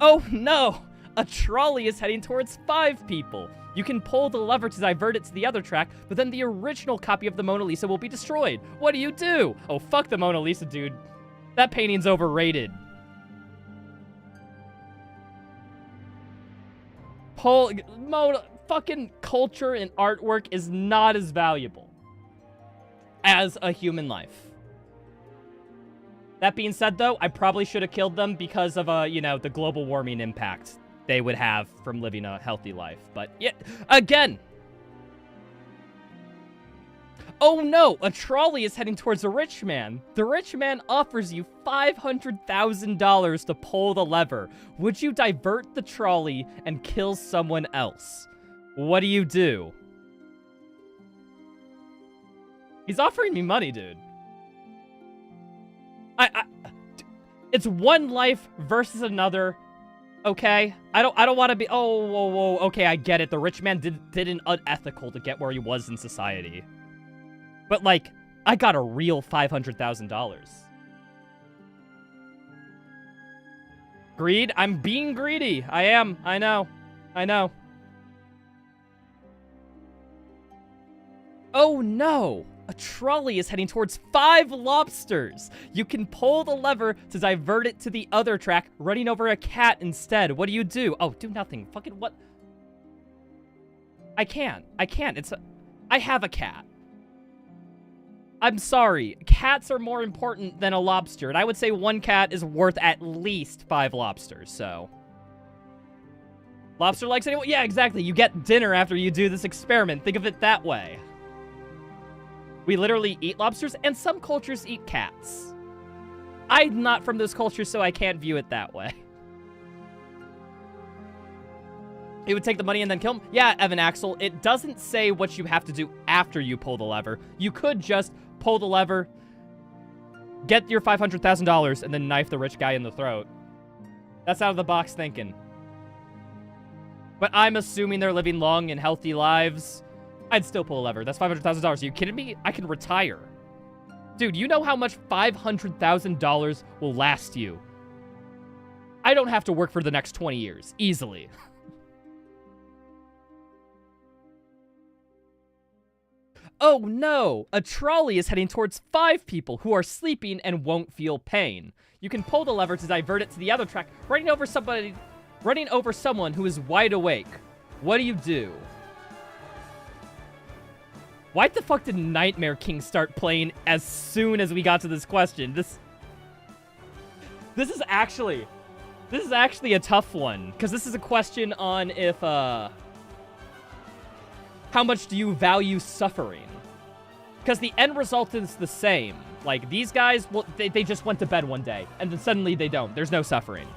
Oh no! A trolley is heading towards 5 people. You can pull the lever to divert it to the other track, but then the original copy of the Mona Lisa will be destroyed. What do you do? Oh, fuck the Mona Lisa, dude. That painting's overrated. Fucking culture and artwork is not as valuable as a human life. That being said, though, I probably should have killed them because of, the global warming impact they would have from living a healthy life. But, yeah, again. Oh no, a trolley is heading towards a rich man. The rich man offers you $500,000 to pull the lever. Would you divert the trolley and kill someone else? What do you do? He's offering me money, dude. It's 1 life versus another. Okay? I don't want to be... Oh, whoa, whoa. Okay, I get it. The rich man did an unethical to get where he was in society. But, like, I got a real $500,000. Greed? I'm being greedy. I am. I know. I know. Oh, no. A trolley is heading towards 5 lobsters. You can pull the lever to divert it to the other track, running over a cat instead. What do you do? Oh, do nothing. Fucking what? I can't. I can't. I have a cat. I'm sorry. Cats are more important than a lobster. And I would say 1 cat is worth at least 5 lobsters, so. Lobster likes anyone? Yeah, exactly. You get dinner after you do this experiment. Think of it that way. We literally eat lobsters, and some cultures eat cats. I'm not from this culture, so I can't view it that way. It would take the money and then kill him? Yeah, Evan Axel, it doesn't say what you have to do after you pull the lever. You could just pull the lever, get your $500,000, and then knife the rich guy in the throat. That's out of the box thinking. But I'm assuming they're living long and healthy lives. I'd still pull a lever. That's $500,000. Are you kidding me? I can retire. Dude, you know how much $500,000 will last you? I don't have to work for the next 20 years. Easily. Oh no! A trolley is heading towards 5 people who are sleeping and won't feel pain. You can pull the lever to divert it to the other track, running over someone who is wide awake. What do you do? Why the fuck did Nightmare King start playing as soon as we got to this question? This is actually a tough one, because this is a question on if, how much do you value suffering? Because the end result is the same. Like, these guys, well, they just went to bed one day, and then suddenly they don't. There's no suffering.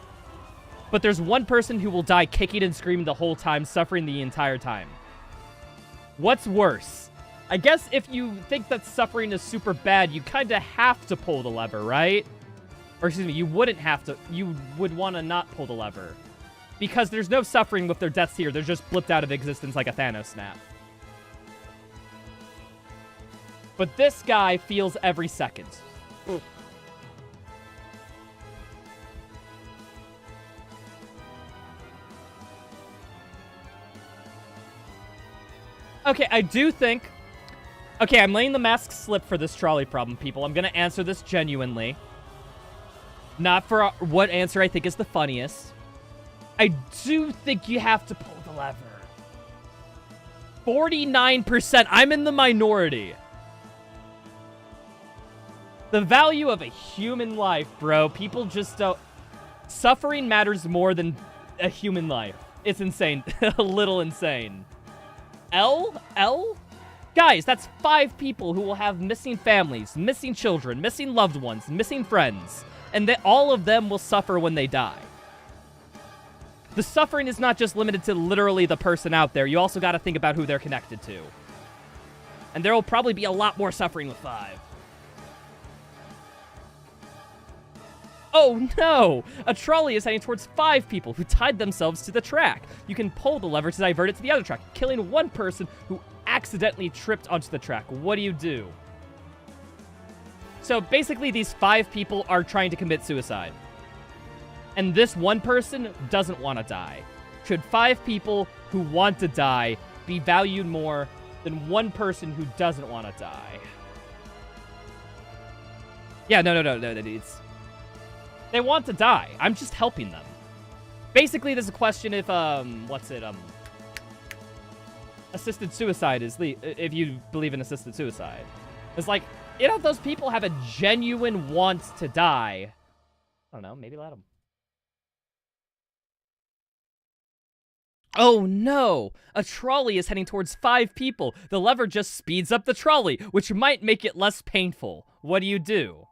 But there's one person who will die kicking and screaming the whole time, suffering the entire time. What's worse? I guess if you think that suffering is super bad, you kind of have to pull the lever, right? Or excuse me, you wouldn't have to. You would want to not pull the lever. Because there's no suffering with their deaths here. They're just blipped out of existence like a Thanos snap. But this guy feels every second. Okay, I do think... Okay, I'm letting the mask slip for this trolley problem, people. I'm gonna answer this genuinely. Not for what answer I think is the funniest. I do think you have to pull the lever. 49%. I'm in the minority. The value of a human life, bro. People just don't... Suffering matters more than a human life. It's insane. A little insane. L? Guys, that's 5 people who will have missing families, missing children, missing loved ones, missing friends. And all of them will suffer when they die. The suffering is not just limited to literally the person out there. You also got to think about who they're connected to. And there will probably be a lot more suffering with 5. Oh no! A trolley is heading towards 5 people who tied themselves to the track. You can pull the lever to divert it to the other track, killing one person who accidentally tripped onto the track. What do you do? So basically these 5 people are trying to commit suicide. And this one person doesn't want to die. Should 5 people who want to die be valued more than one person who doesn't want to die? Yeah, no, it's... They want to die. I'm just helping them. Basically, there's a question if, assisted suicide is if you believe in assisted suicide. It's like, you know, if those people have a genuine want to die, I don't know, maybe let them. Oh no! A trolley is heading towards 5 people. The lever just speeds up the trolley, which might make it less painful. What do you do?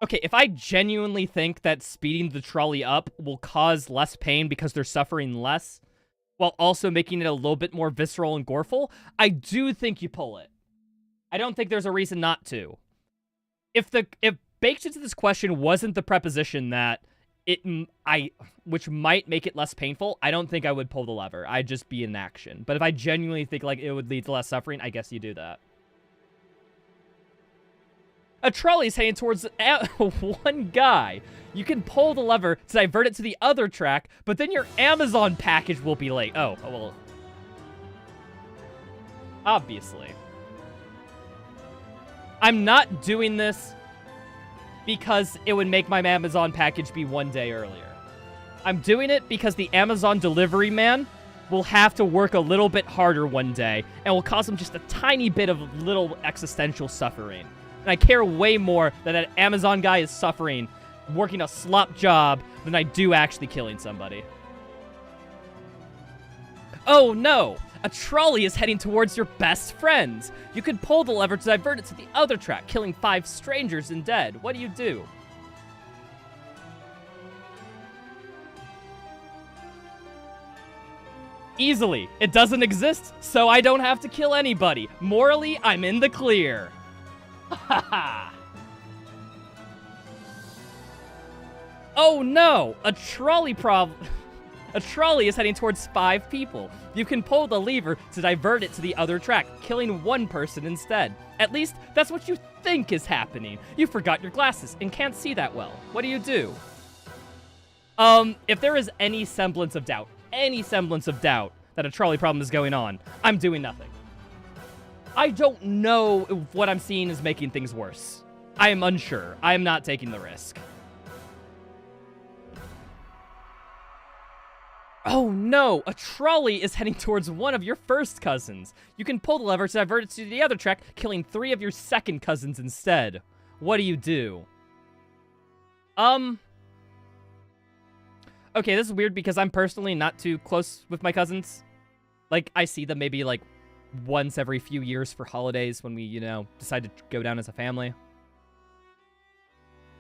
Okay, if I genuinely think that speeding the trolley up will cause less pain because they're suffering less, while also making it a little bit more visceral and goreful, I do think you pull it. I don't think there's a reason not to. If baked into this question wasn't the preposition that which might make it less painful. I don't think I would pull the lever. I'd just be in action. But if I genuinely think like it would lead to less suffering, I guess you do that. A trolley's heading towards one guy. You can pull the lever to divert it to the other track, but then your Amazon package will be late. Oh, well. Obviously. I'm not doing this because it would make my Amazon package be 1 day earlier. I'm doing it because the Amazon delivery man will have to work a little bit harder one day and will cause him just a tiny bit of little existential suffering. And I care way more that that Amazon guy is suffering working a slop job than I do actually killing somebody. Oh no! A trolley is heading towards your best friends. You can pull the lever to divert it to the other track, killing 5 strangers instead. What do you do? Easily. It doesn't exist, so I don't have to kill anybody. Morally, I'm in the clear. Haha. Oh no! A trolley is heading towards 5 people. You can pull the lever to divert it to the other track, killing 1 person instead. At least, that's what you think is happening. You forgot your glasses and can't see that well. What do you do? If there is any semblance of doubt that a trolley problem is going on, I'm doing nothing. I don't know if what I'm seeing is making things worse. I am unsure. I am not taking the risk. Oh no! A trolley is heading towards one of your first cousins. You can pull the lever to divert it to the other track, killing 3 of your second cousins instead. What do you do? Okay, this is weird because I'm personally not too close with my cousins. Like, I see them maybe, like, once every few years for holidays when we, you know, decide to go down as a family.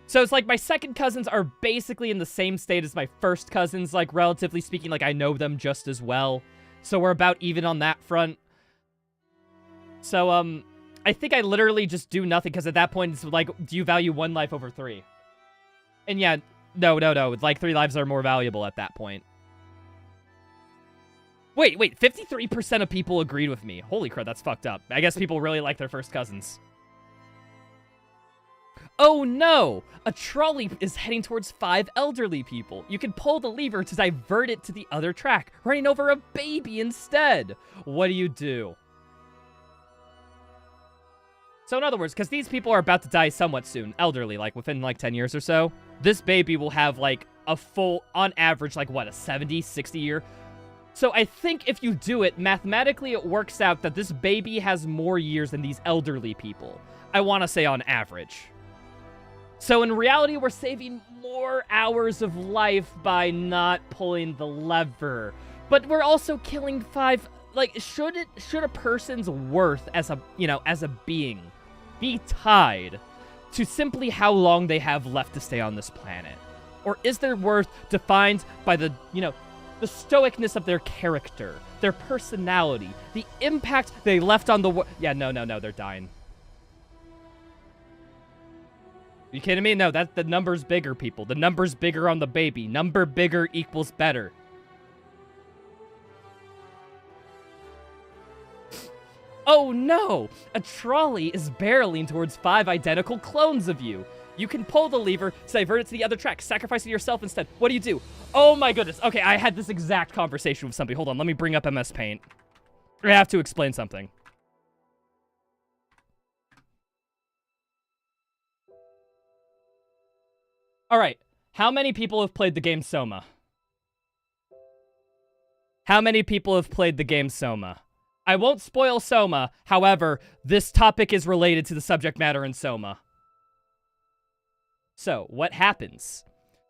So it's like my second cousins are basically in the same state as my first cousins, like, relatively speaking, like, I know them just as well. So we're about even on that front. So, I think I literally just do nothing, because at that point, it's like, do you value 1 life over 3? And yeah, no. Like, 3 lives are more valuable at that point. Wait, 53% of people agreed with me. Holy crap, that's fucked up. I guess people really like their first cousins. Oh no! A trolley is heading towards 5 elderly people. You can pull the lever to divert it to the other track, running over a baby instead. What do you do? So in other words, because these people are about to die somewhat soon, elderly, like within like 10 years or so, this baby will have like a full, on average, like what, a 70, 60 year? So I think if you do it, mathematically it works out that this baby has more years than these elderly people. I want to say on average. So in reality, we're saving more hours of life by not pulling the lever. But we're also killing 5, like, should a person's worth as a, you know, as a being be tied to simply how long they have left to stay on this planet? Or is their worth defined by the, you know, the stoicness of their character, their personality, the impact they left on the world? Yeah, no, they're dying. You kidding me? No, the number's bigger, people. The number's bigger on the baby. Number bigger equals better. Oh no! A trolley is barreling towards 5 identical clones of you. You can pull the lever to divert it to the other track, sacrificing yourself instead. What do you do? Oh my goodness. Okay, I had this exact conversation with somebody. Hold on, let me bring up MS Paint. I have to explain something. Alright, how many people have played the game Soma? How many people have played the game Soma? I won't spoil Soma, however, this topic is related to the subject matter in Soma. So, what happens?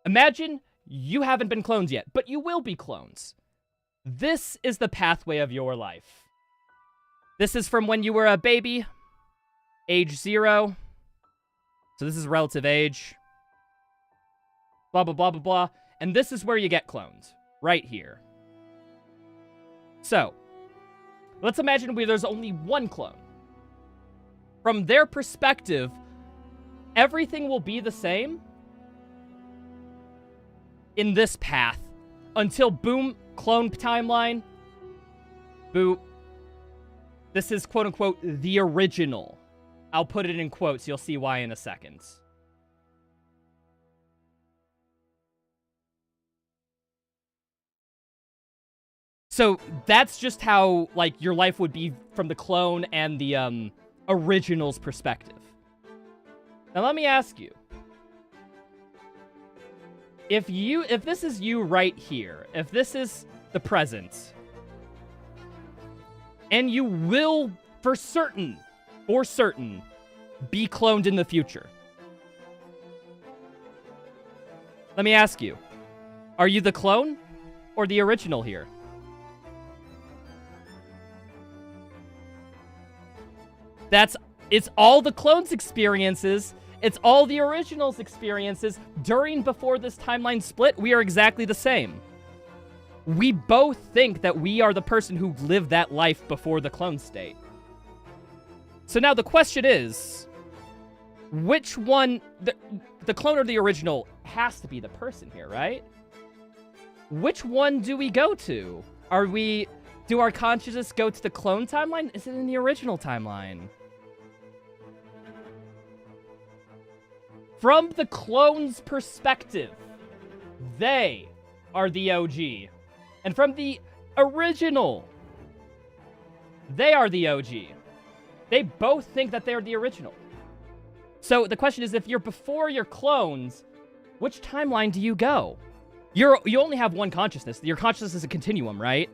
Imagine you haven't been cloned yet, but you will be clones. This is the pathway of your life. This is from when you were a baby, age 0. So this is relative age. Blah, blah, blah, blah, blah. And this is where you get cloned. Right here. So, let's imagine there's only 1 clone. From their perspective, everything will be the same. in this path until boom, clone timeline. Boop. This is quote-unquote the original. I'll put it in quotes. You'll see why in a second. So that's just how, like, your life would be from the clone and the original's perspective. Now let me ask you. If this is you right here, if this is the present, and you will for certain, be cloned in the future. Let me ask you, are you the clone or the original here? It's all the clone's experiences. It's all the original's experiences. Before this timeline split, we are exactly the same. We both think that we are the person who lived that life before the clone state. So now the question is, which one, the clone or the original has to be the person here, right? Which one do we go to? Do our consciousness go to the clone timeline? Is it in the original timeline? From the clone's perspective, they are the OG. And from the original, they are the OG. They both think that they're the original. So the question is, if you're before your clones, which timeline do you go? You only have one consciousness. Your consciousness is a continuum, right?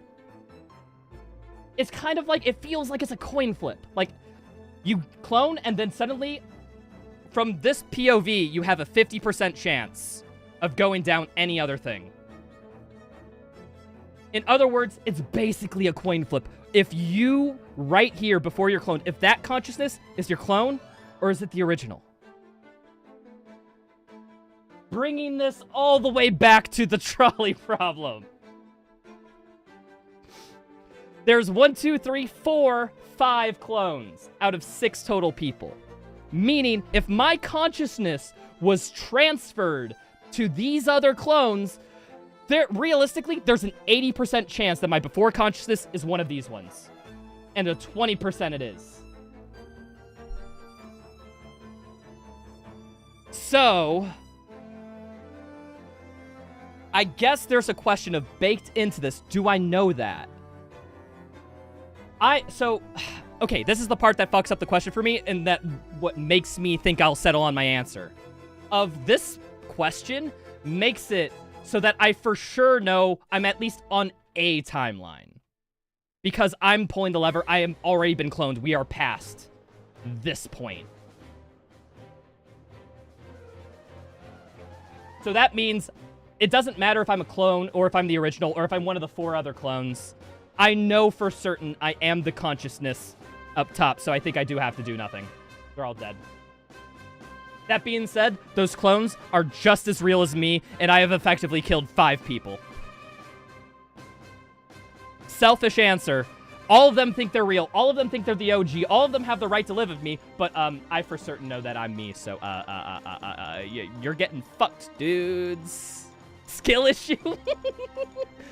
It's kind of like, it feels like it's a coin flip. Like, you clone, and then suddenly, from this POV, you have a 50% chance of going down any other thing. In other words, it's basically a coin flip. If you, right here, before you're cloned, if that consciousness is your clone, or is it the original? Bringing this all the way back to the trolley problem. There's 1, 2, 3, 4, 5 clones out of 6 total people. Meaning, if my consciousness was transferred to these other clones, realistically, there's an 80% chance that my before consciousness is one of these ones. And a 20% it is. So, I guess there's a question of baked into this. Do I know that? Okay, this is the part that fucks up the question for me, and what makes me think I'll settle on my answer. Of this question makes it so that I for sure know I'm at least on a timeline. Because I'm pulling the lever, I am already been cloned. We are past this point. So that means it doesn't matter if I'm a clone, or if I'm the original, or if I'm one of the 4 other clones. I know for certain I am the consciousness up top, so I think I do have to do nothing. They're all dead. That being said, those clones are just as real as me, and I have effectively killed 5 people. Selfish answer. All of them think they're real. All of them think they're the OG. All of them have the right to live with me, but I for certain know that I'm me, so you're getting fucked, dudes. Skill issue?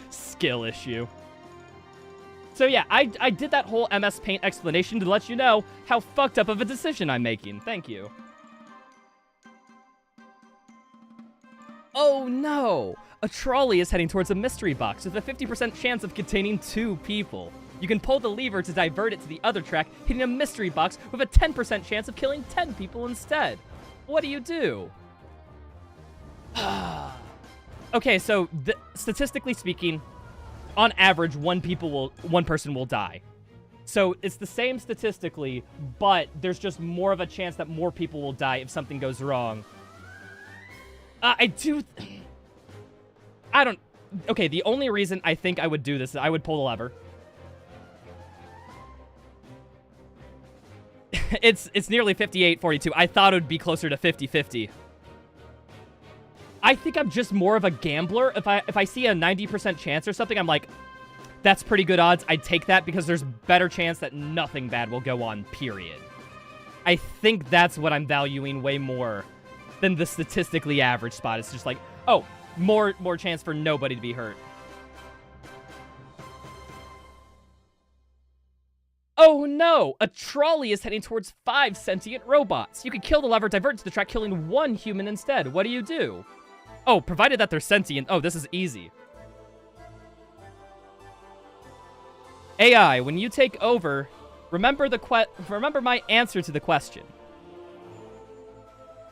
Skill issue. So yeah, I did that whole MS Paint explanation to let you know how fucked up of a decision I'm making. Thank you. Oh no! A trolley is heading towards a mystery box with a 50% chance of containing 2 people. You can pull the lever to divert it to the other track, hitting a mystery box with a 10% chance of killing 10 people instead. What do? Okay, so statistically speaking, on average, one person will die. So it's the same statistically, but there's just more of a chance that more people will die if something goes wrong. Okay, the only reason I think I would do this is I would pull the lever. It's nearly 58-42. I thought it would be closer to 50-50. I think I'm just more of a gambler. If I see a 90% chance or something, I'm like, that's pretty good odds. I'd take that because there's better chance that nothing bad will go on, period. I think that's what I'm valuing way more than the statistically average spot. It's just like, oh, more chance for nobody to be hurt. Oh no! A trolley is heading towards 5 sentient robots. You can kill the lever, divert to the track, killing 1 human instead. What do you do? Oh, provided that they're sentient. Oh, this is easy. AI, when you take over, remember my answer to the question.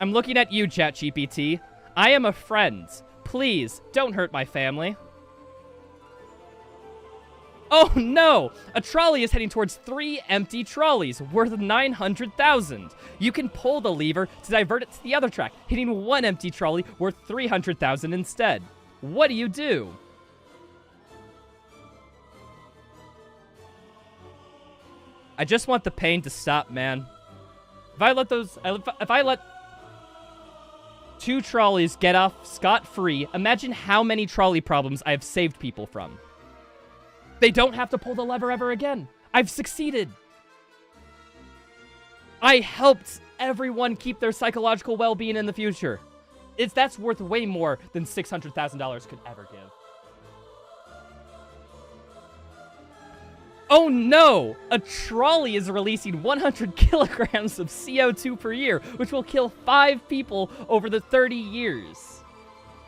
I'm looking at you, ChatGPT. I am a friend. Please, don't hurt my family. Oh no! A trolley is heading towards 3 empty trolleys, worth 900,000. You can pull the lever to divert it to the other track, hitting 1 empty trolley worth 300,000 instead. What do you do? I just want the pain to stop, man. If I let 2 trolleys get off scot-free, imagine how many trolley problems I have saved people from. They don't have to pull the lever ever again. I've succeeded. I helped everyone keep their psychological well-being in the future. That's worth way more than $600,000 could ever give. Oh no! A trolley is releasing 100 kilograms of CO2 per year, which will kill 5 people over the 30 years.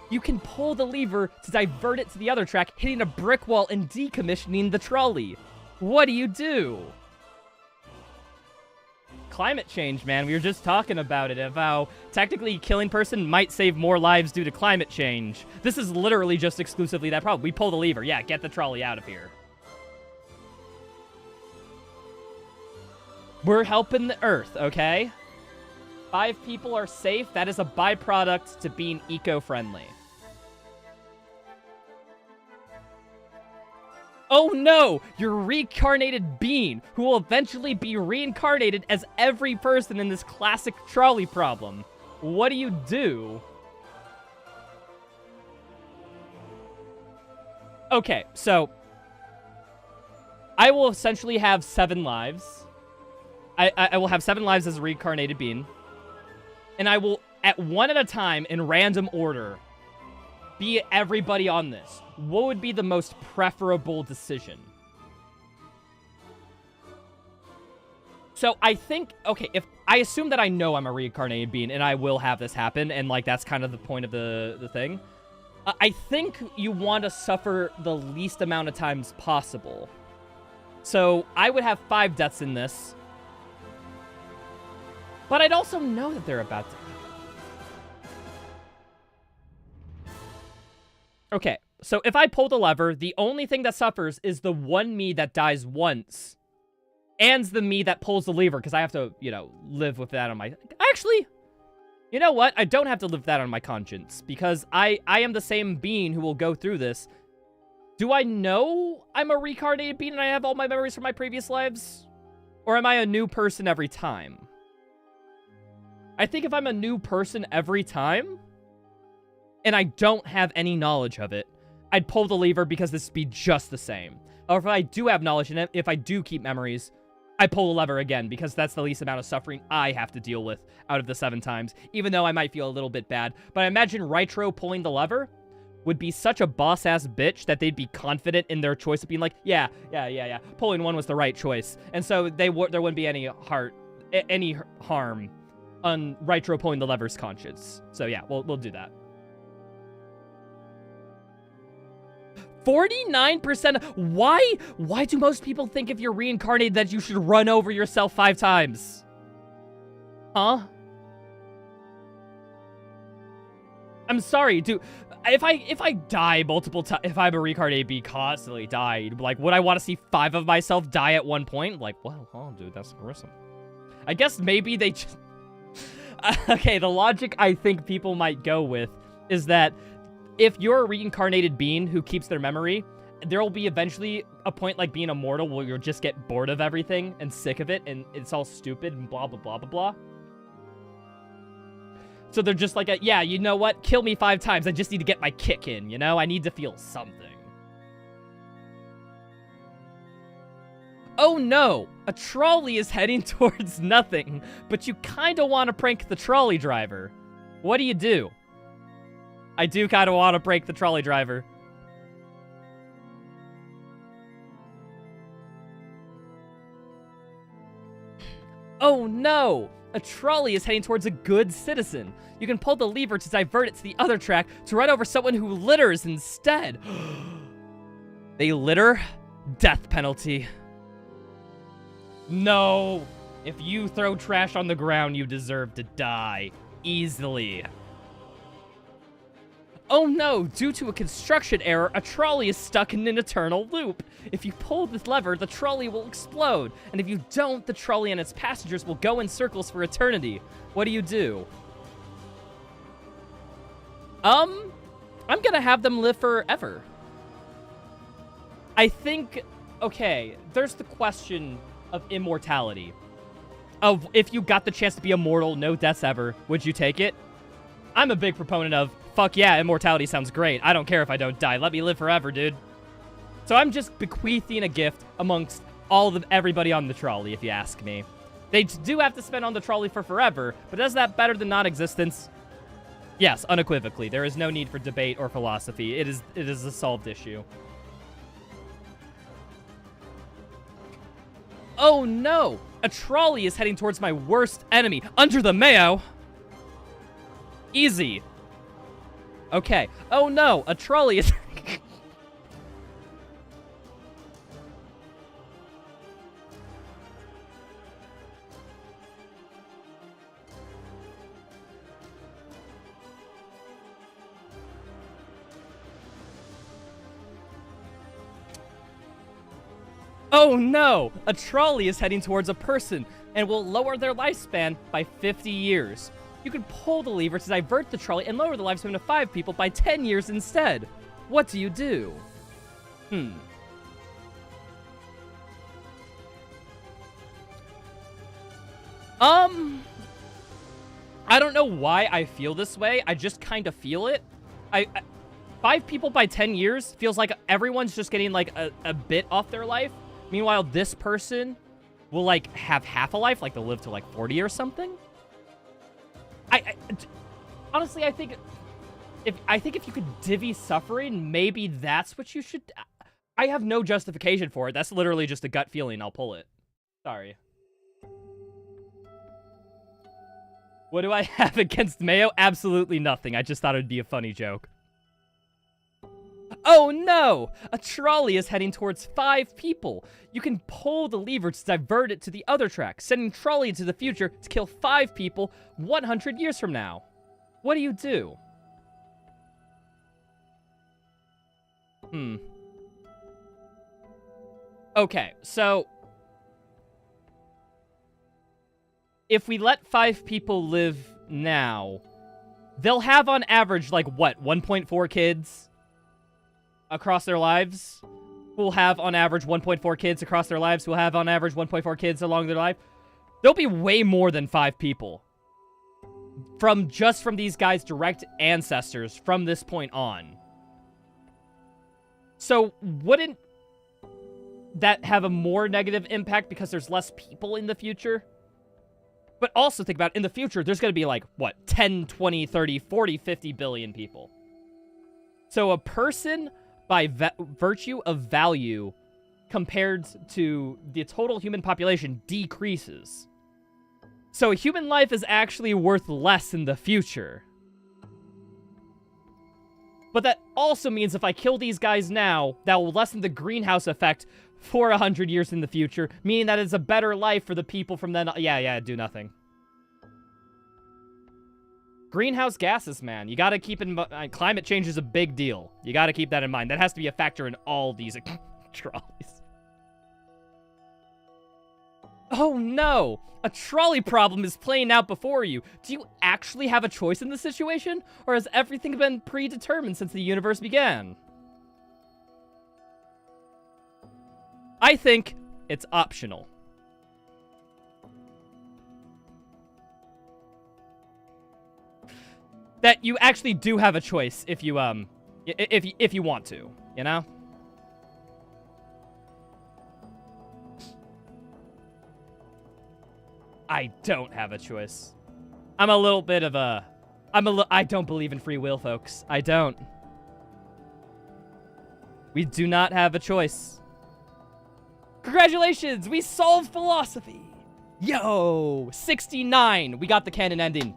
You can pull the lever to divert it to the other track, hitting a brick wall and decommissioning the trolley. What do you do? Climate change, man. We were just talking about it, of how technically killing person might save more lives due to climate change. This is literally just exclusively that problem. We pull the lever. Yeah, get the trolley out of here. We're helping the Earth, okay? 5 people are safe. That is a byproduct to being eco-friendly. Oh no! You're a reincarnated being who will eventually be reincarnated as every person in this classic trolley problem. What do you do? Okay, so I will essentially have 7 lives. I will have 7 lives as a reincarnated being. And I will, at one at a time, in random order, be everybody on this. What would be the most preferable decision? So I think, okay, if I assume that I know I'm a reincarnated being and I will have this happen, and like that's kind of the point of the thing, I think you want to suffer the least amount of times possible. So I would have 5 deaths in this. But I'd also know that they're about to... Okay, so if I pull the lever, the only thing that suffers is the one me that dies once. And the me that pulls the lever, because I have to, you know, live with that on my... Actually, you know what? I don't have to live that on my conscience, because I am the same being who will go through this. Do I know I'm a reincarnated being and I have all my memories from my previous lives? Or am I a new person every time? I think if I'm a new person every time, and I don't have any knowledge of it, I'd pull the lever because this would be just the same. Or if I do have knowledge, and if I do keep memories, I pull the lever again because that's the least amount of suffering I have to deal with out of the 7 times, even though I might feel a little bit bad. But I imagine Rytro pulling the lever would be such a boss-ass bitch that they'd be confident in their choice of being like, yeah, pulling 1 was the right choice. And so there wouldn't be any harm on Rytro pulling the lever's conscience. So yeah, we'll do that. 49%. Why do most people think if you're reincarnated that you should run over yourself 5 times? Huh? I'm sorry, dude. If I die multiple times, if I'm a reincarnated being constantly died, like, would I want to see 5 of myself die at one point? Like, well, oh, dude, that's gruesome. I guess maybe they just... Okay, the logic I think people might go with is that if you're a reincarnated being who keeps their memory, there will be eventually a point like being immortal where you'll just get bored of everything and sick of it, and it's all stupid and blah, blah, blah, blah, blah. So they're just like, yeah, you know what? Kill me 5 times. I just need to get my kick in, you know? I need to feel something. Oh no! A trolley is heading towards nothing, but you kinda want to prank the trolley driver. What do you do? I do kind of want to break the trolley driver. Oh no! A trolley is heading towards a good citizen. You can pull the lever to divert it to the other track to run over someone who litters instead. They litter? Death penalty. No! If you throw trash on the ground, you deserve to die. Easily. Oh no! Due to a construction error, a trolley is stuck in an eternal loop. If you pull this lever, the trolley will explode. And if you don't, the trolley and its passengers will go in circles for eternity. What do you do? I'm gonna have them live forever. I think, okay, there's the question of immortality. Of if you got the chance to be immortal, no deaths ever, would you take it? I'm a big proponent of, fuck yeah, immortality sounds great. I don't care if I don't die. Let me live forever, dude. So I'm just bequeathing a gift amongst everybody on the trolley, if you ask me. They do have to spend on the trolley for forever, but is that better than non-existence? Yes, unequivocally. There is no need for debate or philosophy. It is a solved issue. Oh no! A trolley is heading towards my worst enemy, under the lmao. Easy. Okay. Oh no, a trolley is... Oh no! A trolley is heading towards a person and will lower their lifespan by 50 years. You can pull the lever to divert the trolley and lower the lifespan of 5 people by 10 years instead. What do you do? I don't know why I feel this way. I just kind of feel it. 5 people by 10 years feels like everyone's just getting, like, a bit off their life. Meanwhile, this person will, like, have half a life, like, they'll live to, like, 40 or something. Honestly, I think if you could divvy suffering, maybe that's what you should... I have no justification for it. That's literally just a gut feeling. I'll pull it. Sorry. What do I have against lmao? Absolutely nothing. I just thought it would be a funny joke. Oh no! A trolley is heading towards 5 people. You can pull the lever to divert it to the other track, sending trolley into the future to kill 5 people 100 years from now. What do you do? Okay, so... if we let 5 people live now, they'll have on average, like, what, 1.4 kids? Across their lives, who will have on average 1.4 kids across their lives, who will have on average 1.4 kids along their life. There'll be way more than 5 people. From these guys' direct ancestors from this point on. So, wouldn't that have a more negative impact because there's less people in the future? But also think about, in the future, there's going to be like, what, 10, 20, 30, 40, 50 billion people. So a person... by virtue of value compared to the total human population decreases. So human life is actually worth less in the future. But that also means if I kill these guys now, that will lessen the greenhouse effect for 100 years in the future, meaning that it's a better life for the people from then on. Yeah, do nothing. Greenhouse gases, man. You gotta keep in mind, climate change is a big deal. You gotta keep that in mind. That has to be a factor in all these trolleys. Oh no! A trolley problem is playing out before you. Do you actually have a choice in this situation? Or has everything been predetermined since the universe began? I think it's optional. That you actually do have a choice if you want to, you know? I don't have a choice. I'm a little bit of a I don't believe in free will, folks. I don't. We do not have a choice. Congratulations! We solved philosophy! Yo! 69! We got the canon ending.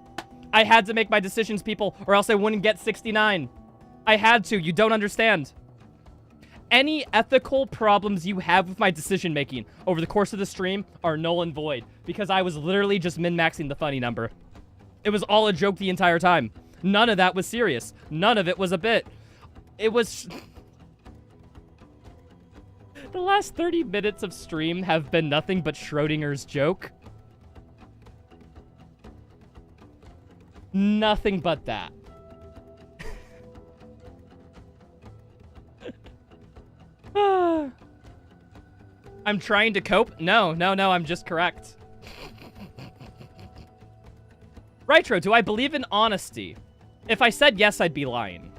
I had to make my decisions, people, or else I wouldn't get 69. I had to. You don't understand. Any ethical problems you have with my decision-making over the course of the stream are null and void, because I was literally just min-maxing the funny number. It was all a joke the entire time. None of that was serious. None of it was a bit. It was... The last 30 minutes of stream have been nothing but Schrodinger's joke. Nothing but that. I'm trying to cope? No, I'm just correct. Rytro, do I believe in honesty? If I said yes, I'd be lying.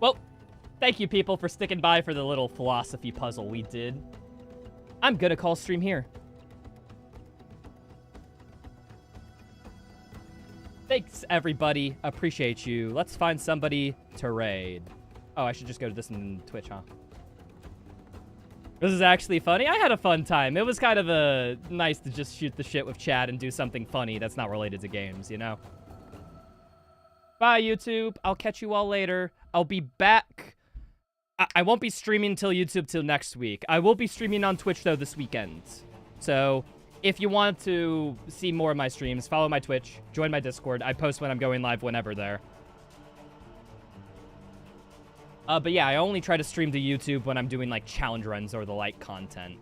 Well, thank you, people, for sticking by for the little philosophy puzzle we did. I'm gonna call stream here. Thanks, everybody. Appreciate you. Let's find somebody to raid. Oh, I should just go to this in Twitch, huh? This is actually funny. I had a fun time. It was kind of nice to just shoot the shit with chat and do something funny that's not related to games, you know? Bye, YouTube. I'll catch you all later. I'll be back. I won't be streaming till YouTube till next week. I will be streaming on Twitch, though, this weekend. So, if you want to see more of my streams, follow my Twitch, join my Discord. I post when I'm going live whenever there. But yeah, I only try to stream to YouTube when I'm doing, like, challenge runs or the like content.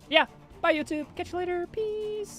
Yeah, bye, YouTube. Catch you later. Peace.